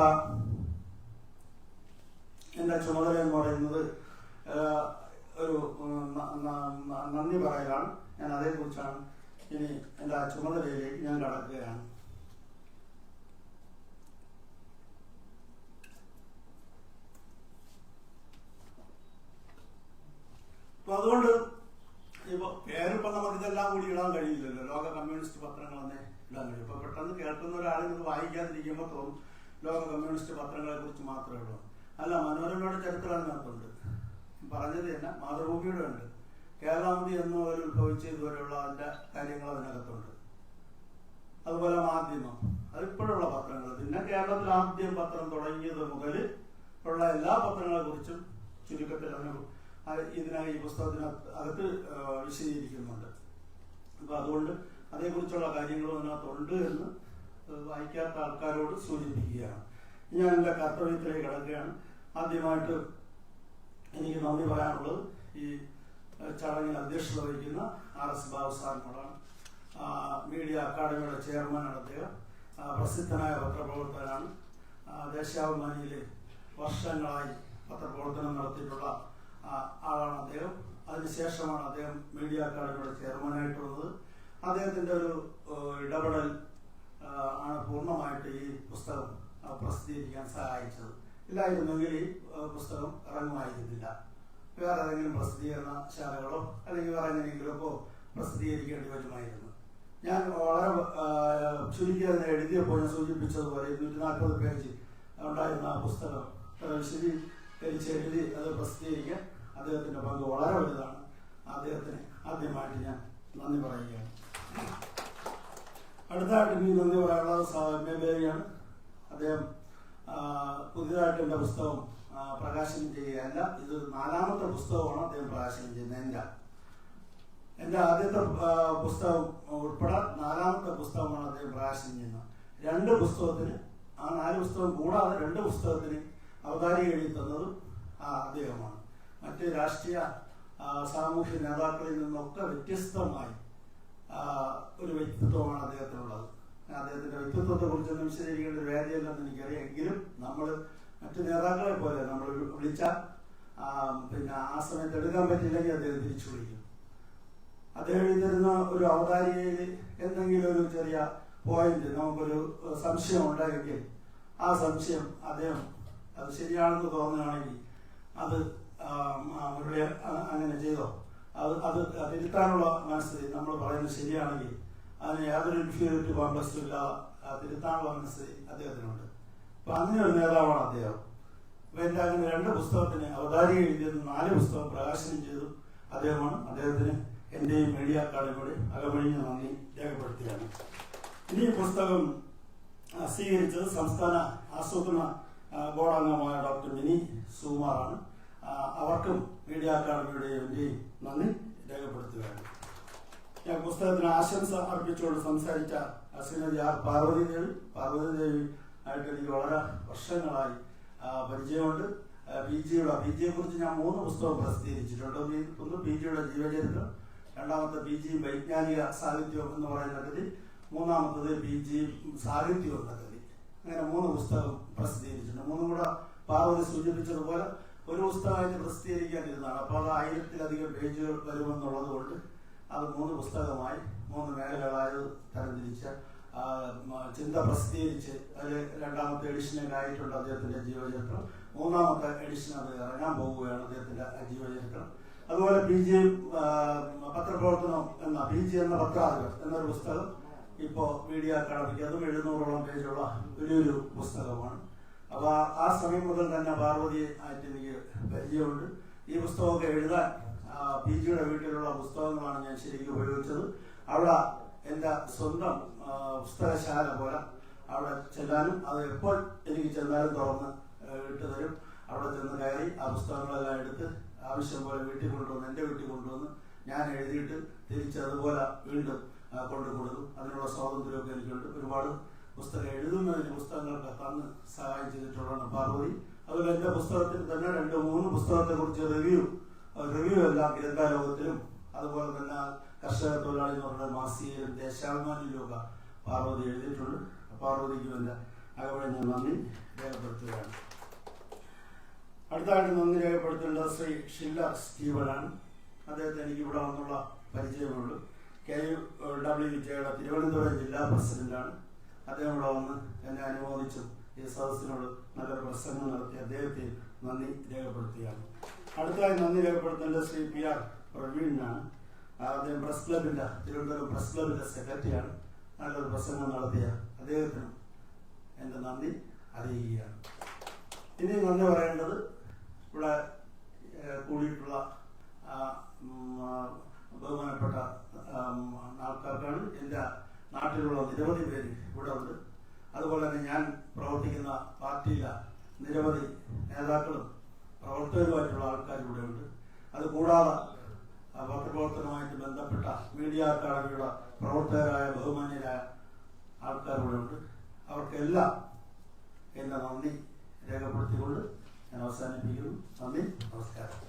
Speaker 9: എൻ്റെ ചുമതല എന്ന് പറയുന്നത് ഒരു നന്ദി പറയലാണ്. ഞാൻ അതേക്കുറിച്ചാണ് ഇനി എൻ്റെ ആ ചുമതലയിലേക്ക് ഞാൻ കടക്കുകയാണ്. അപ്പൊ അതുകൊണ്ട് ഇപ്പൊ പേരിപ്പോ നമുക്ക് ഇതെല്ലാം കൂടി ഇടാൻ കഴിയില്ലല്ലോ. ലോക കമ്മ്യൂണിസ്റ്റ് പത്രങ്ങളെന്നേ ഇടാൻ കഴിയും. ഇപ്പൊ പെട്ടെന്ന് കേൾക്കുന്ന ഒരാളിൽ ഇത് വായിക്കാതിരിക്കുമ്പോൾ തോന്നും ലോക കമ്മ്യൂണിസ്റ്റ് പത്രങ്ങളെ കുറിച്ച് മാത്രമേ ഉള്ളൂ. അല്ല, മനോരമയുടെ ചരിത്രം അതിനകത്തുണ്ട്, പറഞ്ഞത് തന്നെ മാതൃഭൂമിയുടെ ഉണ്ട്, കേരളാമുഖി എന്ന് മുതൽ ഉത്ഭവിച്ച് ഇതുവരെയുള്ള അതിന്റെ കാര്യങ്ങൾ അതിനകത്തുണ്ട്. അതുപോലെ മാധ്യമം, അതിപ്പോഴുള്ള പത്രങ്ങൾ, പിന്നെ കേരളത്തിൽ ആദ്യം പത്രം തുടങ്ങിയത് മുതൽ ഉള്ള എല്ലാ പത്രങ്ങളെ കുറിച്ചും ചുരുക്കത്തിൽ ഇതിനായി ഈ പുസ്തകത്തിനകത്ത് വിശദീകരിക്കുന്നുണ്ട്. അപ്പൊ അതുകൊണ്ട് അതേക്കുറിച്ചുള്ള കാര്യങ്ങളും അതിനകത്തുണ്ട് എന്ന് വായിക്കാത്ത ആൾക്കാരോട് സൂചിപ്പിക്കുകയാണ്. ഞാൻ എൻ്റെ കർത്തവ്യത്തിലേക്ക് കിടക്കുകയാണ്. ആദ്യമായിട്ട് എനിക്ക് നന്ദി പറയാനുള്ളത് ഈ ചടങ്ങിൽ അധ്യക്ഷത വഹിക്കുന്ന RS ബാബു സാറിനോടാണ്. മീഡിയ അക്കാദമിയുടെ ചെയർമാനാണ് അദ്ദേഹം. പ്രസിദ്ധനായ പത്രപ്രവർത്തകനാണ്. ദേശാഭിമാനിയിൽ വർഷങ്ങളായി പത്രപ്രവർത്തനം നടത്തിയിട്ടുള്ള ആളാണ് അദ്ദേഹം. അതിനുശേഷമാണ് അദ്ദേഹം മീഡിയ അക്കാദമിയുടെ ചെയർമാനായിട്ട് വന്നത്. അദ്ദേഹത്തിൻ്റെ ഒരു ഇടപെടൽ ആണ് പൂർണ്ണമായിട്ട് ഈ പുസ്തകം പ്രസിദ്ധീകരിക്കാൻ സഹായിച്ചത്. ഇല്ലായിരുന്നെങ്കിൽ ഈ പുസ്തകം ഇറങ്ങുമായിരുന്നില്ല. വേറെ ഏതെങ്കിലും പ്രസിദ്ധീകരണ ശാലകളോ അല്ലെങ്കിൽ വേറെ എങ്ങനെയെങ്കിലുമൊക്കെ പ്രസിദ്ധീകരിക്കേണ്ടി വരുമായിരുന്നു. ഞാൻ വളരെ ചുരുക്കി അതിനെ എഴുതിയപ്പോൾ ഞാൻ സൂചിപ്പിച്ചതുപോലെ 240 പേജ് ഉണ്ടായിരുന്ന ആ പുസ്തകം വിശദീകരിച്ച് എഴുതി അത് പ്രസിദ്ധീകരിക്കാൻ അദ്ദേഹത്തിൻ്റെ പങ്ക് വളരെ വലുതാണ്. അദ്ദേഹത്തിന് ആദ്യമായിട്ട് ഞാൻ നന്ദി പറയുകയാണ്. അടുത്തായിട്ട് എനിക്ക് നന്ദി പറയാനുള്ളത് മേബേരിയാണ്. അദ്ദേഹം പുതിയതായിട്ട് എൻ്റെ പുസ്തകം പ്രകാശനം ചെയ്യുകയല്ല, ഇത് 4ാമത്തെ പുസ്തകമാണ് അദ്ദേഹം പ്രകാശനം ചെയ്യുന്നത്. എൻ്റെ എൻ്റെ ആദ്യത്തെ പുസ്തകം ഉൾപ്പെടെ 4ാമത്തെ പുസ്തകമാണ് അദ്ദേഹം പ്രകാശനം ചെയ്യുന്നത്. 2 പുസ്തകത്തിന്, ആ 4 പുസ്തകം കൂടാതെ 2 പുസ്തകത്തിന് അവതാരിക എഴുതി തന്നതും അദ്ദേഹമാണ്. മറ്റ് രാഷ്ട്രീയ സാമൂഹ്യ നേതാക്കളിൽ നിന്നൊക്കെ വ്യത്യസ്തമായി ഒരു വ്യക്തിത്വമാണ് അദ്ദേഹത്തിനുള്ളത്. അദ്ദേഹത്തിന്റെ വ്യക്തിത്വത്തെ കുറിച്ചൊന്നും വിശദീകരിക്കേണ്ട ഒരു വേദിയല്ലെന്ന് എനിക്കറിയാം. എങ്കിലും നമ്മൾ മറ്റു നേതാക്കളെ പോലെ നമ്മൾ വിളിച്ചാൽ പിന്നെ ആ സമയത്ത് എടുക്കാൻ പറ്റില്ലെങ്കിൽ അദ്ദേഹം തിരിച്ചു വിളിക്കും. അദ്ദേഹം എഴുതിരുന്ന ഒരു അവതാരികയിൽ എന്തെങ്കിലും ഒരു ചെറിയ പോയിന്റ് നമുക്കൊരു സംശയം ഉണ്ടായെങ്കിൽ ആ സംശയം അദ്ദേഹം അത് ശരിയാണെന്ന് തോന്നുകയാണെങ്കിൽ അത് അങ്ങനെ ചെയ്തോ, അത് തിരുത്താനുള്ള മനസ്ഥിതി നമ്മൾ പറയുന്നത് ശരിയാണെങ്കിൽ അതിന് യാതൊരു ഇൻഫീരിയോറിറ്റി കോംപ്ലക്സും ഇല്ലാതെ തിരുത്താനുള്ള മനസ്ഥിതി അദ്ദേഹത്തിനുണ്ട്. അപ്പൊ അങ്ങനെ ഒരു നേതാവാണ് അദ്ദേഹം. അപ്പൊ എൻ്റെ അങ്ങനെ 2 പുസ്തകത്തിന് അവതാരിക എഴുതിയത് 4 പുസ്തകം പ്രകാശനം ചെയ്തു അദ്ദേഹമാണ്. അദ്ദേഹത്തിന് എന്റെയും മീഡിയ അക്കാദമിയുടെ അകമഴിഞ്ഞ നന്ദി രേഖപ്പെടുത്തുകയാണ്. ഇനി പുസ്തകം സ്വീകരിച്ചത് സംസ്ഥാന ആസൂത്രണ ബോർഡ് അംഗമായ ഡോക്ടർ മിനി സുകുമാറാണ്. അവർക്കും മീഡിയ അക്കാദമിയുടെയും എന്റെയും നന്ദി രേഖപ്പെടുത്തുകയാണ്. ഞാൻ പുസ്തകത്തിന് ആശംസ അർപ്പിച്ചുകൊണ്ട് സംസാരിച്ച ശ്രീമതി ആർ പാർവതി ദേവി ആയിട്ട് എനിക്ക് വളരെ വർഷങ്ങളായി പരിചയമുണ്ട്. പി ജിയെ കുറിച്ച് ഞാൻ 3 പുസ്തകം പ്രസിദ്ധീകരിച്ചിട്ടുണ്ട്. ഒന്ന് പി ജിയുടെ ജീവചരിത്രം, 2ാമത്തെ പി ജി വൈജ്ഞാനിക സാഹിത്യം എന്ന് പറയുന്ന കൃതി, 3ാമത്തത് പി ജി സാഹിത്യം എന്ന കൃതി. അങ്ങനെ 3 പുസ്തകം പ്രസിദ്ധീകരിച്ചിട്ടുണ്ട്. 3 കൂടെ പാർവതി സൂചിപ്പിച്ചതുപോലെ ഒരു പുസ്തകമായിട്ട് പ്രസിദ്ധീകരിക്കാനിരുന്നതാണ്. അപ്പോൾ അത് 1000-ലധികം പേജുകൾ വരുമെന്നുള്ളത് കൊണ്ട് അത് 3 പുസ്തകമായി 3 മേഖലകളായി തരംതിരിച്ച് ചിന്ത പ്രസിദ്ധീകരിച്ച് അതിൽ 2ാമത്തെ എഡിഷനൊക്കെ ആയിട്ടുണ്ട് അദ്ദേഹത്തിന്റെ ജീവചരിത്രം. 3ാമത്തെ എഡിഷൻ അത് ഇറങ്ങാൻ പോവുകയാണ് അദ്ദേഹത്തിന്റെ ജീവചരിത്രം. അതുപോലെ പി ജി പത്രപ്രവർത്തനം എന്ന പി ജി എന്ന പത്രാധിപർ എന്നൊരു പുസ്തകം ഇപ്പോൾ മീഡിയ അക്കാദമിക്ക്, അതും 700ഓളം പേജുള്ള വലിയൊരു പുസ്തകമാണ്. അപ്പൊ ആ സമയം മുതൽ തന്നെ പാർവതിയെ ആയിട്ട് എനിക്ക് പരിചയമുണ്ട്. ഈ പുസ്തകമൊക്കെ എഴുതാൻ പി ജിയുടെ വീട്ടിലുള്ള പുസ്തകങ്ങളാണ് ഞാൻ ശരിക്കും ഉപയോഗിച്ചത്. അവിടെ എൻ്റെ സ്വന്തം പുസ്തകശാല പോലെ അവിടെ ചെല്ലാനും അത് എപ്പോൾ എനിക്ക് ചെന്നാലും തുറന്ന് ഇട്ട് തരും. അവിടെ ചെന്ന് കയറി ആ പുസ്തകങ്ങളെല്ലാം എടുത്ത് ആവശ്യം പോലെ വീട്ടിൽ കൊണ്ടുവന്ന്, എൻ്റെ വീട്ടിൽ കൊണ്ടുവന്ന് ഞാൻ എഴുതിയിട്ട് തിരിച്ച് അതുപോലെ വീണ്ടും കൊണ്ടു കൊടുക്കും. അതിനുള്ള സ്വാതന്ത്ര്യമൊക്കെ എനിക്കുണ്ട്. ഒരുപാട് പുസ്തകം എഴുതുന്നതിന് പുസ്തകങ്ങൾക്ക് തന്ന് സഹായം ചെയ്തിട്ടുള്ളതാണ് പാർവതി. അതുപോലെ എൻ്റെ പുസ്തകത്തിന് തന്നെ 2-3 പുസ്തകത്തെ കുറിച്ച് റിവ്യൂ എല്ലാം ഗ്രന്ഥാലോകത്തിലും അതുപോലെ തന്നെ കർഷക തൊഴിലാളി എന്ന് പറഞ്ഞ മാസികയിലും ദേശാഭിമാനിയിലുമൊക്കെ പാർവതി എഴുതിയിട്ടുണ്ട്. പാർവതിക്കും എൻ്റെ അകമഴിഞ്ഞ നന്ദി രേഖപ്പെടുത്തുകയാണ്. അടുത്തായിട്ട് നന്ദി രേഖപ്പെടുത്തേണ്ടത് ശ്രീ ഷില്ലർ സ്റ്റീവനാണ്. അദ്ദേഹത്തെ എനിക്ക് ഇവിടെ വന്നുള്ള പരിചയമുള്ളൂ. KUWJ-യുടെ തിരുവനന്തപുരം ജില്ലാ പ്രസിഡന്റാണ്. അദ്ദേഹം ഇവിടെ വന്ന് എന്നെ അനുമോദിച്ചും ഈ സദസ്സിനോട് നല്ലൊരു പ്രസംഗം നടത്തി അദ്ദേഹത്തെ നന്ദി രേഖപ്പെടുത്തുകയാണ്. അടുത്തായി നന്ദി രേഖപ്പെടുത്തേണ്ടത് ശ്രീ PR പ്രവീണിനാണ്. അദ്ദേഹം തിരുവനന്തപുരം പ്രസ് ക്ലബിന്റെ സെക്രട്ടറിയാണ്. നല്ലൊരു പ്രസംഗം നടത്തിയ അദ്ദേഹത്തിനും എൻ്റെ നന്ദി അറിയിക്കുകയാണ്. ഇനി നന്ദി പറയേണ്ടത് ഇവിടെ കൂടിയിട്ടുള്ള ബഹുമാനപ്പെട്ട ആൾക്കാർക്കാണ്. എൻ്റെ നാട്ടിലുള്ള നിരവധി പേര് ഇവിടെ ഉണ്ട്. അതുപോലെ തന്നെ ഞാൻ പ്രവർത്തിക്കുന്ന പാർട്ടിയിലെ നിരവധി നേതാക്കളും പ്രവർത്തകരുമായിട്ടുള്ള ആൾക്കാർ ഇവിടെ ഉണ്ട്. അതുകൂടാതെ പത്രപ്രവർത്തനവുമായിട്ട് ബന്ധപ്പെട്ട മീഡിയ അക്കാദമിയുടെ പ്രവർത്തകരായ ബഹുമാന്യരായ ആൾക്കാർ ഇവിടെ ഉണ്ട്. അവർക്കെല്ലാം എൻ്റെ നന്ദി രേഖപ്പെടുത്തിക്കൊണ്ട് ഞാൻ അവസാനിപ്പിക്കുന്നു. നന്ദി, നമസ്കാരം.